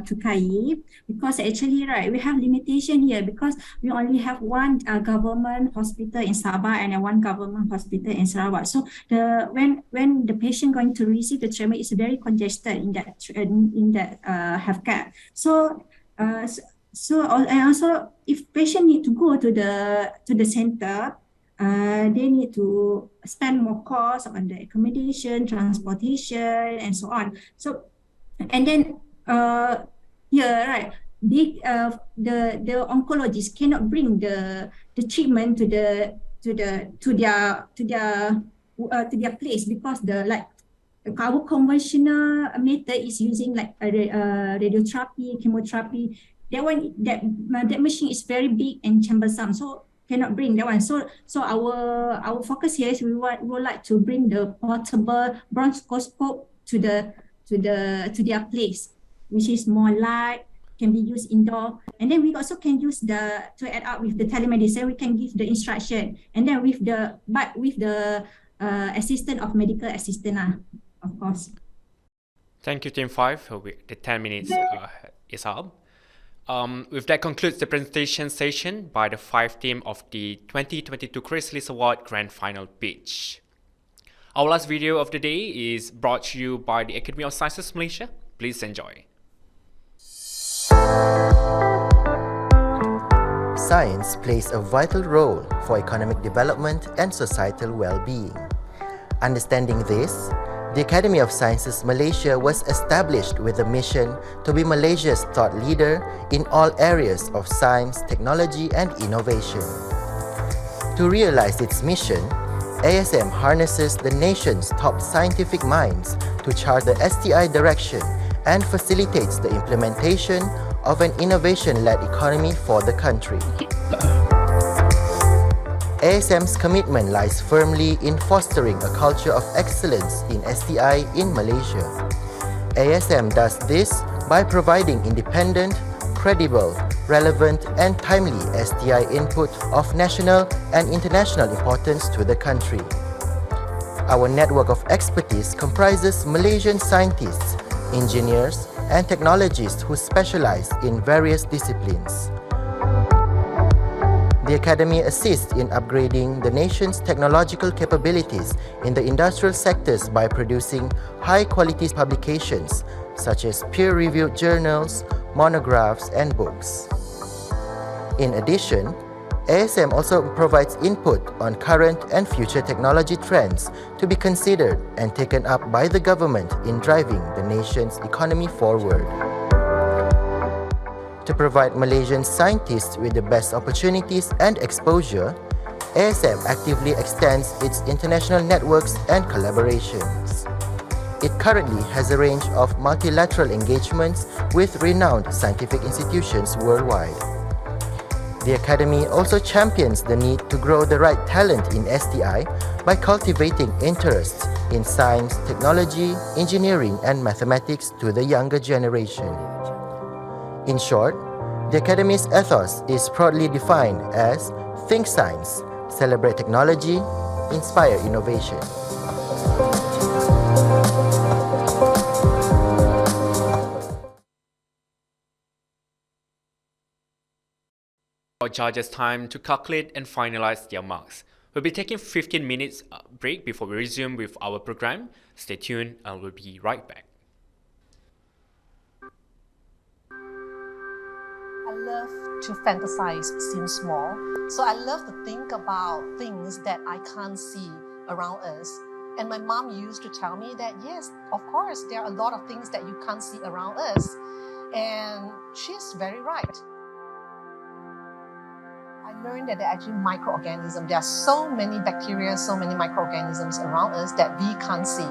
Speaker 12: to Kai, because actually, right, we have limitation here because we only have one government hospital in Sabah and one government hospital in Sarawak. So when the patient going to receive the treatment is very congested in that healthcare. So and also if patient need to go to the center, they need to spend more cost on the accommodation, transportation, and so on. So, and then right, the oncologists cannot bring the treatment to their place because our conventional method is using like radiotherapy, chemotherapy. That machine is very big and cumbersome, so cannot bring that one. So our focus here is we would like to bring the portable bronchoscope to their place, which is more light, can be used indoor, and then we also can use to add up with the telemedicine. We can give the instruction, and then with the assistant of medical assistant, of course.
Speaker 1: Thank you, Team 5. The 10 minutes is up. With that concludes the presentation session by the 5 team of the 2022 Chrysalis Award Grand Final pitch. Our last video of the day is brought to you by the Academy of Sciences Malaysia. Please enjoy.
Speaker 5: Science plays a vital role for economic development and societal well-being. Understanding this, the Academy of Sciences Malaysia was established with a mission to be Malaysia's thought leader in all areas of science, technology, and innovation. To realize its mission, ASM harnesses the nation's top scientific minds to chart the STI direction and facilitates the implementation of an innovation-led economy for the country. ASM's commitment lies firmly in fostering a culture of excellence in STI in Malaysia. ASM does this by providing independent, credible, relevant, and timely STI input of national and international importance to the country. Our network of expertise comprises Malaysian scientists, engineers, and technologists who specialize in various disciplines. The Academy assists in upgrading the nation's technological capabilities in the industrial sectors by producing high-quality publications such as peer-reviewed journals, monographs, and books. In addition, ASM also provides input on current and future technology trends to be considered and taken up by the government in driving the nation's economy forward. To provide Malaysian scientists with the best opportunities and exposure, ASM actively extends its international networks and collaborations. It currently has a range of multilateral engagements with renowned scientific institutions worldwide. The Academy also champions the need to grow the right talent in STI by cultivating interests in science, technology, engineering, and mathematics to the younger generation. In short, the Academy's ethos is proudly defined as Think Science, Celebrate Technology, Inspire Innovation.
Speaker 1: Our judges' time to calculate and finalize their marks. We'll be taking 15 minutes break before we resume with our program. Stay tuned and we'll be right back.
Speaker 13: I love to fantasize since small. So I love to think about things that I can't see around us. And my mom used to tell me that, yes, of course, there are a lot of things that you can't see around us. And she's very right. learned that there are actually microorganisms. There are so many bacteria, so many microorganisms around us that we can't see.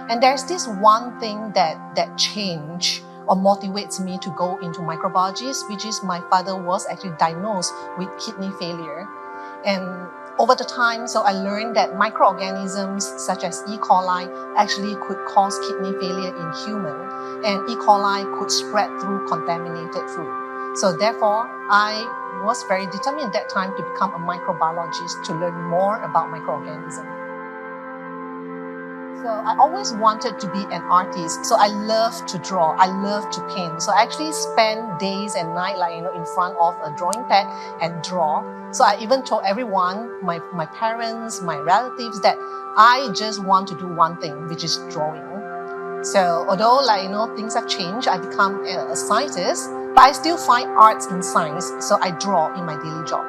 Speaker 13: And there's this one thing that changed or motivates me to go into microbiology, which is my father was actually diagnosed with kidney failure. And over the time, so I learned that microorganisms such as E. coli actually could cause kidney failure in human, and E. coli could spread through contaminated food. So therefore, I was very determined at that time to become a microbiologist to learn more about microorganisms. So I always wanted to be an artist. So I love to draw. I love to paint. So I actually spend days and nights, in front of a drawing pad and draw. So I even told everyone, my parents, my relatives, that I just want to do one thing, which is drawing. So although things have changed, I become a scientist, but I still find arts in science. So I draw in my daily job.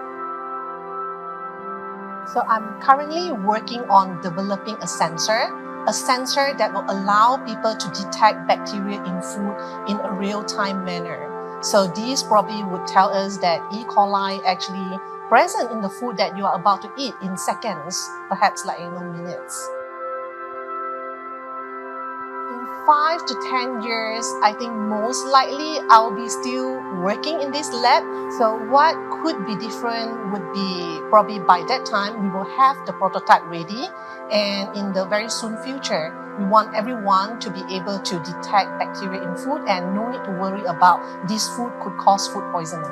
Speaker 13: So I'm currently working on developing a sensor that will allow people to detect bacteria in food in a real-time manner. So these probably would tell us that E. coli actually present in the food that you are about to eat in seconds, perhaps minutes. In 5 to 10 years, I think most likely I'll be still working in this lab. So what could be different would be probably by that time we will have the prototype ready, and in the very soon future, we want everyone to be able to detect bacteria in food and no need to worry about this food could cause food poisoning.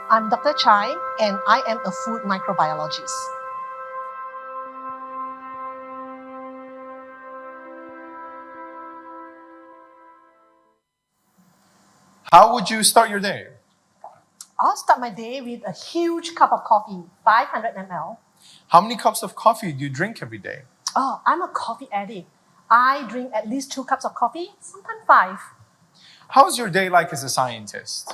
Speaker 13: I'm Dr. Chai, and I am a food microbiologist.
Speaker 14: How would you start your day?
Speaker 13: I'll start my day with a huge cup of coffee, 500 ml.
Speaker 14: How many cups of coffee do you drink every day?
Speaker 13: Oh, I'm a coffee addict. I drink at least 2 cups of coffee, sometimes 5.
Speaker 14: How's your day like as a scientist?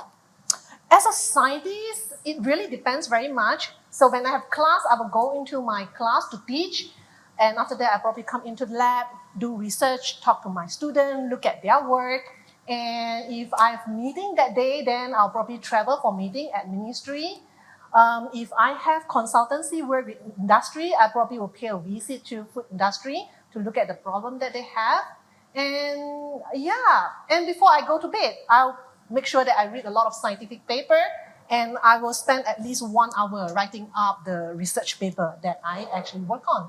Speaker 13: As a scientist, it really depends very much. So when I have class, I will go into my class to teach. And after that, I probably come into the lab, do research, talk to my students, look at their work. And if I have meeting that day, then I'll probably travel for meeting at ministry. If I have consultancy work with industry, I probably will pay a visit to food industry to look at the problem that they have. And and before I go to bed, I'll make sure that I read a lot of scientific paper, and I will spend at least 1 hour writing up the research paper that I actually work on.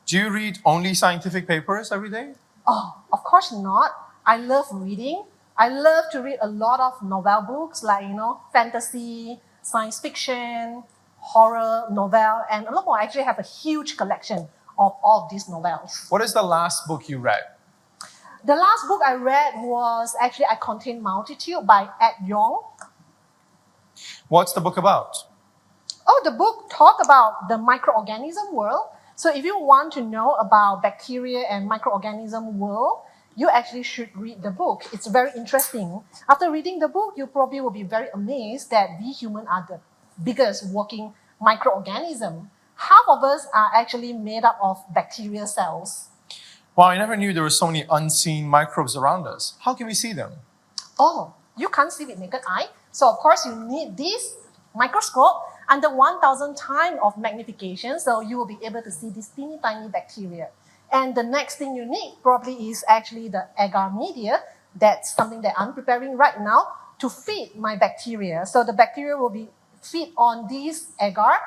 Speaker 14: Do you read only scientific papers every day?
Speaker 13: Oh, of course not. I love reading. I love to read a lot of novel books like, fantasy, science fiction, horror, novel, and a lot more. I actually have a huge collection of all of these novels.
Speaker 14: What is the last book you read?
Speaker 13: The last book I read was actually I Contain Multitude by Ed Yong.
Speaker 14: What's the book about?
Speaker 13: Oh, the book talks about the microorganism world. So if you want to know about bacteria and microorganism world, you actually should read the book. It's very interesting. After reading the book, you probably will be very amazed that we humans are the biggest working microorganism. Half of us are actually made up of bacterial cells.
Speaker 14: Wow, I never knew there were so many unseen microbes around us. How can we see them?
Speaker 13: Oh, you can't see with naked eye. So of course you need this microscope under 1,000 times of magnification. So you will be able to see this teeny tiny bacteria. And the next thing you need probably is actually the agar media. That's something that I'm preparing right now to feed my bacteria. So the bacteria will be feed on this agar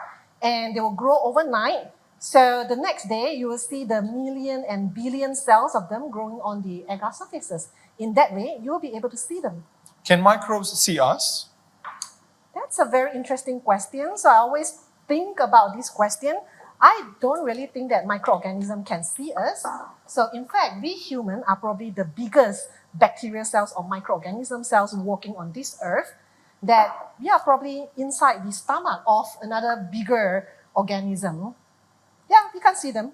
Speaker 13: and they will grow overnight. So the next day, you will see the million and billion cells of them growing on the agar surfaces. In that way, you will be able to see them.
Speaker 14: Can microbes see us?
Speaker 13: That's a very interesting question. So I always think about this question. I don't really think that microorganisms can see us. So in fact, we humans are probably the biggest bacterial cells or microorganism cells walking on this earth, that we are probably inside the stomach of another bigger organism. Yeah, we can see them.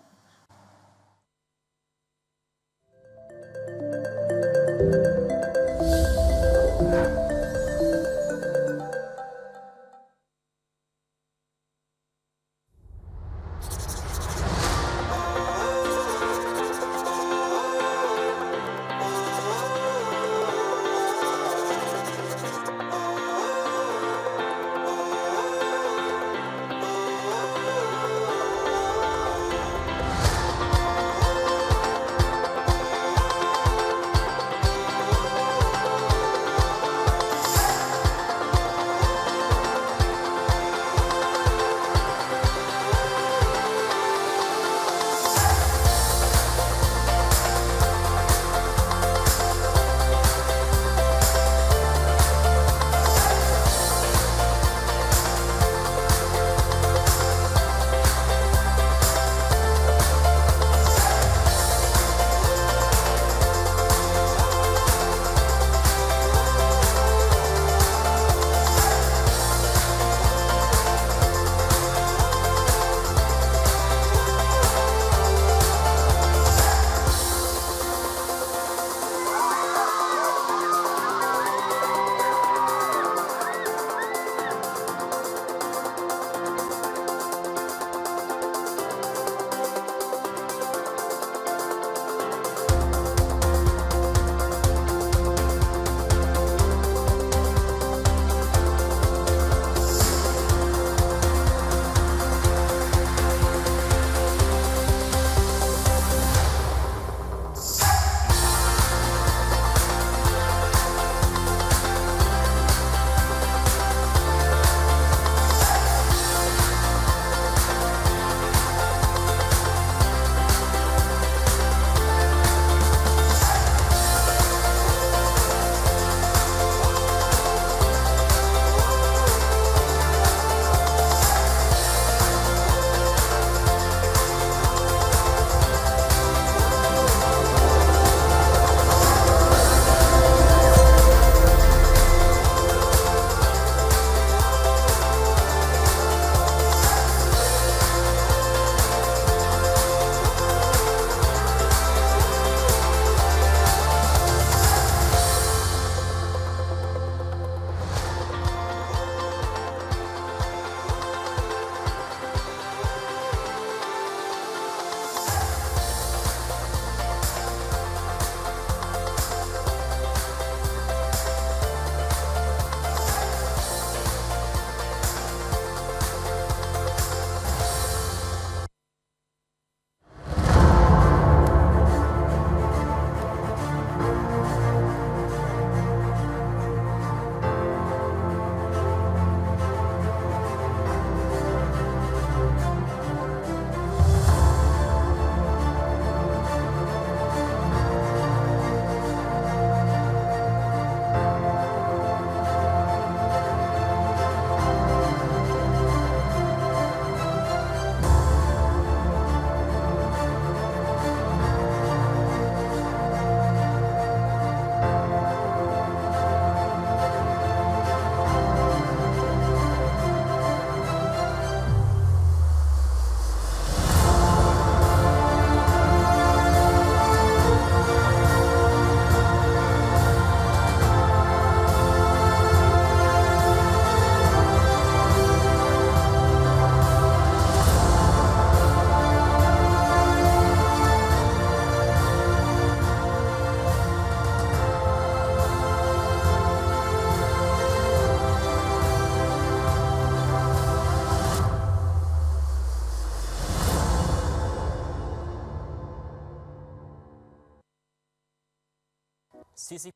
Speaker 19: Sisi.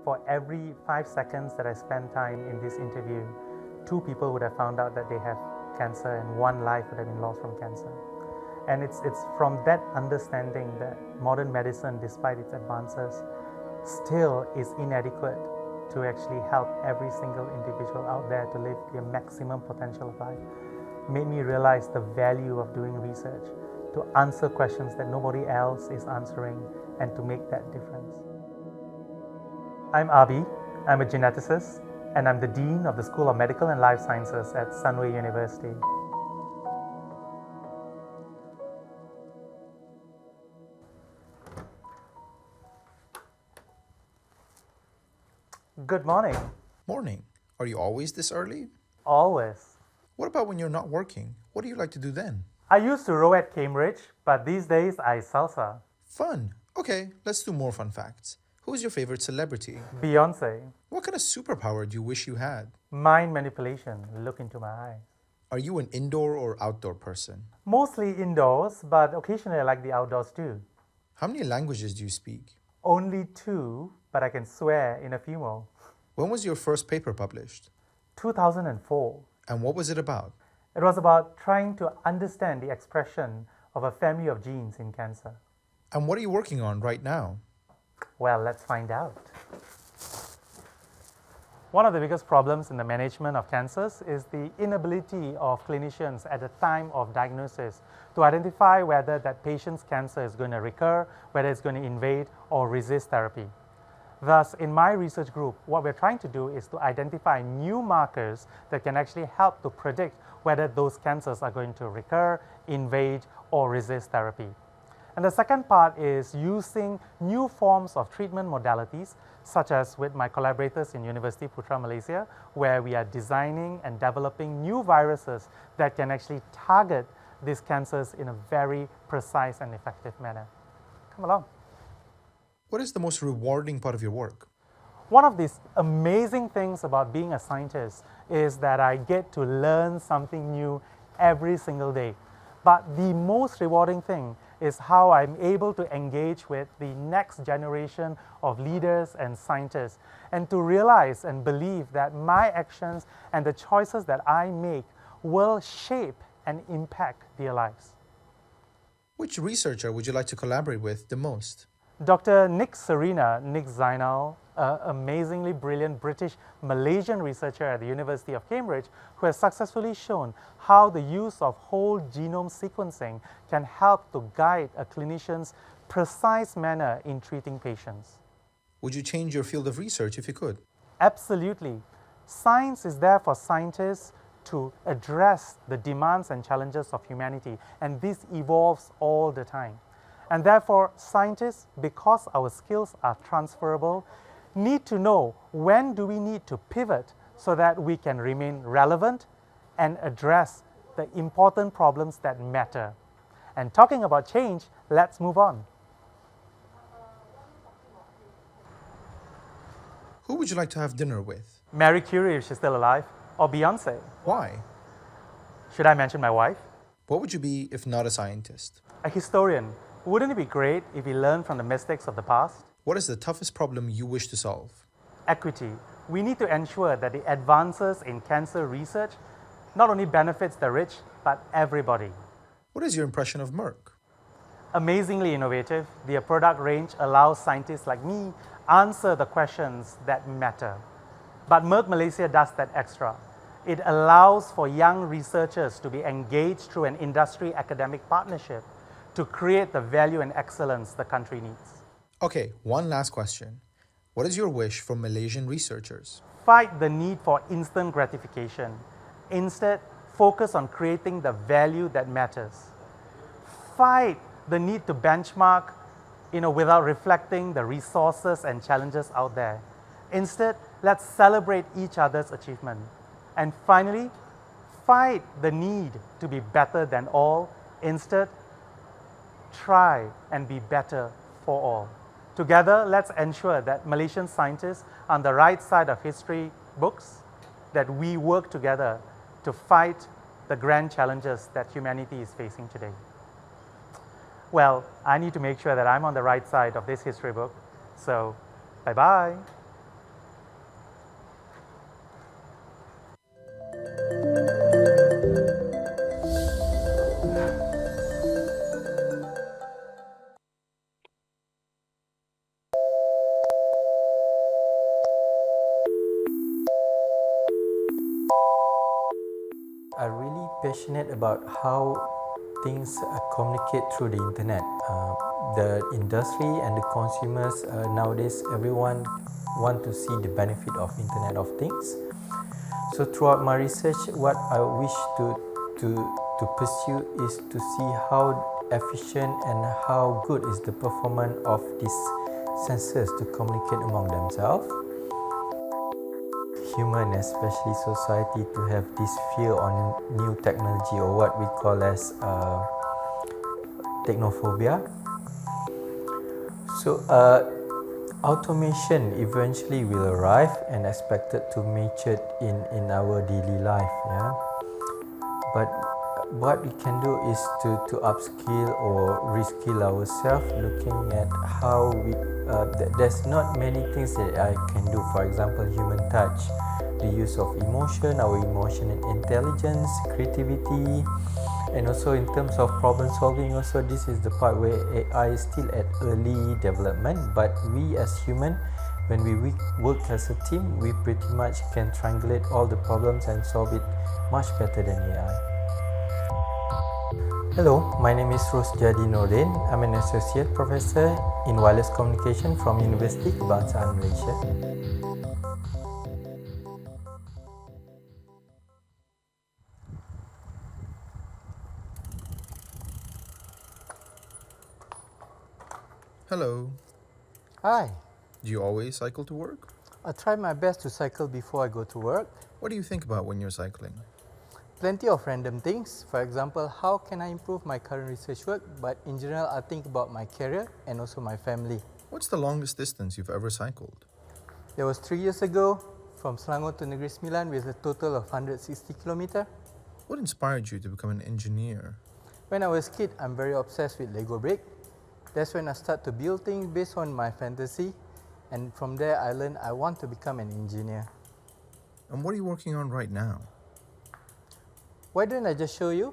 Speaker 16: For every 5 seconds that I spend time in this interview, 2 people would have found out that they have cancer and 1 life would have been lost from cancer. And it's from that understanding that modern medicine, despite its advances, still is inadequate to actually help every single individual out there to live their maximum potential of life. Made me realize the value of doing research, to answer questions that nobody else is answering and to make that difference. I'm Abi, I'm a geneticist, and I'm the Dean of the School of Medical and Life Sciences at Sunway University. Good morning.
Speaker 17: Morning. Are you always this early?
Speaker 16: Always.
Speaker 17: What about when you're not working? What do you like to do then?
Speaker 16: I used to row at Cambridge, but these days I salsa.
Speaker 17: Fun. Okay, let's do more fun facts. Who is your favorite celebrity?
Speaker 16: Beyonce.
Speaker 17: What kind of superpower do you wish you had?
Speaker 16: Mind manipulation. Look into my eyes.
Speaker 17: Are you an indoor or outdoor person?
Speaker 16: Mostly indoors, but occasionally I like the outdoors too.
Speaker 17: How many languages do you speak?
Speaker 16: Only 2, but I can swear in a few more.
Speaker 17: When was your first paper published?
Speaker 16: 2004.
Speaker 17: And what was it about?
Speaker 16: It was about trying to understand the expression of a family of genes in cancer.
Speaker 17: And what are you working on right now?
Speaker 16: Well, let's find out. One of the biggest problems in the management of cancers is the inability of clinicians at the time of diagnosis to identify whether that patient's cancer is going to recur, whether it's going to invade or resist therapy. Thus, in my research group, what we're trying to do is to identify new markers that can actually help to predict whether those cancers are going to recur, invade, or resist therapy. And the second part is using new forms of treatment modalities, such as with my collaborators in University Putra, Malaysia, where we are designing and developing new viruses that can actually target these cancers in a very precise and effective manner. Come along.
Speaker 17: What is the most rewarding part of your work?
Speaker 16: One of these amazing things about being a scientist is that I get to learn something new every single day. But the most rewarding thing is how I'm able to engage with the next generation of leaders and scientists and to realize and believe that my actions and the choices that I make will shape and impact their lives.
Speaker 17: Which researcher would you like to collaborate with the most?
Speaker 16: Dr. Nick Zainal, an amazingly brilliant British-Malaysian researcher at the University of Cambridge, who has successfully shown how the use of whole genome sequencing can help to guide a clinician's precise manner in treating patients.
Speaker 17: Would you change your field of research if you could?
Speaker 16: Absolutely. Science is there for scientists to address the demands and challenges of humanity, and this evolves all the time. And therefore, scientists, because our skills are transferable, need to know when do we need to pivot so that we can remain relevant and address the important problems that matter. And talking about change, let's move on.
Speaker 17: Who would you like to have dinner with?
Speaker 16: Marie Curie, if she's still alive, or Beyonce.
Speaker 17: Why?
Speaker 16: Should I mention my wife?
Speaker 17: What would you be if not a scientist?
Speaker 16: A historian. Wouldn't it be great if we learn from the mistakes of the past?
Speaker 17: What is the toughest problem you wish to solve?
Speaker 16: Equity. We need to ensure that the advances in cancer research not only benefits the rich, but everybody.
Speaker 17: What is your impression of Merck?
Speaker 16: Amazingly innovative, their product range allows scientists like me answer the questions that matter. But Merck Malaysia does that extra. It allows for young researchers to be engaged through an industry academic partnership to create the value and excellence the country needs.
Speaker 17: Okay, one last question. What is your wish for Malaysian researchers?
Speaker 16: Fight the need for instant gratification. Instead, focus on creating the value that matters. Fight the need to benchmark, without reflecting the resources and challenges out there. Instead, let's celebrate each other's achievement. And finally, fight the need to be better than all. Instead, try and be better for all. Together, let's ensure that Malaysian scientists are on the right side of history books, that we work together to fight the grand challenges that humanity is facing today. well, I need to make sure that I'm on the right side of this history book. So, bye-bye.
Speaker 18: I'm really passionate about how things communicate through the internet. The industry and the consumers nowadays, everyone want to see the benefit of Internet of Things. So throughout my research, what I wish to pursue is to see how efficient and how good is the performance of these sensors to communicate among themselves. Human, especially society, to have this fear on new technology, or what we call as technophobia. So automation eventually will arrive and expected to mature in our daily life. Yeah? But what we can do is to upskill or reskill ourselves, looking at how we there's not many things that I can do. For example, human touch, the use of emotion, our emotional intelligence, creativity, and also in terms of problem solving. Also, this is the part where AI is still at early development, but we as human, when we work as a team, we pretty much can triangulate all the problems and solve it much better than AI. Hello, my name is Rosjadi Nordin. I'm an associate professor in wireless communication from University Kebangsaan Malaysia.
Speaker 17: Hello.
Speaker 20: Hi.
Speaker 17: Do you always cycle to work?
Speaker 20: I try my best to cycle before I go to work.
Speaker 17: What do you think about when you're cycling?
Speaker 20: Plenty of random things. For example, how can I improve my current research work? But in general, I think about my career and also my family.
Speaker 17: What's the longest distance you've ever cycled?
Speaker 20: That was 3 years ago, from Selangor to Negeri Sembilan with a total of 160 kilometers.
Speaker 17: What inspired you to become an engineer?
Speaker 20: When I was a kid, I'm very obsessed with Lego brick. That's when I start to build things based on my fantasy. And from there, I learned I want to become an engineer.
Speaker 17: And what are you working on right now?
Speaker 20: Why don't I just show you?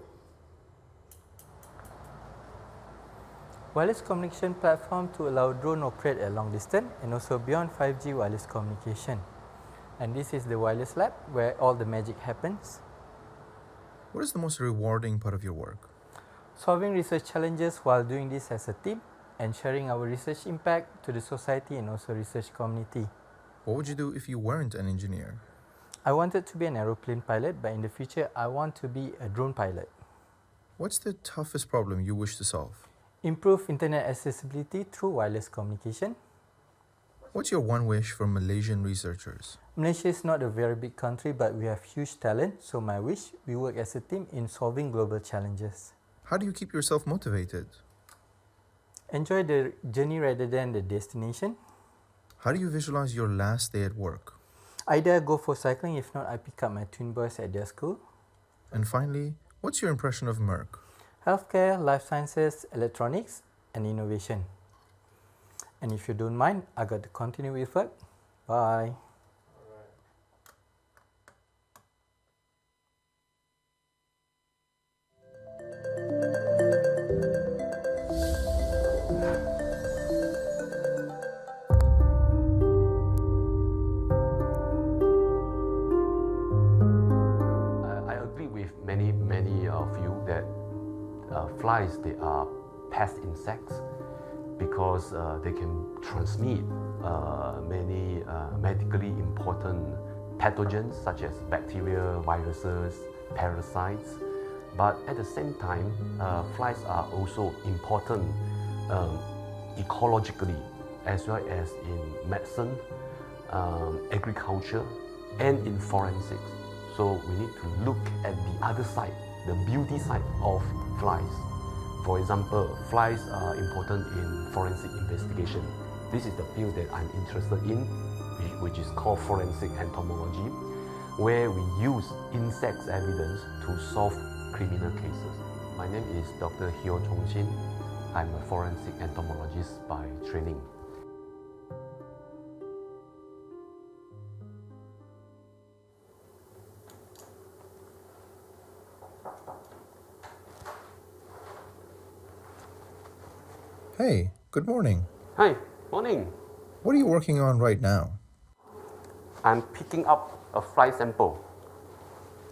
Speaker 20: Wireless communication platform to allow drone operate at long distance and also beyond 5G wireless communication. And this is the wireless lab where all the magic happens.
Speaker 17: What is the most rewarding part of your work?
Speaker 20: Solving research challenges while doing this as a team and sharing our research impact to the society and also research community.
Speaker 17: What would you do if you weren't an engineer?
Speaker 20: I wanted to be an aeroplane pilot, but in the future, I want to be a drone pilot.
Speaker 17: What's the toughest problem you wish to solve?
Speaker 20: Improve internet accessibility through wireless communication.
Speaker 17: What's your one wish for Malaysian researchers?
Speaker 20: Malaysia is not a very big country, but we have huge talent, so my wish, we work as a team in solving global challenges.
Speaker 17: How do you keep yourself motivated?
Speaker 20: Enjoy the journey rather than the destination.
Speaker 17: How do you visualize your last day at work?
Speaker 20: Either I go for cycling, if not, I pick up my twin boys at their school.
Speaker 17: And finally, what's your impression of Merck?
Speaker 20: Healthcare, life sciences, electronics, and innovation. And if you don't mind, I got to continue with work. Bye.
Speaker 22: Many of you that flies, they are pest insects because they can transmit many medically important pathogens such as bacteria, viruses, parasites. But at the same time, flies are also important ecologically as well as in medicine, agriculture, and in forensics. So we need to look at the other side, the beauty side of flies. For example, flies are important in forensic investigation. This is the field that I'm interested in, which is called forensic entomology, where we use insects evidence to solve criminal cases. My name is Dr. Hyo Chong-shin. I'm a forensic entomologist by training.
Speaker 17: Hey, good morning.
Speaker 22: Hi, morning.
Speaker 17: What are you working on right now?
Speaker 22: I'm picking up a fly sample.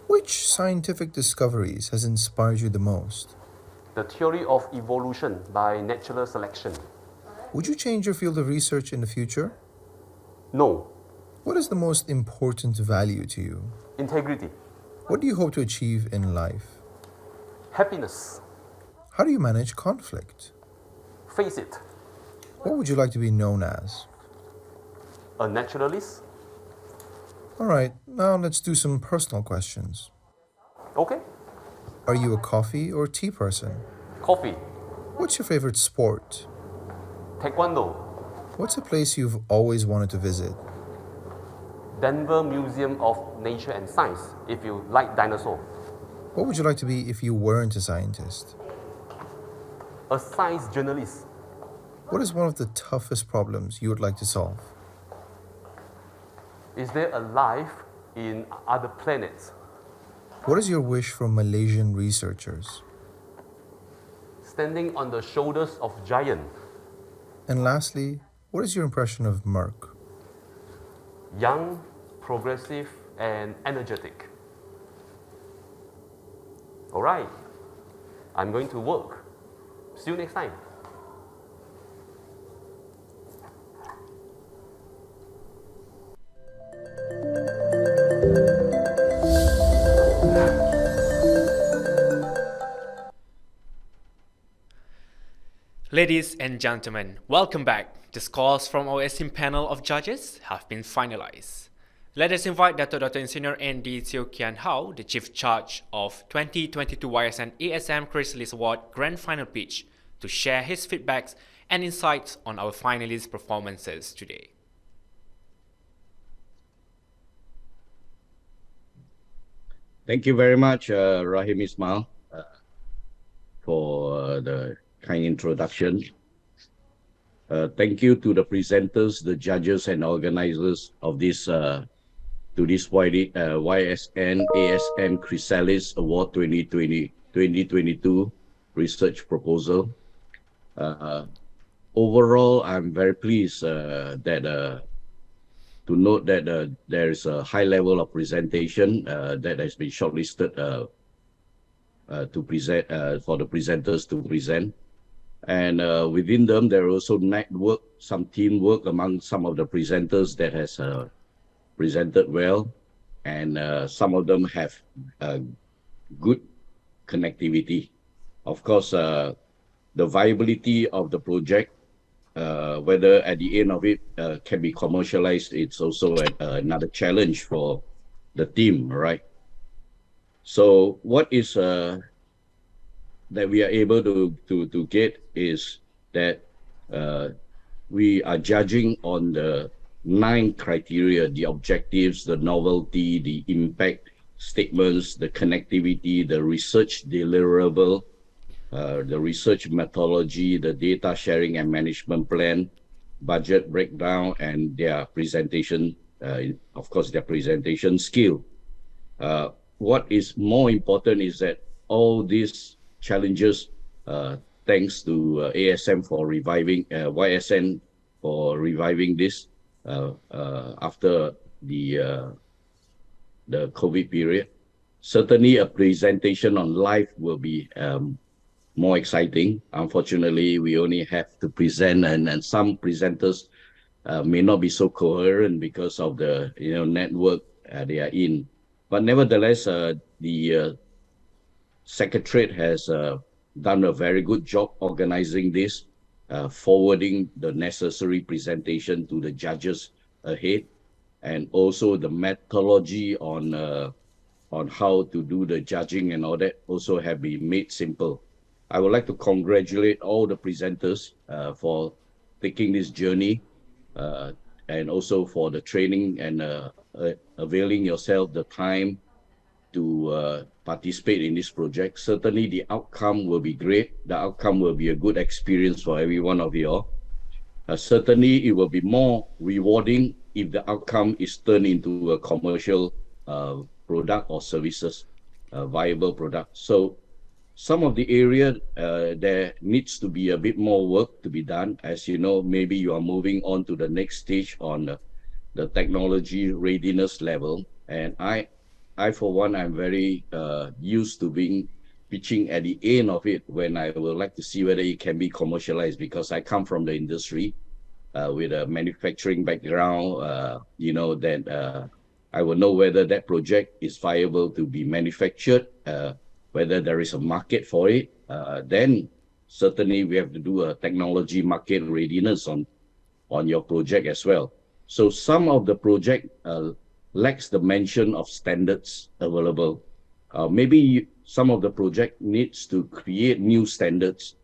Speaker 17: Which scientific discoveries has inspired you the most?
Speaker 22: The theory of evolution by natural selection.
Speaker 17: Would you change your field of research in the future?
Speaker 22: No.
Speaker 17: What is the most important value to you?
Speaker 22: Integrity.
Speaker 17: What do you hope to achieve in life?
Speaker 22: Happiness.
Speaker 17: How do you manage conflict?
Speaker 22: Face it.
Speaker 17: What would you like to be known as?
Speaker 22: A naturalist.
Speaker 17: All right, now let's do some personal questions.
Speaker 22: Okay.
Speaker 17: Are you a coffee or tea person?
Speaker 22: Coffee.
Speaker 17: What's your favorite sport?
Speaker 22: Taekwondo.
Speaker 17: What's a place you've always wanted to visit?
Speaker 22: Denver Museum of Nature and Science, if you like dinosaurs.
Speaker 17: What would you like to be if you weren't a scientist?
Speaker 22: A science journalist.
Speaker 17: What is one of the toughest problems you would like to solve?
Speaker 22: Is there a life in other planets?
Speaker 17: What is your wish for Malaysian researchers?
Speaker 22: Standing on the shoulders of giants.
Speaker 17: And lastly, what is your impression of Merck?
Speaker 22: Young, progressive, and energetic. All right, I'm going to work. See you next time.
Speaker 1: Ladies and gentlemen, welcome back. The scores from our esteemed panel of judges have been finalized. Let us invite Dr. Engineer Andy Teo Kian Hao, the Chief Judge of 2022 YSN-ASM Chrysalis Award Grand Final Pitch, to share his feedbacks and insights on our finalists' performances today.
Speaker 7: Thank you very much, Rahim Ismail, for the kind introduction. Thank you to the presenters, the judges, and organizers of this YSN-ASM Chrysalis Award 2022 research proposal. Overall, I'm very pleased to note that there is a high level of presentation that has been shortlisted to present for the presenters to present. And within them, there are also some teamwork among some of the presenters that has presented well, and some of them have good connectivity. Of course, the viability of the project, whether at the end of it can be commercialized, it's also another challenge for the team, right? So what is that we are able to get is that we are judging on the 9 criteria: the objectives, the novelty, the impact statements, the connectivity, the research deliverable, the research methodology, the data sharing and management plan, budget breakdown, and their presentation, of course, their presentation skill. What is more important is that all these challenges, thanks to ASM for reviving, YSN for reviving this after the COVID period. Certainly a presentation on life will be more exciting. Unfortunately, we only have to present, and some presenters may not be so coherent because of the network they are in. But nevertheless, the Secretariat has done a very good job organizing this, forwarding the necessary presentation to the judges ahead, and also the methodology on how to do the judging and all that also have been made simple. I would like to congratulate all the presenters for taking this journey, and also for the training and availing yourself the time to participate in this project. Certainly the outcome will be great. The outcome will be a good experience for every one of you all. Certainly it will be more rewarding if the outcome is turned into a commercial product or services, viable product. So some of the area there needs to be a bit more work to be done. As you know, maybe you are moving on to the next stage on the technology readiness level. And I for one, I'm very used to pitching at the end of it when I would like to see whether it can be commercialized, because I come from the industry with a manufacturing background, you know, that I will know whether that project is viable to be manufactured, whether there is a market for it. Then certainly we have to do a technology market readiness on your project as well. So some of the project lacks the mention of standards available. Maybe some of the project needs to create new standards,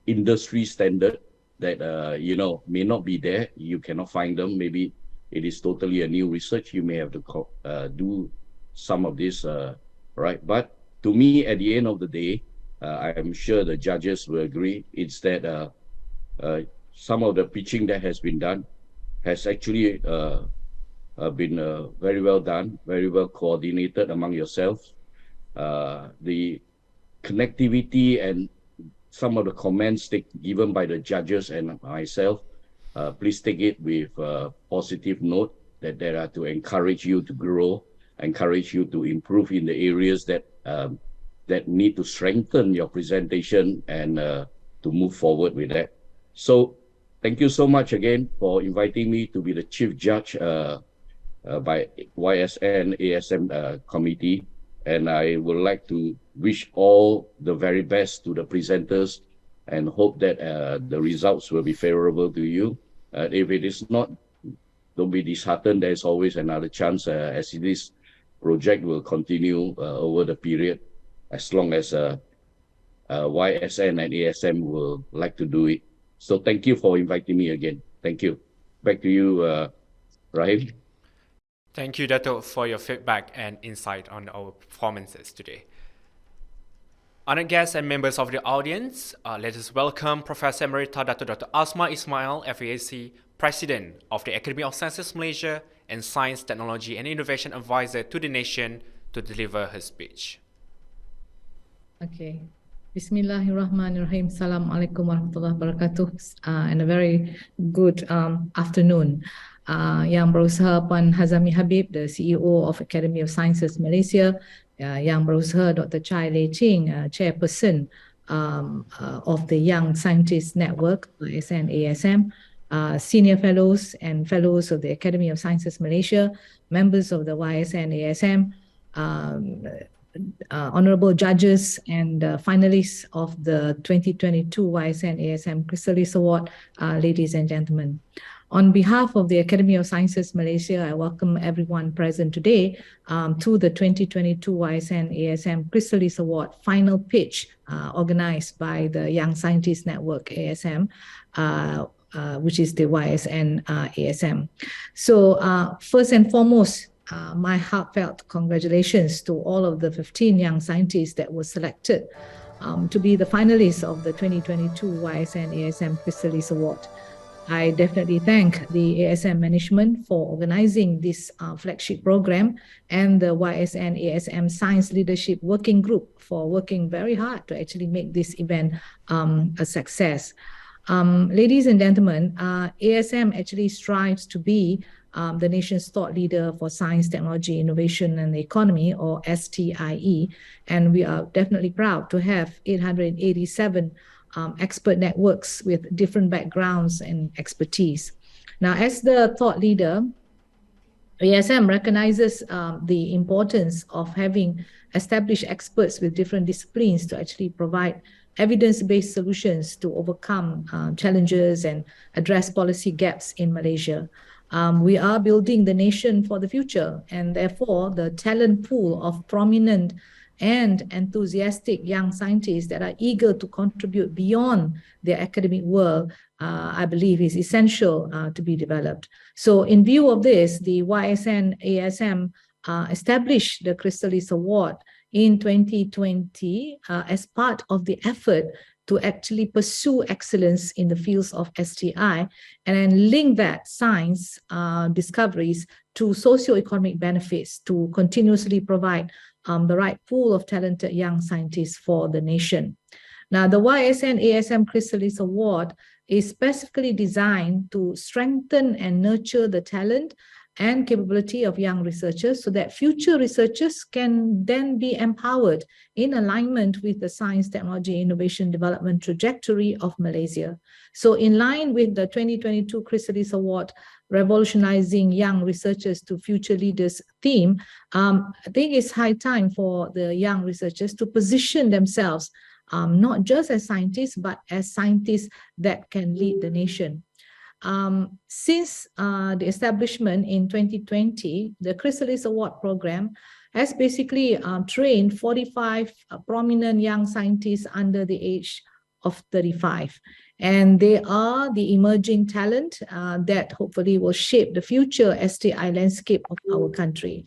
Speaker 7: industry standard that you know, may not be there. You cannot find them. Maybe it is totally a new research. You may have to do some of this, right? But to me, at the end of the day, I am sure the judges will agree. It's that some of the pitching that has been done has actually been very well done, very well coordinated among yourselves. The connectivity and some of the comments given by the judges and myself, please take it with a positive note, that they are to encourage you to grow, encourage you to improve in the areas that that need to strengthen your presentation and to move forward with that. So thank you so much again for inviting me to be the chief judge by YSN-ASM committee. And I would like to wish all the very best to the presenters and hope that the results will be favorable to you. If it is not, don't be disheartened. There's always another chance, as this project will continue over the period, as long as YSN and ASM will like to do it. So thank you for inviting me again. Thank you. Back to you, Rahim.
Speaker 1: Thank you, Dato', for your feedback and insight on our performances today. Honored guests and members of the audience, let us welcome Professor Emerita Dr. Asma Ismail, FAAC, President of the Academy of Sciences Malaysia and Science, Technology and Innovation Advisor to the nation, to deliver her speech.
Speaker 3: Okay. Bismillahirrahmanirrahim. Assalamualaikum warahmatullahi wabarakatuh. And a very good afternoon. Yang Berusaha Puan Hazami Habib, the CEO of Academy of Sciences Malaysia, Yang Berusaha Dr. Chai Lei Ching, Chairperson of the Young Scientists Network, YSN-ASM, Senior Fellows and Fellows of the Academy of Sciences Malaysia, members of the YSN-ASM, honorable judges and finalists of the 2022 YSN-ASM Chrysalis Award, ladies and gentlemen. On behalf of the Academy of Sciences Malaysia, I welcome everyone present today to the 2022 YSN-ASM Chrysalis Award final pitch organized by the Young Scientists Network ASM, which is the YSN-ASM. So first and foremost, my heartfelt congratulations to all of the 15 young scientists that were selected to be the finalists of the 2022 YSN-ASM Chrysalis Award. I definitely thank the ASM management for organizing this flagship program and the YSN-ASM Science Leadership Working Group for working very hard to actually make this event a success. Ladies and gentlemen, ASM actually strives to be the nation's thought leader for science, technology, innovation, and the economy, or STIE. And we are definitely proud to have 887 expert networks with different backgrounds and expertise. Now, as the thought leader, ASM recognizes the importance of having established experts with different disciplines to actually provide evidence-based solutions to overcome challenges and address policy gaps in Malaysia. We are building the nation for the future, and therefore the talent pool of prominent and enthusiastic young scientists that are eager to contribute beyond their academic world, I believe is essential to be developed. So in view of this, the YSN-ASM established the Chrysalis Award in 2020 as part of the effort to actually pursue excellence in the fields of STI and then link that science discoveries to socio-economic benefits to continuously provide the right pool of talented young scientists for the nation. Now, the YSN-ASM Chrysalis Award is specifically designed to strengthen and nurture the talent and capability of young researchers so that future researchers can then be empowered in alignment with the science, technology, innovation, development trajectory of Malaysia. So in line with the 2022 Chrysalis Award, Revolutionizing Young Researchers to Future Leaders theme, I think it's high time for the young researchers to position themselves not just as scientists, but as scientists that can lead the nation. Since the establishment in 2020, the Chrysalis Award program has basically trained 45 prominent young scientists under the age of 35. And they are the emerging talent that hopefully will shape the future STI landscape of our country.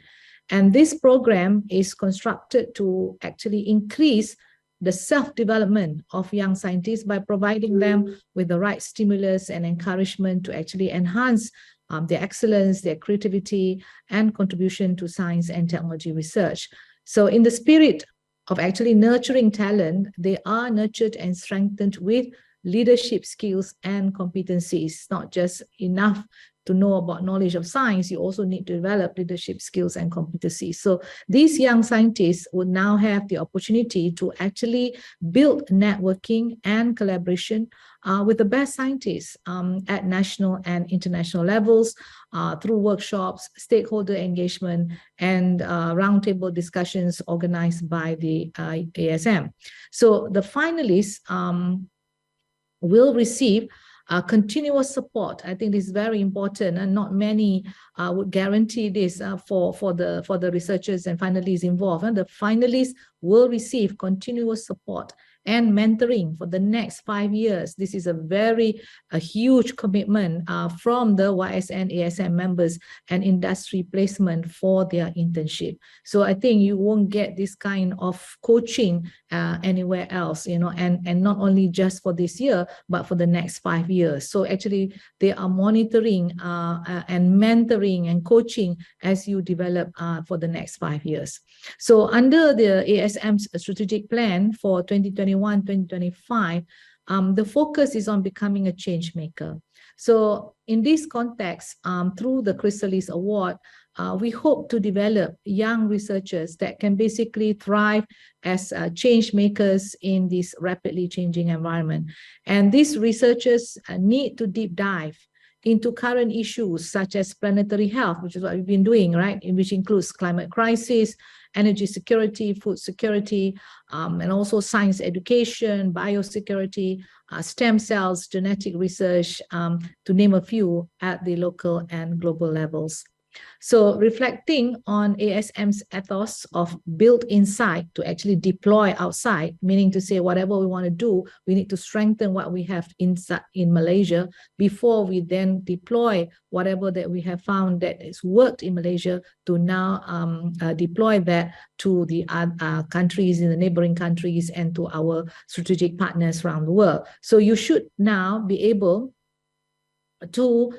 Speaker 3: And this program is constructed to actually increase the self-development of young scientists by providing them with the right stimulus and encouragement to actually enhance their excellence, their creativity, and contribution to science and technology research. So in the spirit of actually nurturing talent, they are nurtured and strengthened with leadership skills and competencies. Not just enough to know about knowledge of science, you also need to develop leadership skills and competencies. So these young scientists would now have the opportunity to actually build networking and collaboration with the best scientists at national and international levels through workshops, stakeholder engagement, and roundtable discussions organized by the ASM. So the finalists will receive continuous support. I think this is very important, and not many would guarantee this for the researchers and finalists involved. And the finalists will receive continuous support and mentoring for the next 5 years. This is a huge commitment from the YSN-ASM members and industry placement for their internship. So I think you won't get this kind of coaching anywhere else, and not only just for this year, but for the next 5 years. So actually they are monitoring and mentoring and coaching as you develop for the next 5 years. So under the ASM's strategic plan for 2021-2025, the focus is on becoming a change maker. So in this context, through the Chrysalis Award, we hope to develop young researchers that can basically thrive as change makers in this rapidly changing environment. And these researchers need to deep dive into current issues such as planetary health, which is what we've been doing, right? Which includes climate crisis, energy security, food security, and also science education, biosecurity, stem cells, genetic research, to name a few at the local and global levels. So reflecting on ASM's ethos of build inside to actually deploy outside, meaning to say whatever we want to do, we need to strengthen what we have inside in Malaysia before we then deploy whatever that we have found that has worked in Malaysia to now deploy that to the countries in the neighboring countries and to our strategic partners around the world. So you should now be able to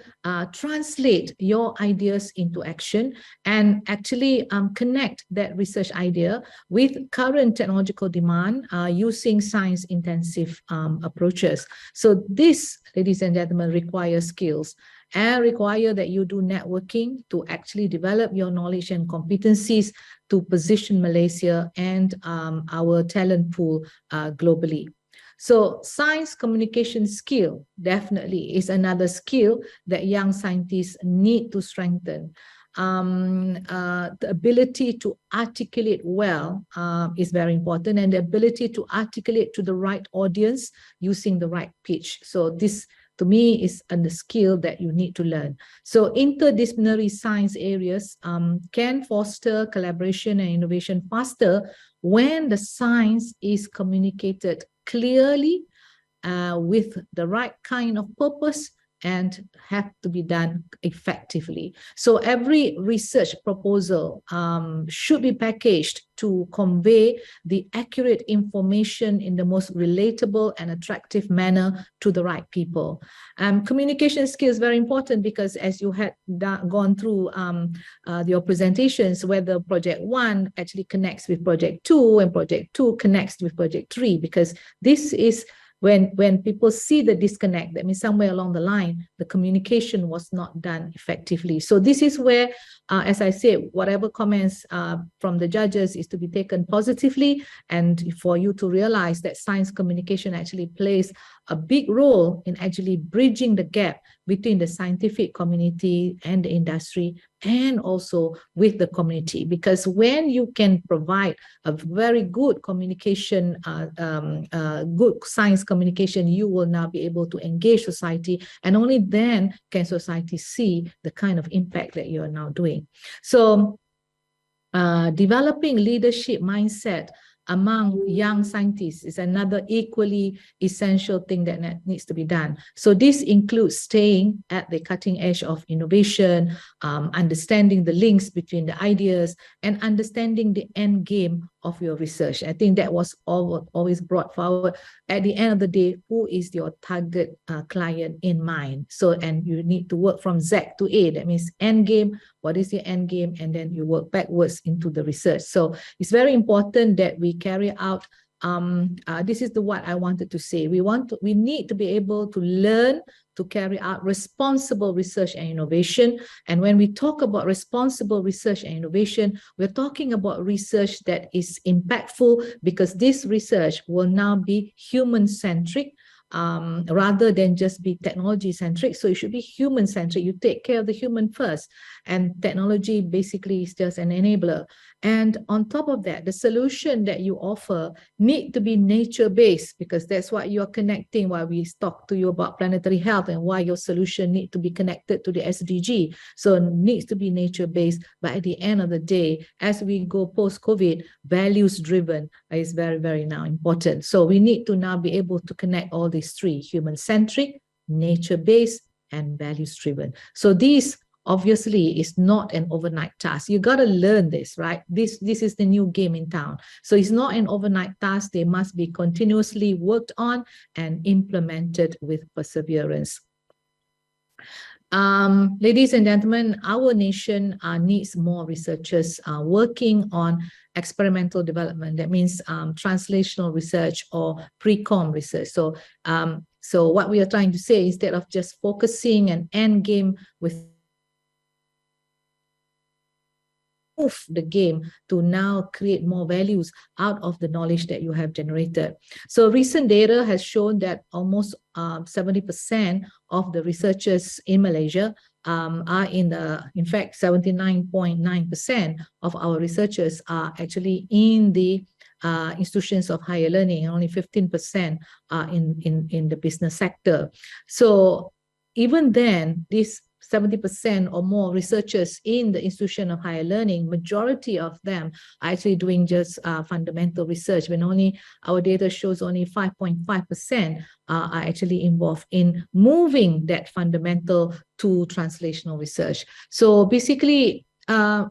Speaker 3: translate your ideas into action and actually connect that research idea with current technological demand using science-intensive approaches. So this, ladies and gentlemen, requires skills and require that you do networking to actually develop your knowledge and competencies to position Malaysia and our talent pool globally. So science communication skill definitely is another skill that young scientists need to strengthen. The ability to articulate well is very important, and the ability to articulate to the right audience using the right pitch. So this, to me, is a skill that you need to learn. So interdisciplinary science areas can foster collaboration and innovation faster when the science is communicated clearly with the right kind of purpose and have to be done effectively. So every research proposal should be packaged to convey the accurate information in the most relatable and attractive manner to the right people. Communication skills very important, because as you had gone through your presentations, whether project 1 actually connects with project 2 and project 2 connects with project 3, because this is when people see the disconnect, that means somewhere along the line, the communication was not done effectively. So this is where, as I said, whatever comments from the judges is to be taken positively, and for you to realize that science communication actually plays a big role in actually bridging the gap between the scientific community and the industry, and also with the community. Because when you can provide a very good communication, good science communication, you will now be able to engage society, and only then can society see the kind of impact that you are now doing. So developing leadership mindset among young scientists is another equally essential thing that needs to be done. So this includes staying at the cutting edge of innovation, understanding the links between the ideas, and understanding the end game of your research. I think that was always brought forward. At the end of the day, who is your target client in mind? So, and you need to work from Z to A. That means end game, what is your end game? And then you work backwards into the research. So it's very important that we carry out, this is what I wanted to say. We need to be able to learn to carry out responsible research and innovation. And when we talk about responsible research and innovation, we're talking about research that is impactful, because this research will now be human-centric, rather than just be technology-centric. So it should be human-centric. You take care of the human first, and technology basically is just an enabler. And on top of that, the solution that you offer need to be nature-based, because that's what you're connecting, why we talk to you about planetary health, and why your solution need to be connected to the SDG. So it needs to be nature-based, but at the end of the day, as we go post-COVID, values-driven is very, very now important. So we need to now be able to connect all these three: human-centric, nature-based, and values-driven. So these obviously is not an overnight task. You got to learn this, right? This is the new game in town. So it's not an overnight task. They must be continuously worked on and implemented with perseverance. Ladies and gentlemen, our nation needs more researchers working on experimental development. That means translational research or pre-com research. So, so what we are trying to say, instead of just focusing an end game with move the game to now create more values out of the knowledge that you have generated. So recent data has shown that almost 70% of the researchers in Malaysia are in fact, 79.9% of our researchers are actually in the institutions of higher learning, and only 15% are in the business sector. So even then, this 70% or more researchers in the institution of higher learning, majority of them are actually doing just fundamental research, when only our data shows only 5.5% are actually involved in moving that fundamental to translational research. So basically,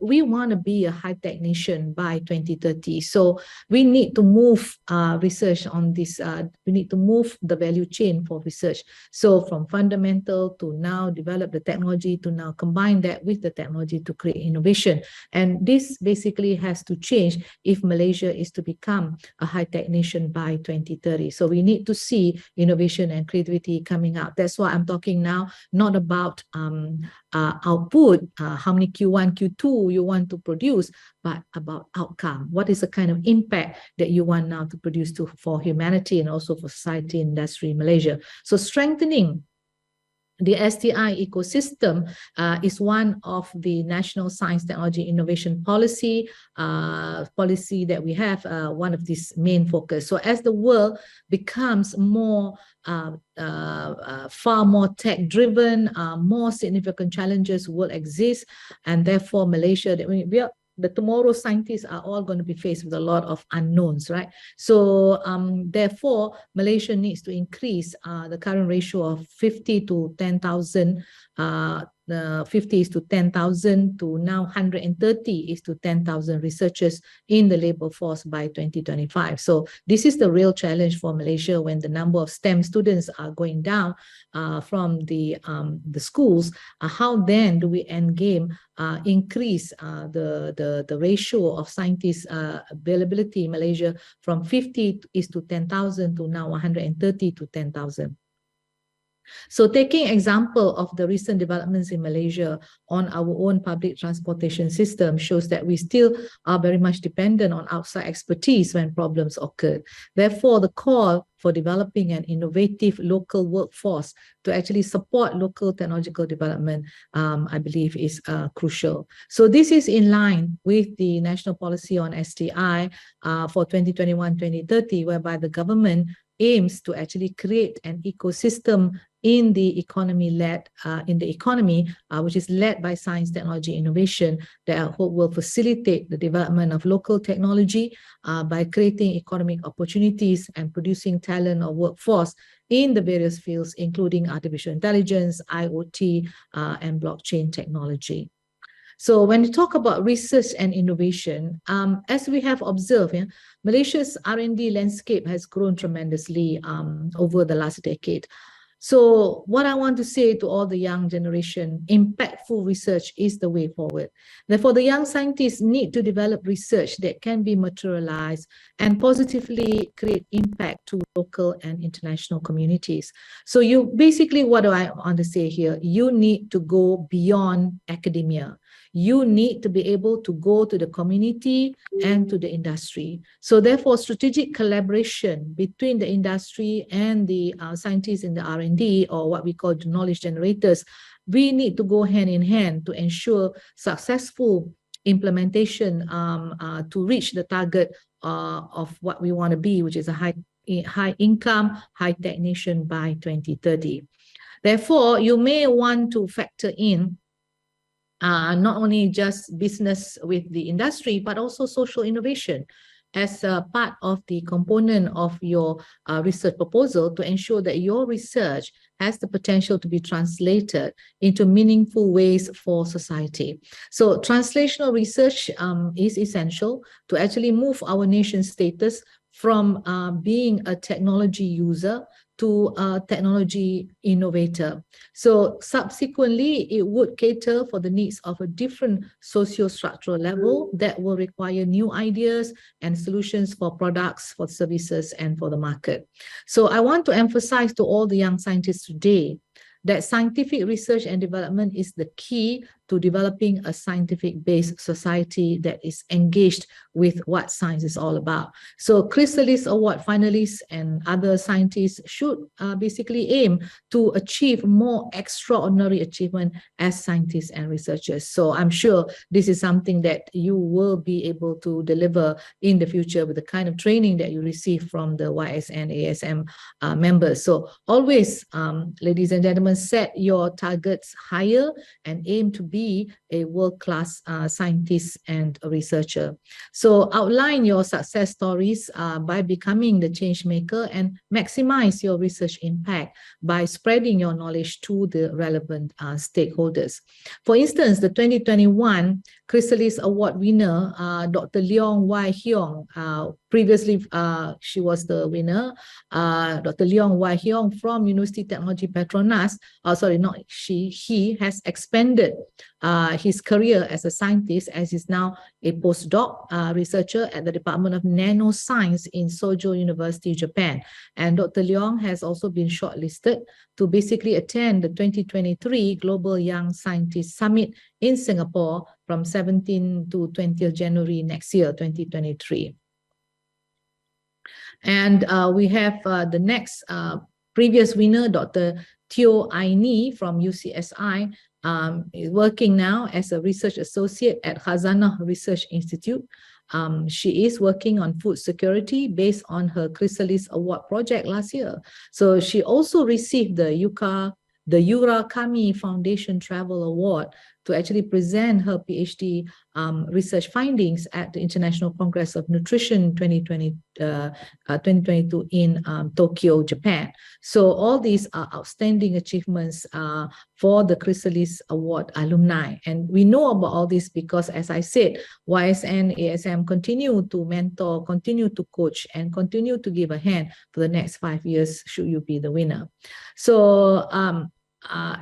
Speaker 3: we want to be a high-tech nation by 2030. So we need to move research on this. We need to move the value chain for research. So from fundamental to now develop the technology, to now combine that with the technology to create innovation. And this basically has to change if Malaysia is to become a high-tech nation by 2030. So we need to see innovation and creativity coming out. That's why I'm talking now, not about output, how many Q1, Q2 you want to produce, but about outcome. What is the kind of impact that you want now to produce for humanity and also for society and industry in Malaysia? So strengthening the STI ecosystem is one of the National Science Technology Innovation Policy that we have, one of these main focus. So as the world becomes more far more tech-driven, more significant challenges will exist, and therefore Malaysia, the tomorrow scientists are all going to be faced with a lot of unknowns, right? So therefore, Malaysia needs to increase the current ratio of 50 to 10,000, 50 is to 10,000 to now 130 is to 10,000 researchers in the labor force by 2025. So this is the real challenge for Malaysia when the number of STEM students are going down from the schools. How then do we endgame increase the ratio of scientists availability in Malaysia from 50 is to 10,000 to now 130 to 10,000. So taking example of the recent developments in Malaysia on our own public transportation system shows that we still are very much dependent on outside expertise when problems occur. Therefore, the call for developing an innovative local workforce to actually support local technological development, I believe is crucial. So this is in line with the national policy on STI for 2021-2030, whereby the government aims to actually create an ecosystem in the economy which is led by science, technology, innovation, that I hope will facilitate the development of local technology by creating economic opportunities and producing talent or workforce in the various fields, including artificial intelligence, IoT, and blockchain technology. So when you talk about research and innovation, as we have observed, Malaysia's R&D landscape has grown tremendously over the last decade. So what I want to say to all the young generation, impactful research is the way forward. Therefore, the young scientists need to develop research that can be materialized and positively create impact to local and international communities. So you basically, what do I want to say here? You need to go beyond academia. You need to be able to go to the community and to the industry. So therefore, strategic collaboration between the industry and the scientists in the R&D, or what we call the knowledge generators, we need to go hand in hand to ensure successful implementation to reach the target of what we want to be, which is a high income, high-tech nation by 2030. Therefore, you may want to factor in not only just business with the industry, but also social innovation as a part of the component of your research proposal to ensure that your research has the potential to be translated into meaningful ways for society. So translational research is essential to actually move our nation's status from being a technology user to a technology innovator. So subsequently, it would cater for the needs of a different socio-structural level that will require new ideas and solutions for products, for services, and for the market. So I want to emphasize to all the young scientists today that scientific research and development is the key to developing a scientific-based society that is engaged with what science is all about. So Chrysalis Award finalists and other scientists should basically aim to achieve more extraordinary achievement as scientists and researchers. So I'm sure this is something that you will be able to deliver in the future with the kind of training that you receive from the YSN-ASM members. So always, ladies and gentlemen, set your targets higher and aim to be a world-class scientist and a researcher. So outline your success stories by becoming the change maker and maximize your research impact by spreading your knowledge to the relevant stakeholders. For instance, the 2021 Chrysalis Award winner, Dr. Leong Y Hyong, previously she was the winner, Dr. Leong Y Hyong from University Technology Petronas, he has expanded his career as a scientist, as he's now a postdoc researcher at the Department of Nanoscience in Sojo University, Japan. And Dr. Leong has also been shortlisted to basically attend the 2023 Global Young Scientist Summit in Singapore from 17 to 20th January next year, 2023. And we have the next previous winner, Dr. Teo Aini from UCSI, is working now as a research associate at Khazanah Research Institute. She is working on food security based on her Chrysalis Award project last year. So she also received the Yurakami Foundation Travel Award to actually present her PhD research findings at the International Congress of Nutrition 2022 in Tokyo, Japan. So all these are outstanding achievements for the Chrysalis Award alumni. And we know about all this because, as I said, YSN-ASM continue to mentor, continue to coach, and continue to give a hand for the next 5 years should you be the winner. So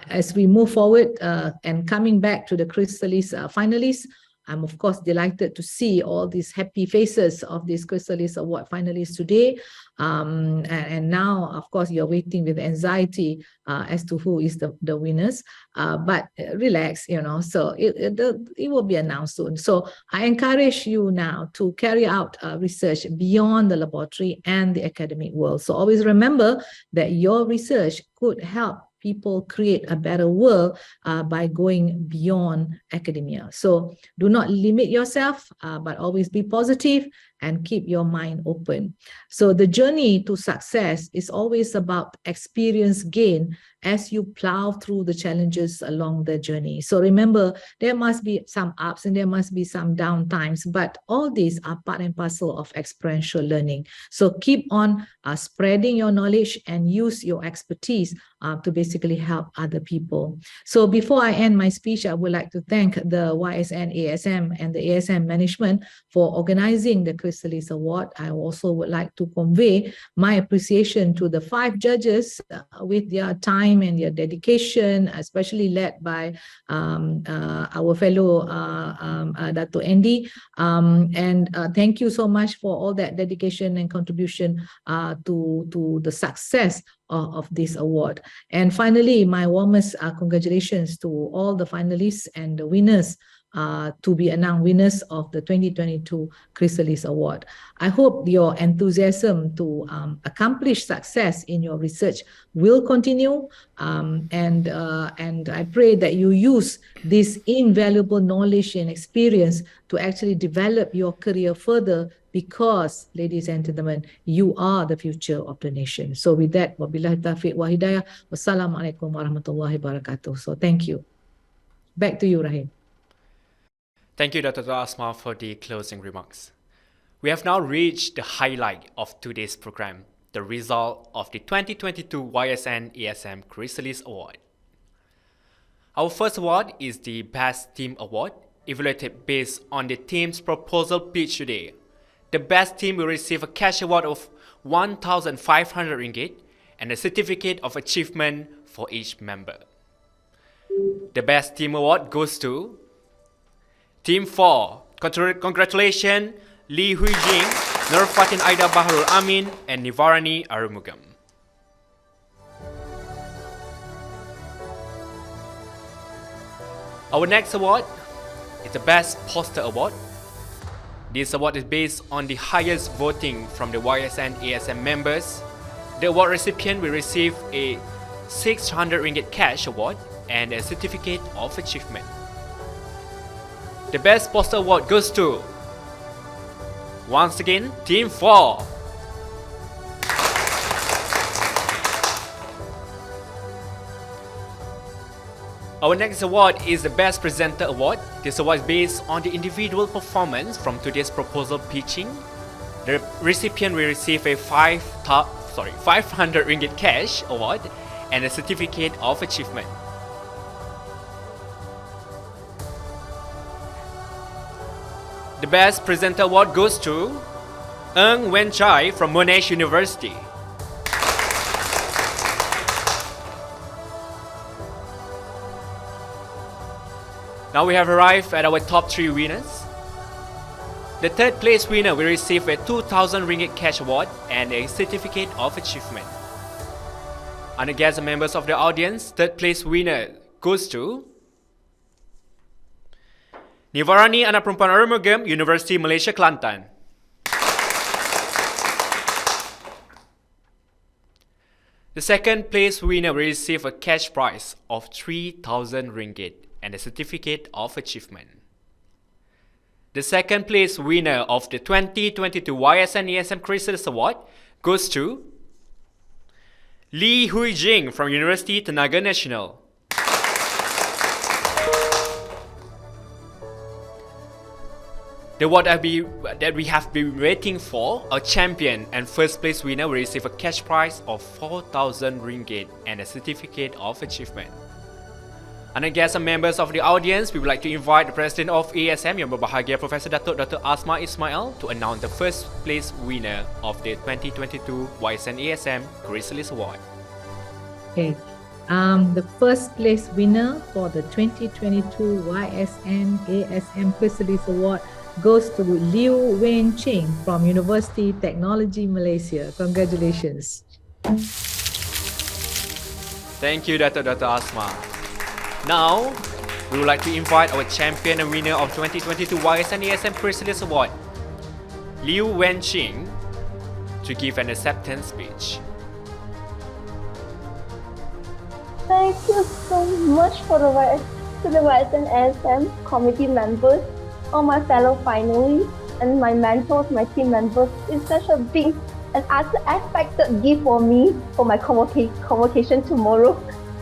Speaker 3: as we move forward and coming back to the Chrysalis finalists, I'm of course delighted to see all these happy faces of these Chrysalis Award finalists today. And now, of course, you're waiting with anxiety as to who is the winners. But relax, you know, so it will be announced soon. So I encourage you now to carry out research beyond the laboratory and the academic world. So always remember that your research could help people create a better world by going beyond academia. So do not limit yourself, but always be positive and keep your mind open. So the journey to success is always about experience gain as you plow through the challenges along the journey. So remember, there must be some ups and there must be some down times, but all these are part and parcel of experiential learning. So keep on spreading your knowledge and use your expertise to basically help other people. So before I end my speech, I would like to thank the YSN-ASM and the ASM management for organizing the Chrysalis Award. I also would like to convey my appreciation to the 5 judges with their time and their dedication, especially led by our fellow Dato' Andy. And thank you so much for all that dedication and contribution to the success of this award. And finally, my warmest congratulations to all the finalists and the winners to be announced winners of the 2022 Chrysalis Award. I hope your enthusiasm to accomplish success in your research will continue, and I pray that you use this invaluable knowledge and experience to actually develop your career further, because, ladies and gentlemen, you are the future of the nation. So with that, wabillahi taufiq wa hidayah, wassalamualaikum warahmatullahi wabarakatuh. So thank you. Back to you, Rahim.
Speaker 1: Thank you, Dr. Asma, for the closing remarks. We have now reached the highlight of today's program, the result of the 2022 YSN-ASM Chrysalis Award. Our first award is the Best Team Award, evaluated based on the team's proposal pitch today. The best team will receive a cash award of 1,500 ringgit and a certificate of achievement for each member. The best team award goes to Team 4. Congratulations, Lee Hui Jing, Nurfatin Aida Baharul Amin, and Nivarani Arumugam. Our next award is the Best Poster Award. This award is based on the highest voting from the YSN-ASM members. The award recipient will receive a 600 ringgit cash award and a certificate of achievement. The Best Poster Award goes to, once again, Team 4. Our next award is the Best Presenter Award. This award is based on the individual performance from today's proposal pitching. The recipient will receive a 500 ringgit cash award and a certificate of achievement. The Best Presenter Award goes to Ng Wen Chai from Monash University. Now we have arrived at our top 3 winners. The third place winner will receive a 2,000 ringgit cash award and a certificate of achievement. Under guests and members of the audience, third place winner goes to Nivarani Anak Perempuan Arumugam, University Malaysia, Kelantan. The second place winner will receive a cash prize of 3,000 ringgit and a certificate of achievement. The second place winner of the 2022 YSN-ASM Chrysalis Award goes to Lee Hui Jing from University Tenaga Nasional. The award that we have been waiting for, a champion and first place winner will receive a cash prize of 4,000 ringgit and a certificate of achievement. And guests and members of the audience, we would like to invite the President of ASM, Yang Berbahagia Professor Datuk Dr. Asma Ismail, to announce the first place winner of the 2022 YSN-ASM Chrysalis Award.
Speaker 3: Okay. The first place winner for the 2022 YSN-ASM Chrysalis Award goes to Liu Wen Ching from University Technology Malaysia. Congratulations.
Speaker 1: Thank you, Dr. Asma. Now, we would like to invite our champion and winner of 2022 YSN-ASM Chrysalis Award, Liu Wen Ching, to give an acceptance speech.
Speaker 15: Thank you so much to the YSN-ASM committee members, all my fellow finalists, and my mentors, my team members. It's such a big and unexpected gift for me for my convocation tomorrow.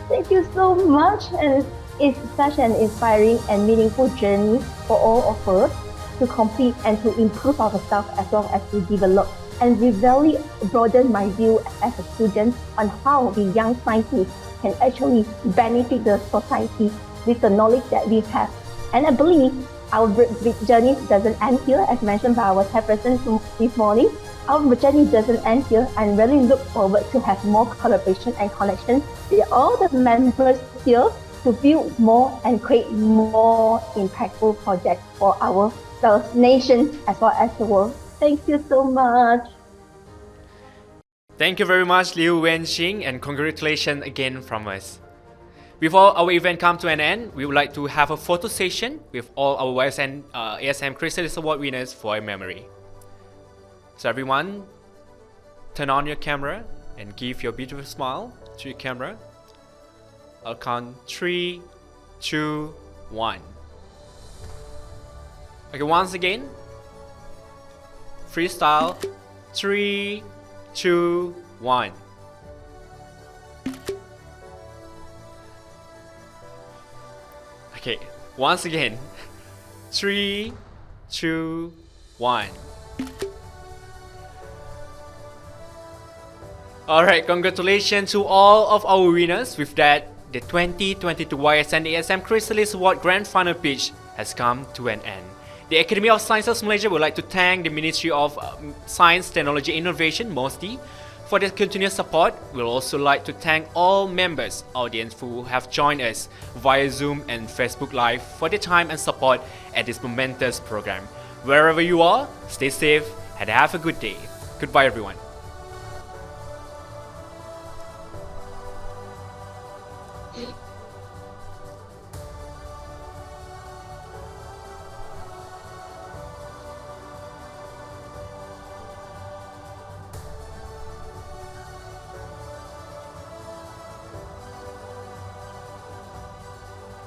Speaker 15: Thank you so much, and it's such an inspiring and meaningful journey for all of us to complete and to improve ourselves as well as to develop. And we really broaden my view as a student on how the young scientists can actually benefit the society with the knowledge that we have. And I believe our journey doesn't end here, as mentioned by our chairperson this morning. Our journey doesn't end here, and really look forward to have more collaboration and connection with all the members here to build more and create more impactful projects for our nation as well as the world. Thank you so much.
Speaker 1: Thank you very much, Liu Wen Ching, and congratulations again from us. Before our event comes to an end, we would like to have a photo session with all our YSN-ASM Chrysalis Award winners for a memory. So everyone, turn on your camera and give your beautiful smile to your camera. I'll count 3, 2, 1. Okay, once again. Freestyle. 3, 2, 1. Okay, once again. 3, 2, 1. Alright, congratulations to all of our winners. With that, the 2022 YSN-ASM Chrysalis Award Grand Final pitch has come to an end. The Academy of Sciences Malaysia would like to thank the Ministry of Science, Technology, Innovation, MOSTI, for their continuous support. We'd also like to thank all members, audience who have joined us via Zoom and Facebook Live for their time and support at this momentous program. Wherever you are, stay safe and have a good day. Goodbye, everyone.
Speaker 15: Thank you.